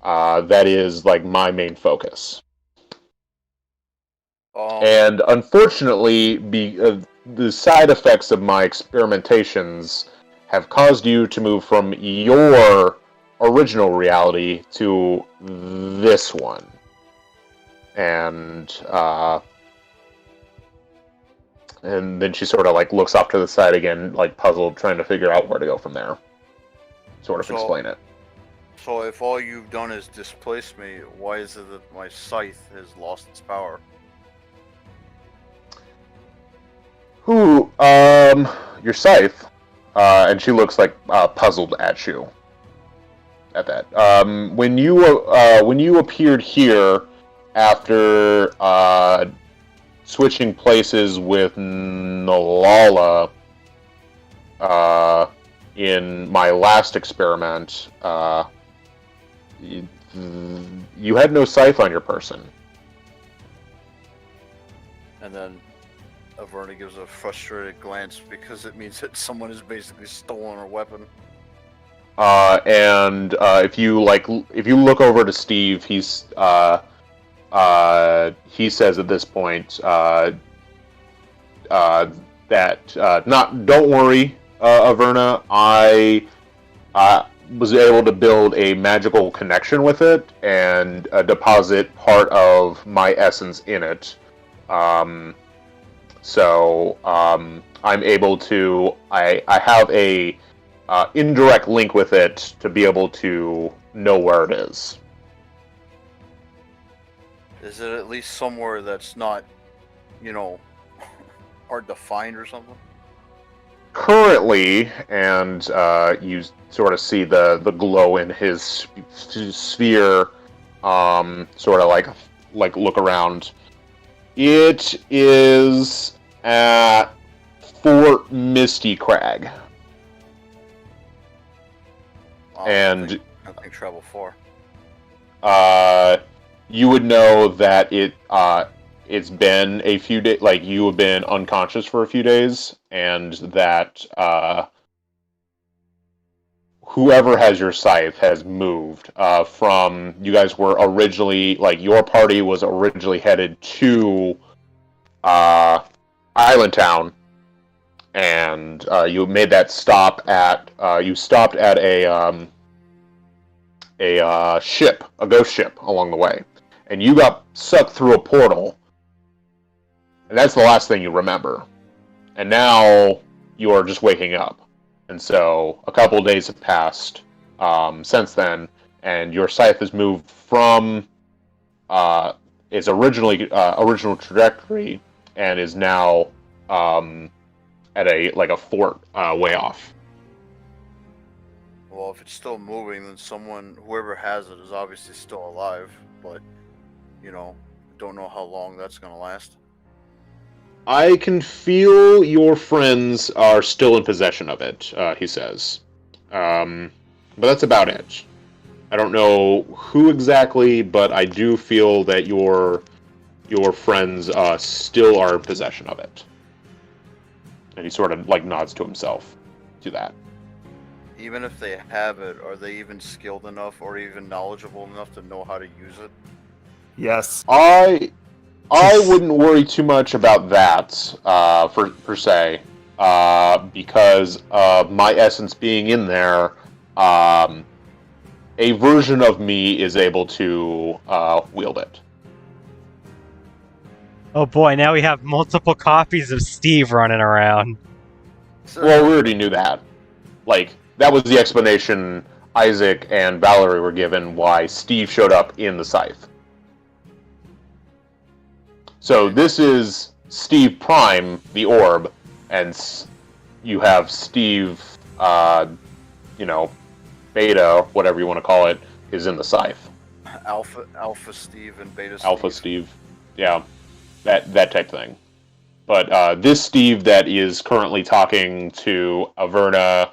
That is like my main focus. And unfortunately, the side effects of my experimentations have caused you to move from your original reality to this one. And then she sort of like looks off to the side again, like puzzled, trying to figure out where to go from there. Sort of explain it. So if all you've done is displace me, why is it that my scythe has lost its power? Who, your scythe, and she looks like puzzled at you. At that, when you appeared here after switching places with Nalala in my last experiment, you had no scythe on your person. And then Averna gives a frustrated glance because it means that someone has basically stolen her weapon. And if you look over to Steve, he says at this point don't worry, Averna. I was able to build a magical connection with it and deposit part of my essence in it. So I'm able to. I have a indirect link with it to be able to know where it is. Is it at least somewhere that's not, hard to find or something? Currently, and you sort of see the glow in his sphere, sort of like look around. It is at Fort Misty Crag. And nothing travel far. You would know that it's been a few days. Like you have been unconscious for a few days, and that whoever has your scythe has moved from. You guys were originally your party was originally headed to Island Town, and you made that stop at you stopped at a ship, a ghost ship along the way, and you got sucked through a portal, and that's the last thing you remember. And now you are just waking up, and so a couple of days have passed since then, and your scythe has moved from its original trajectory and is now at a fort way off. Well, if it's still moving, then whoever has it is obviously still alive, but, don't know how long that's going to last. I can feel your friends are still in possession of it, he says. But that's about it. I don't know who exactly, but I do feel that your friends still are in possession of it. And he sort of nods to himself to that. Even if they have it, are they even skilled enough or even knowledgeable enough to know how to use it? Yes. I wouldn't worry too much about that per se, because of my essence being in there. A version of me is able to wield it. Oh boy, now we have multiple copies of Steve running around. Well, we already knew that. That was the explanation Isaac and Valerie were given why Steve showed up in the scythe. So this is Steve Prime, the orb, and you have Steve, Beta, whatever you want to call it, is in the scythe. Alpha Steve and Beta Steve. Alpha Steve, yeah, that type thing. But this Steve that is currently talking to Averna,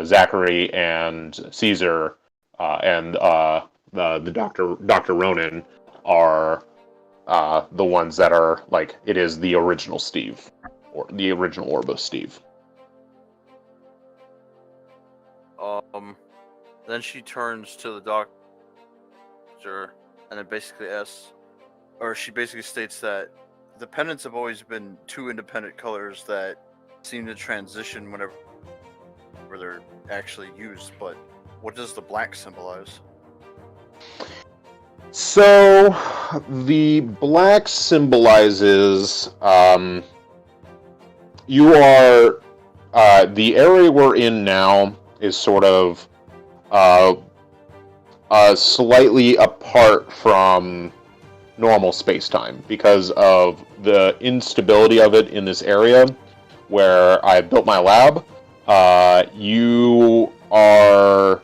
Zachary, and Caesar, and the Dr. Ronan are the ones that are like it is the original Steve, or the original Orbo Steve. Then she turns to the doctor and then basically asks, or she basically states that the pendants have always been two independent colors that seem to transition whenever they're actually used, but what does the black symbolize? So, the black symbolizes you are the area we're in now is sort of slightly apart from normal space-time because of the instability of it in this area where I built my lab. You are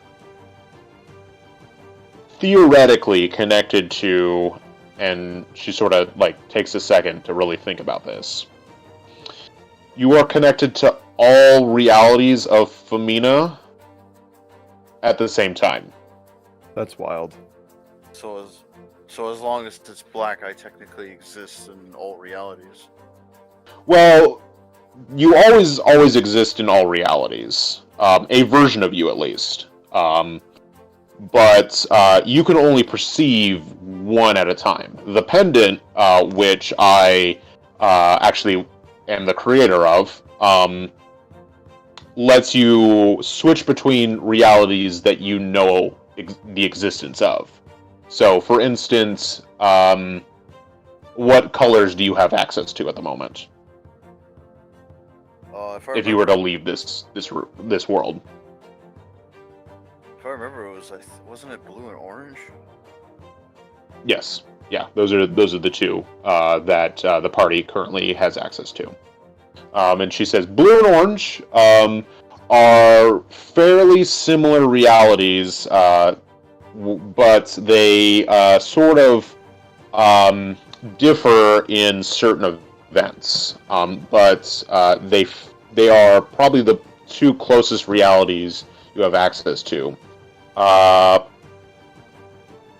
theoretically connected to, and she sort of like takes a second to really think about this. You are connected to all realities of Femina at the same time. That's wild. So as long as it's black, I technically exist in all realities. Well, you always exist in all realities. A version of you, at least. But you can only perceive one at a time. The pendant, which I actually am the creator of, lets you switch between realities that you know the existence of. So, for instance, what colors do you have access to at the moment? If you were to leave this world. If I remember, it was wasn't it blue and orange? Yes, yeah, those are the two that the party currently has access to. And she says blue and orange are fairly similar realities, but they sort of differ in certain events. But they are probably the two closest realities you have access to.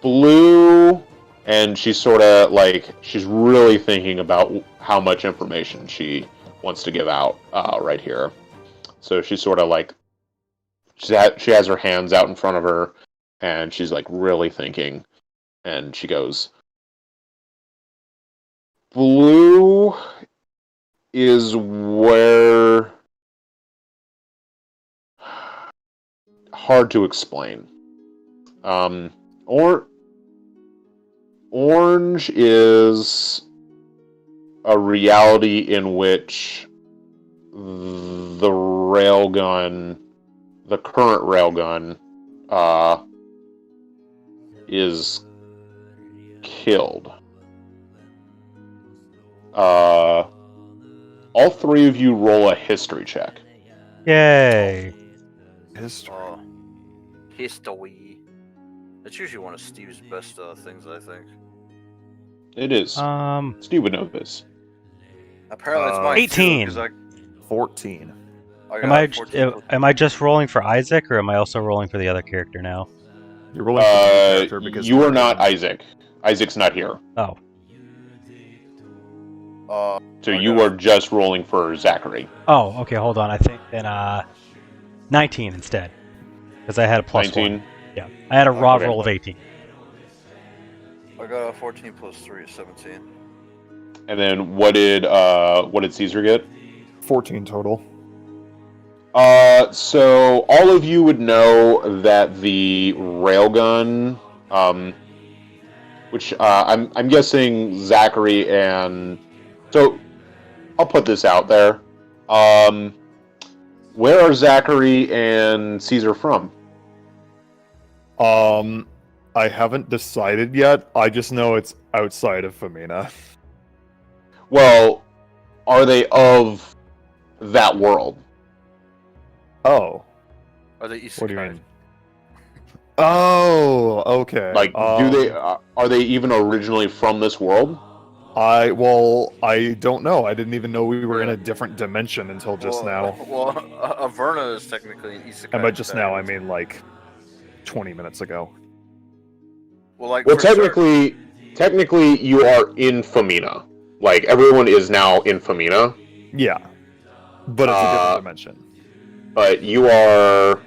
Blue, and she's sort of like, she's really thinking about how much information she wants to give out right here. So she's sort of like, she has her hands out in front of her, and she's like really thinking, and she goes, blue is where... hard to explain. Orange is a reality in which the railgun, the current railgun, is killed. All three of you roll a history check. Yay! History. History. That's usually one of Steve's best things, I think. It is. Steve would know this. Apparently, it's mine 18. Too, 14. Am I just rolling for Isaac, or am I also rolling for the other character now? You're rolling for the character because you are not Isaac. Isaac's not here. Oh. So you are just rolling for Zachary. Oh, okay, hold on. I think then 19 instead. Because I had a plus 19? 1. Yeah. I had a raw Okay. roll of 18. I got a 14 plus 3 is 17. And then what did Caesar get? 14 total. So all of you would know that the railgun, which I'm guessing Zachary and... So, I'll put this out there. Where are Zachary and Caesar from? I haven't decided yet. I just know it's outside of Femina. Well, are they of that world? Oh. Are they isekai? What do you mean? Oh, okay. Like, are they even originally from this world? I don't know. I didn't even know we were in a different dimension until just now. Well, Averna is technically an isekai. And by just now, I mean like 20 minutes ago. Well, like Well, for sure- technically you are in Femina. Like, everyone is now in Femina. Yeah, but it's a different dimension. But you have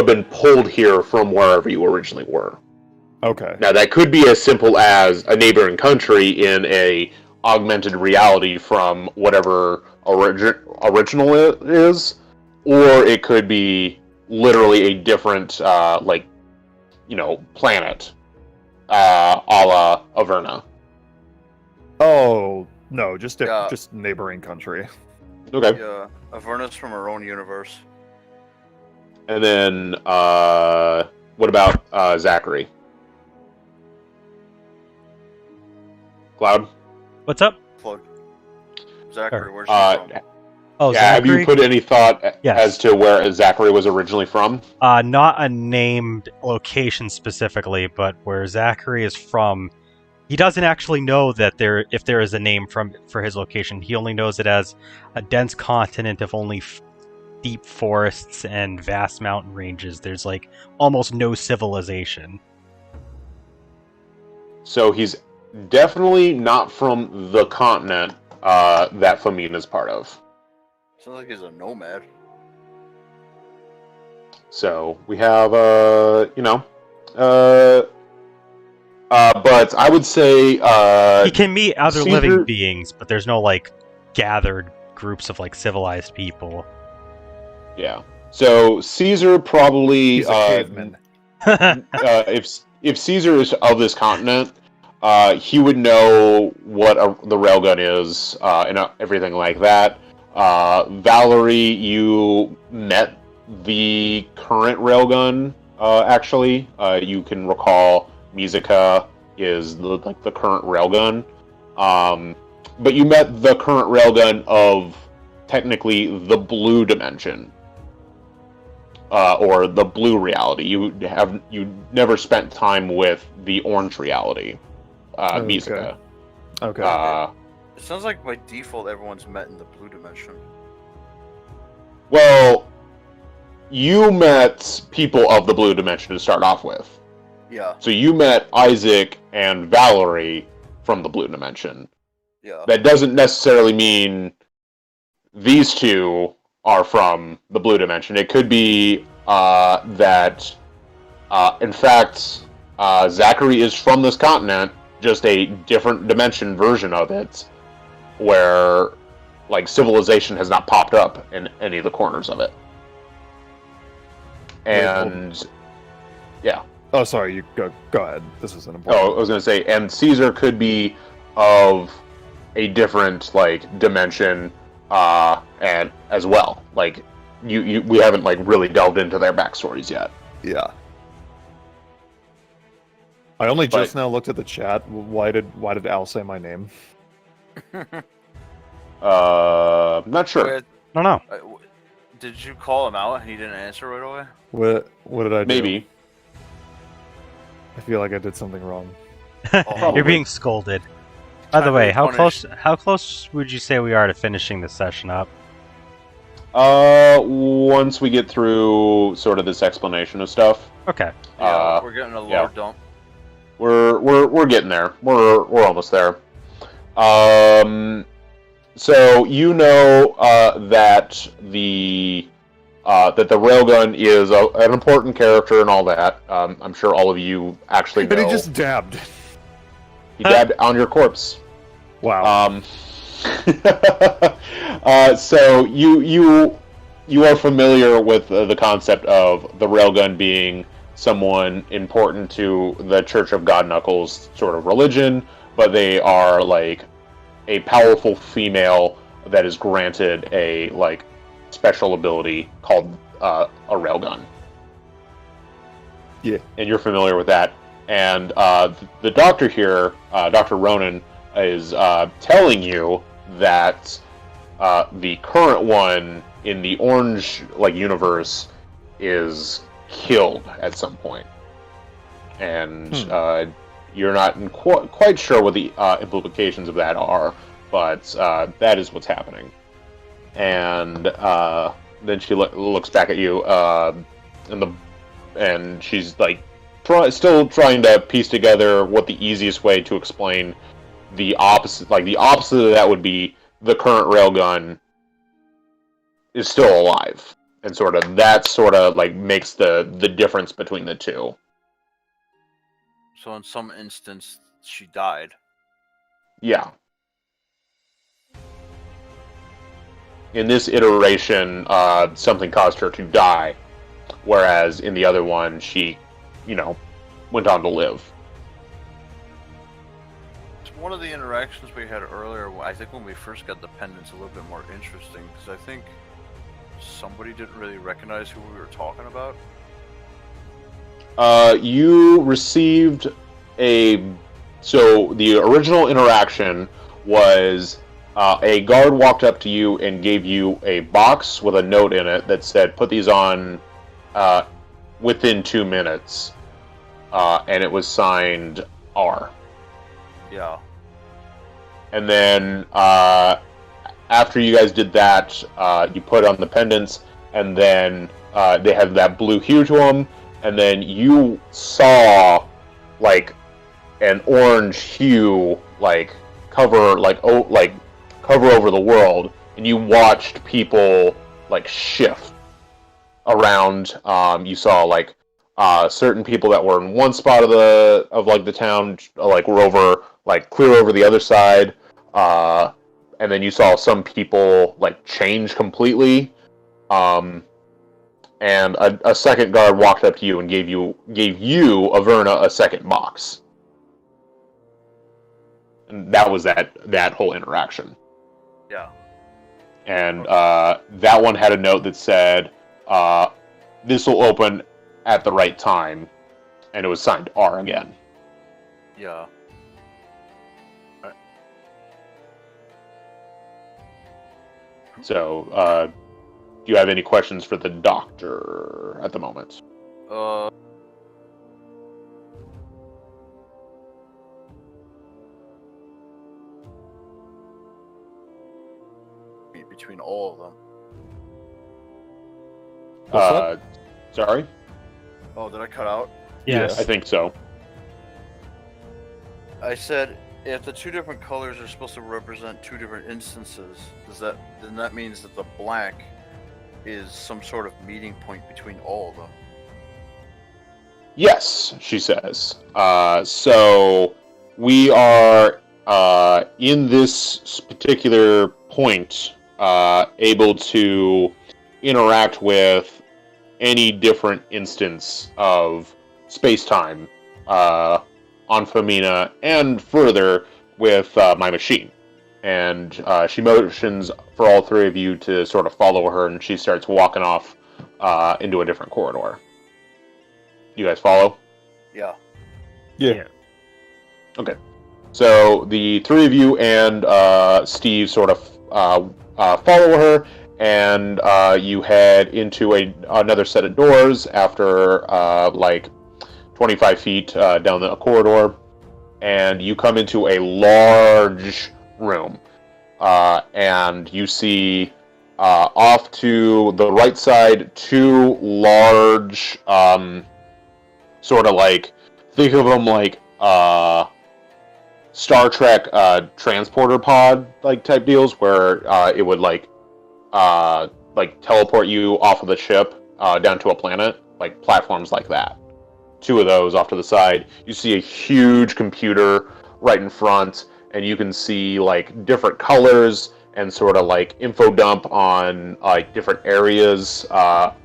been pulled here from wherever you originally were. Okay. Now, that could be as simple as a neighboring country in a augmented reality from whatever original it is, or it could be literally a different, planet, a la Averna. Oh no, just Yeah. just neighboring country. Okay. Yeah, Averna's from her own universe. And then, what about Zachary? Cloud? What's up? Plug. Zachary, where's Uh, she from? Oh, Yeah, have Zachary? you put any thought Yes. as to where Zachary was originally from? Not a named location specifically, but where Zachary is from. He doesn't actually know that if there is a name for his location. He only knows it as a dense continent of only deep forests and vast mountain ranges. There's like almost no civilization. So he's definitely not from the continent that Femina is part of. Sounds like he's a nomad. So we have, but I would say, He can meet other Caesar- living beings, but there's no like gathered groups of like civilized people. yeah. So Caesar probably, He's a caveman. if Caesar is of this continent, he would know what the railgun is and everything like that. Valerie, you met the current railgun. Actually, you can recall Musica is the current railgun. But you met the current railgun of technically the blue dimension. Or the blue reality. You never spent time with the orange reality, Musica. Okay. It sounds like by default everyone's met in the blue dimension. Well, you met people of the blue dimension to start off with. Yeah, So you met Isaac and Valerie from the blue dimension. yeah. That doesn't necessarily mean these two are from the blue dimension. It could be that, in fact, Zachary is from this continent, just a different dimension version of it, where like civilization has not popped up in any of the corners of it. And yeah. Oh, sorry. You go ahead. This is an Oh, important. I was gonna say, and Caesar could be of a different like dimension, and as well. Like we haven't like really delved into their backstories yet. Yeah. I only But- just now looked at the chat. Why did Al say my name? Not sure. Wait, I don't know. did you call him out and he didn't answer right away? What did I do? Maybe. I feel like I did something wrong. Oh, You're being scolded. By the Time to way, be how punished. close would you say we are to finishing this session up? Once we get through sort of this explanation of stuff, Okay. Yeah, we're getting a lore yeah. dump. we're getting there. We're almost there. So you know that the railgun is an important character and all that. I'm sure all of you actually know. But he just dabbed. He dabbed on your corpse. Wow. So you are familiar with the concept of the railgun being someone important to the Church of God Knuckles sort of religion, but they are like a powerful female that is granted a like special ability called a railgun. Yeah. And you're familiar with that. And the doctor here, Dr. Ronan, is telling you that the current one in the orange universe is killed at some point. And you're not quite sure what the implications of that are, but that is what's happening. And then she looks back at you, and she's like still trying to piece together what the easiest way to explain the opposite. Like the opposite of that would be the current railgun is still alive, and that like makes the difference between the two. So in some instance, she died. Yeah. In this iteration, something caused her to die, whereas in the other one, she, went on to live. One of the interactions we had earlier, I think when we first got the pendants, a little bit more interesting, because I think somebody didn't really recognize who we were talking about. You received so the original interaction was a guard walked up to you and gave you a box with a note in it that said, put these on within 2 minutes, and it was signed R. Yeah. And then after you guys did that, you put on the pendants, and then they had that blue hue to them, and then you saw like an orange hue cover over the world, and you watched people shift around. You saw certain people that were in one spot of the town were over clear over the other side, and then you saw some people change completely, and a second guard walked up to you and gave you Averna a second box, and that was that whole interaction. Yeah. And that one had a note that said, "This will open at the right time," and it was signed R again. Yeah. So, do you have any questions for the doctor at the moment? Between all of them. Sorry? Oh, did I cut out? Yes. I think so. I said, if the two different colors are supposed to represent two different instances, then that means that the black is some sort of meeting point between all of them. Yes, she says. So we are in this particular point able to interact with any different instance of space-time on Femina and further with my machine. And she motions for all three of you to sort of follow her, and she starts walking off into a different corridor. You guys follow? Yeah. Yeah. Okay. So the three of you and Steve sort of follow her, and you head into another set of doors after 25 feet down the corridor, and you come into a large room, and you see off to the right side two large sort of think of them like Star Trek transporter pod type deals, where it would teleport you off of the ship down to a planet, platforms like that. Two of those off to the side. You see a huge computer right in front, and you can see different colors and sort of info dump on different areas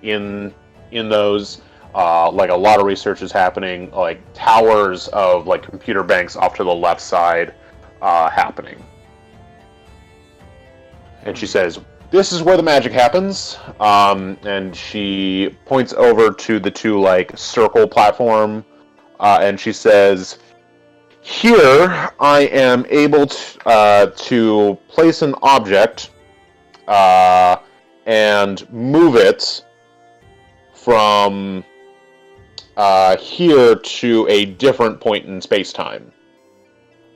in those. A lot of research is happening, towers of computer banks off to the left side happening. And she says, "This is where the magic happens." And she points over to the two circle platform, and she says, "Here I am able to place an object and move it from here to a different point in space-time.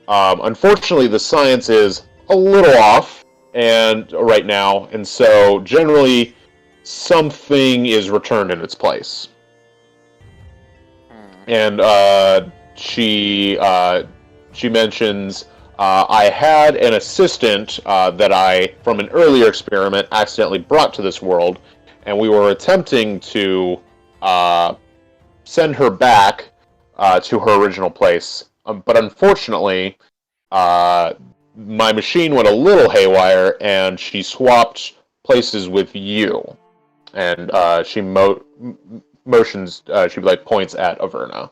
Unfortunately, the science is a little off right now, and so generally something is returned in its place." and she mentions, I had an assistant that I, from an earlier experiment, accidentally brought to this world, and we were attempting to send her back to her original place. But unfortunately, my machine went a little haywire, and she swapped places with you. And she motions, she like points at Averna.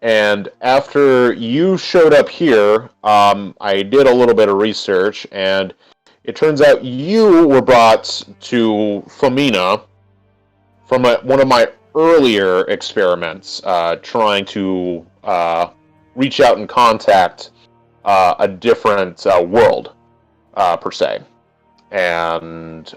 And after you showed up here, I did a little bit of research, and it turns out you were brought to Femina from one of my earlier experiments, trying to reach out and contact a different world, per se. And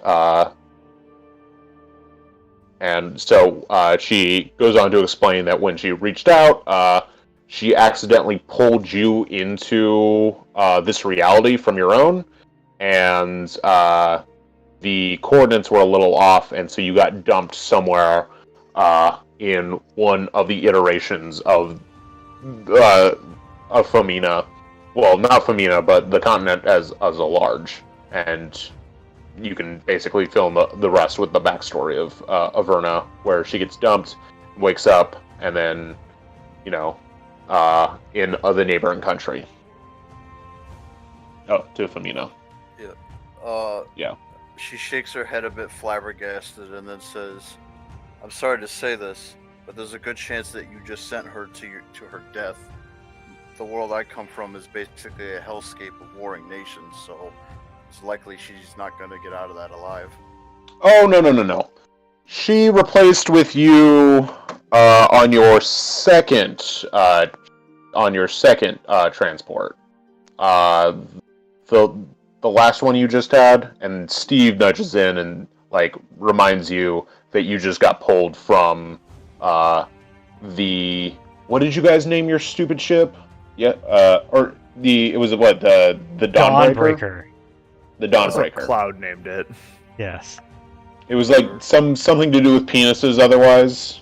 so she goes on to explain that when she reached out, she accidentally pulled you into this reality from your own, and the coordinates were a little off, and so you got dumped somewhere in one of the iterations of Femina. Well, not Femina, but the continent as a large. And you can basically fill in the rest with the backstory of Averna, where she gets dumped, wakes up, and then, in the neighboring country. Oh, to Femina. Yeah. Yeah. She shakes her head a bit flabbergasted and then says, I'm sorry to say this, but there's a good chance that you just sent her to her death. The world I come from is basically a hellscape of warring nations, so it's likely she's not going to get out of that alive. Oh, no. She replaced with you on your second transport. The last one you just had, and Steve nudges in and reminds you that you just got pulled from the, what did you guys name your stupid ship? Yeah, it was what, the Dawnbreaker? The Dawnbreaker. Cloud named it. Yes. It was something to do with penises otherwise.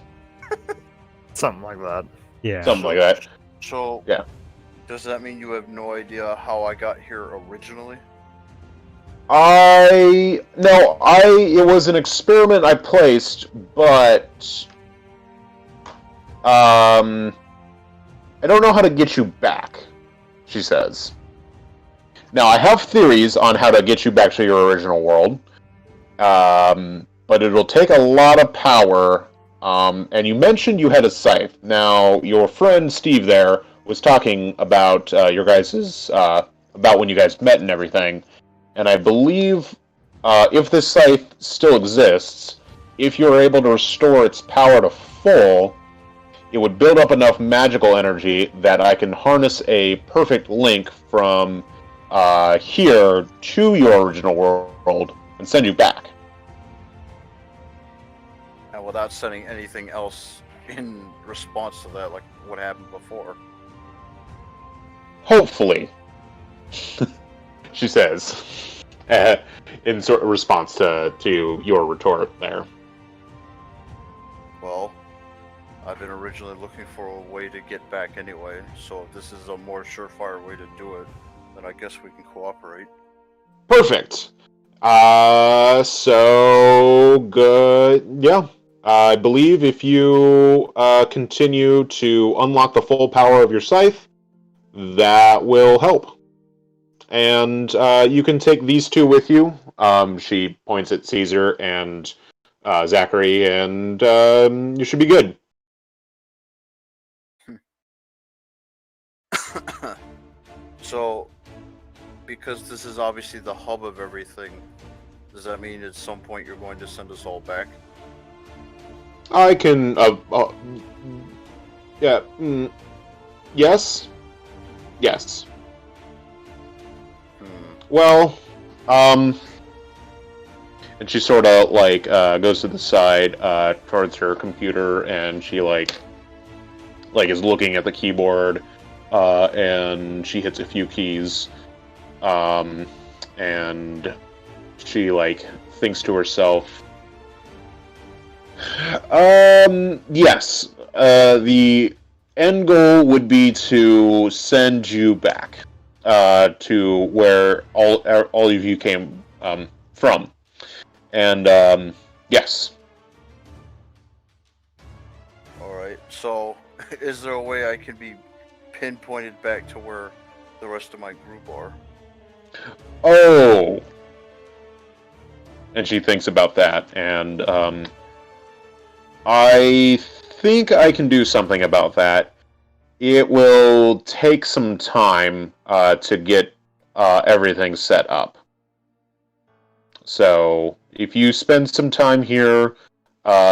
Something like that. Yeah. Something like that. So, yeah. Does that mean you have no idea how I got here originally? It was an experiment I placed, but I don't know how to get you back, she says. Now, I have theories on how to get you back to your original world, but it'll take a lot of power, and you mentioned you had a scythe. Now, your friend Steve there was talking about your guys's, about when you guys met and everything, and I believe if this scythe still exists, if you're able to restore its power to full, it would build up enough magical energy that I can harness a perfect link from here to your original world and send you back. And without sending anything else in response to that, like what happened before. Hopefully, she says, in sort of response to your retort there. Well, I've been originally looking for a way to get back anyway, so if this is a more surefire way to do it, then I guess we can cooperate. Perfect. So good. Yeah. I believe if you continue to unlock the full power of your scythe, that will help. And you can take these two with you. She points at Caesar and Zachary, and you should be good. So, because this is obviously the hub of everything, does that mean at some point you're going to send us all back? I can, yeah, yes. Well, and she sort of, goes to the side, towards her computer, and she, is looking at the keyboard, and she hits a few keys, and she, thinks to herself, Yes. The end goal would be to send you back to where all of you came from, and yes. All right. So, is there a way I can be pinpointed back to where the rest of my group are? Oh. And she thinks about that, and I think I can do something about that. It will take some time to get everything set up. So, if you spend some time here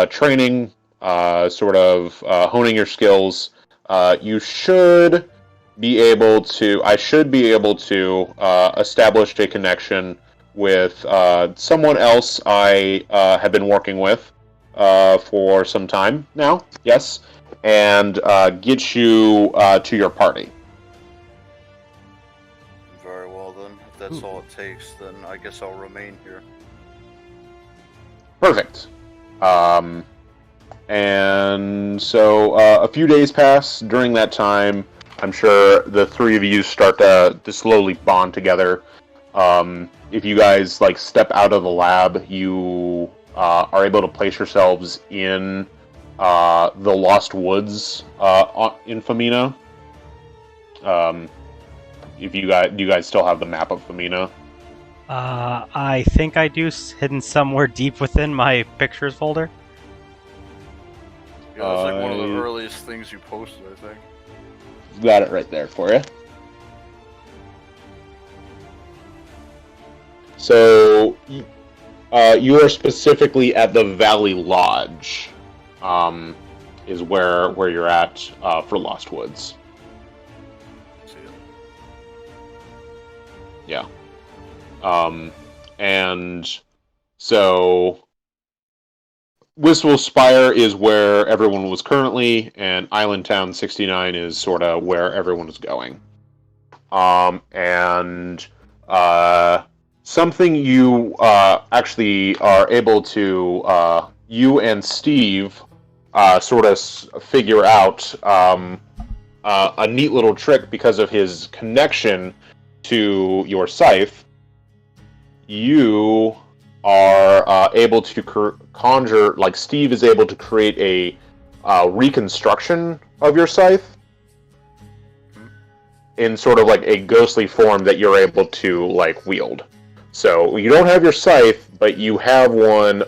training, sort of honing your skills, you should be able to, I should be able to establish a connection with someone else I have been working with for some time now, yes, and get you to your party. Very well then. If that's all it takes, then I guess I'll remain here. Perfect. And so a few days pass. During that time, I'm sure the three of you start to slowly bond together. If you guys like step out of the lab, you are able to place yourselves in the Lost Woods in Femina. If you guys, do you guys still have the map of Femina? I think I do, hidden somewhere deep within my pictures folder. Yeah, it's like one of the earliest things you posted, I think. Got it right there for you. So, you are specifically at the Valley Lodge, is where you're at for Lost Woods. See it. Yeah. And so Wistful Spire is where everyone was currently, and Island Town 69 is sort of where everyone is going. And something you actually are able to, you and Steve sort of figure out a neat little trick because of his connection to your scythe. You are able to conjure, like Steve is able to create a reconstruction of your scythe in sort of like a ghostly form that you're able to like wield. So you don't have your scythe, but you have one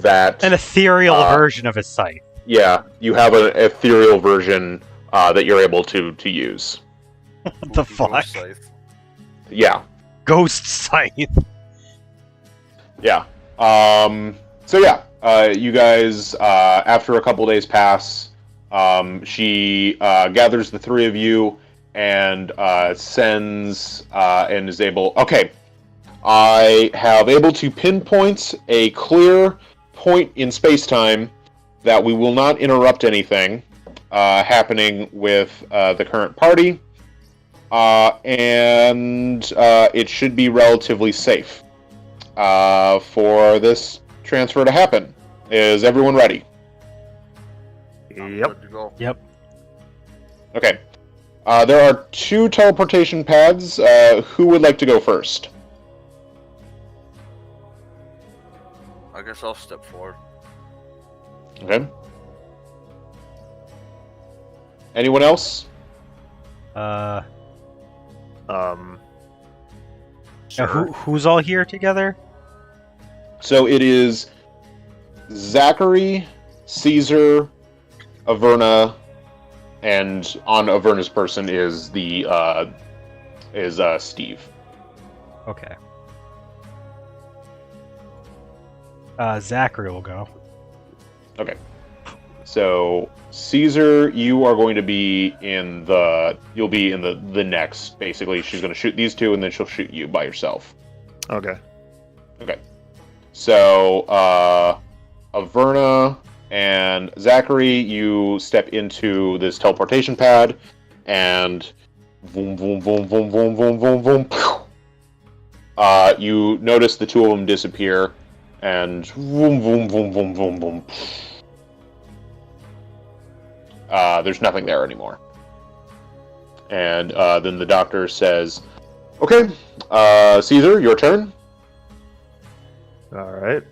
that An ethereal version of his scythe. Yeah, you have an ethereal version that you're able to use. What the Spooky ghost fuck? scythe. Yeah. Ghost scythe. Yeah. So yeah, you guys, after a couple days pass, she gathers the three of you and sends and is able. Okay, I have able to pinpoint a clear point in space-time that we will not interrupt anything happening with the current party, and it should be relatively safe for this transfer to happen. Is everyone ready? I'm Yep. good to go. Yep. Okay. There are 2 teleportation pads. Who would like to go first? I guess I'll step forward. Okay. Anyone else? Now Sure. who's all here together? So it is Zachary, Caesar, Averna, and on Averna's person is the Steve. Okay. Zachary will go. Okay. So Caesar, you are going to be in you'll be in the next. Basically, she's going to shoot these 2, and then she'll shoot you by yourself. Okay. Okay. So Averna and Zachary, you step into this teleportation pad, and boom, boom, boom, boom, boom, boom, boom, boom. Pew! You notice the 2 of them disappear, and boom, boom, boom, boom, boom, boom. there's nothing there anymore. And then the doctor says, "Okay, Caesar, your turn." All right.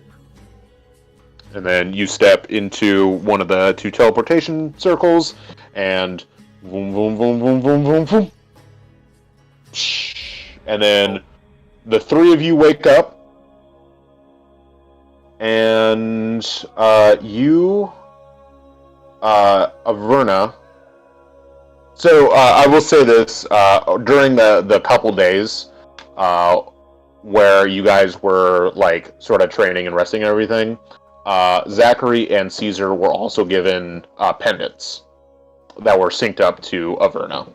And then you step into one of the 2 teleportation circles, and boom, boom, boom, boom, boom, boom, boom. And then the 3 of you wake up, and you, Averna. So I will say this: during the couple days where you guys were like sort of training and resting and everything, Zachary and Caesar were also given pendants that were synced up to Averna.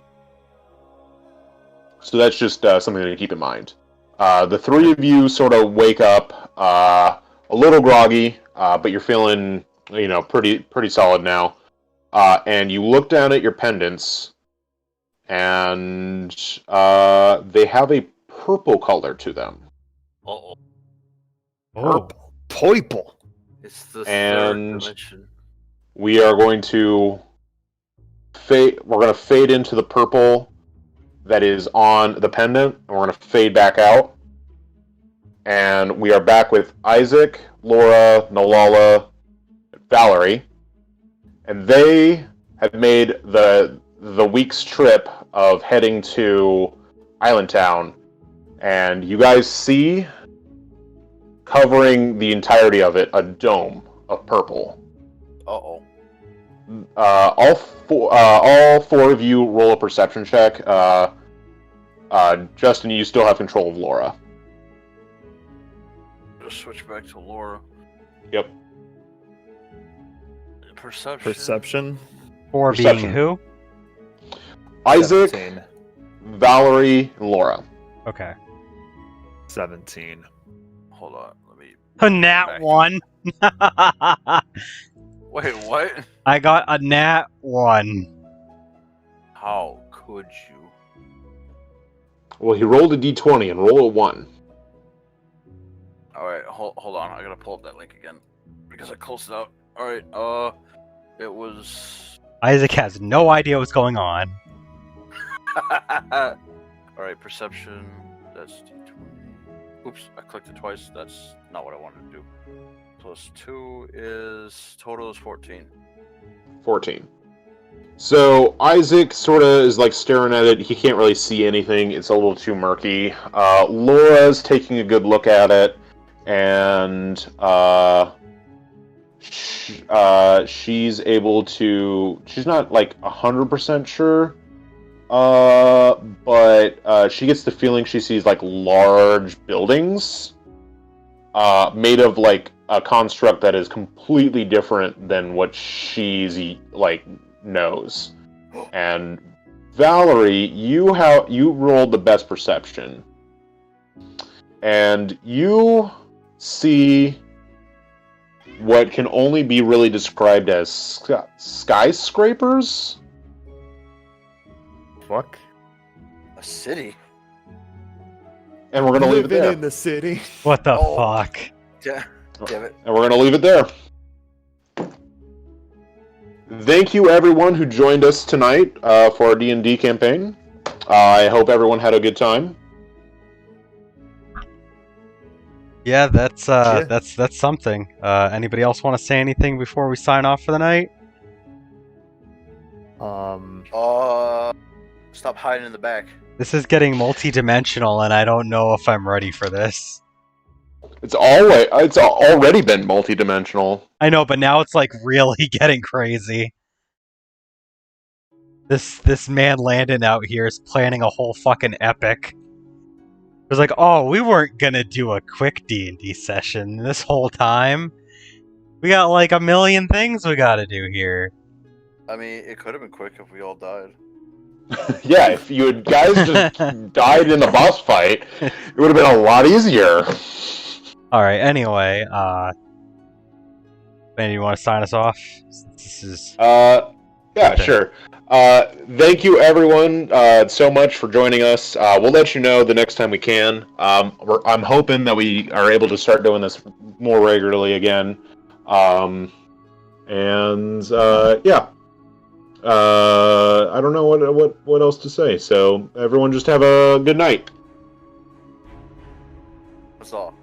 So that's just something to keep in mind. The 3 of you sort of wake up a little groggy, but you're feeling, pretty solid now. And you look down at your pendants, and they have a purple color to them. Uh-oh. Oh. Purple. It's the And- 3rd dimension. We are going to fade. We're going to fade into the purple that is on the pendant, and we're going to fade back out. And we are back with Isaac, Laura, Nolala, Valerie, and they have made the week's trip of heading to Island Town. And you guys see, covering the entirety of it, a dome of purple. Uh-oh. All 4 of you roll a perception check. Justin, you still have control of Laura. Just switch back to Laura. Yep. Perception. 4 Perception. being who? Isaac, 17. Valerie, and Laura. Okay. 17. Hold on, let me... A nat 1. Wait, what? I got a nat 1. How could you? Well, he rolled a d20 and roll a 1. Alright, hold on, I gotta pull up that link again. Because I closed it out. Alright, it was... Isaac has no idea what's going on. Alright, perception, that's D20. Oops, I clicked it twice, that's not what I wanted to do. Plus 2 is... total is 14. 14. So Isaac sort of is like staring at it. He can't really see anything. It's a little too murky. Laura's taking a good look at it, and she's able to. She's not like 100% sure, but she gets the feeling she sees like large buildings, made of like a construct that is completely different than what she's like knows. And Valerie, you rolled the best perception, and you see what can only be really described as skyscrapers. Fuck. A city? And we're gonna leave it Living there. in the city. What the Oh. fuck? Damn it. And we're gonna leave it there. Thank you, everyone who joined us tonight for our D&D campaign. I hope everyone had a good time. Yeah, that's Yeah. that's something. Anybody else want to say anything before we sign off for the night? Stop hiding in the back. This is getting multi-dimensional, and I don't know if I'm ready for this. It's already been multi-dimensional. I know, but now it's like really getting crazy. This man Landon out here is planning a whole fucking epic. It was like, oh, we weren't gonna do a quick D&D session this whole time. We got like a million things we gotta do here. I mean, it could have been quick if we all died. Yeah, if you had guys just died in the boss fight, it would have been a lot easier. Alright, anyway, man, you want to sign us off? This is... Yeah, Okay. sure. Thank you, everyone, so much for joining us. We'll let you know the next time we can. I'm hoping that we are able to start doing this more regularly again. Yeah. I don't know what else to say. So everyone, just have a good night. That's all.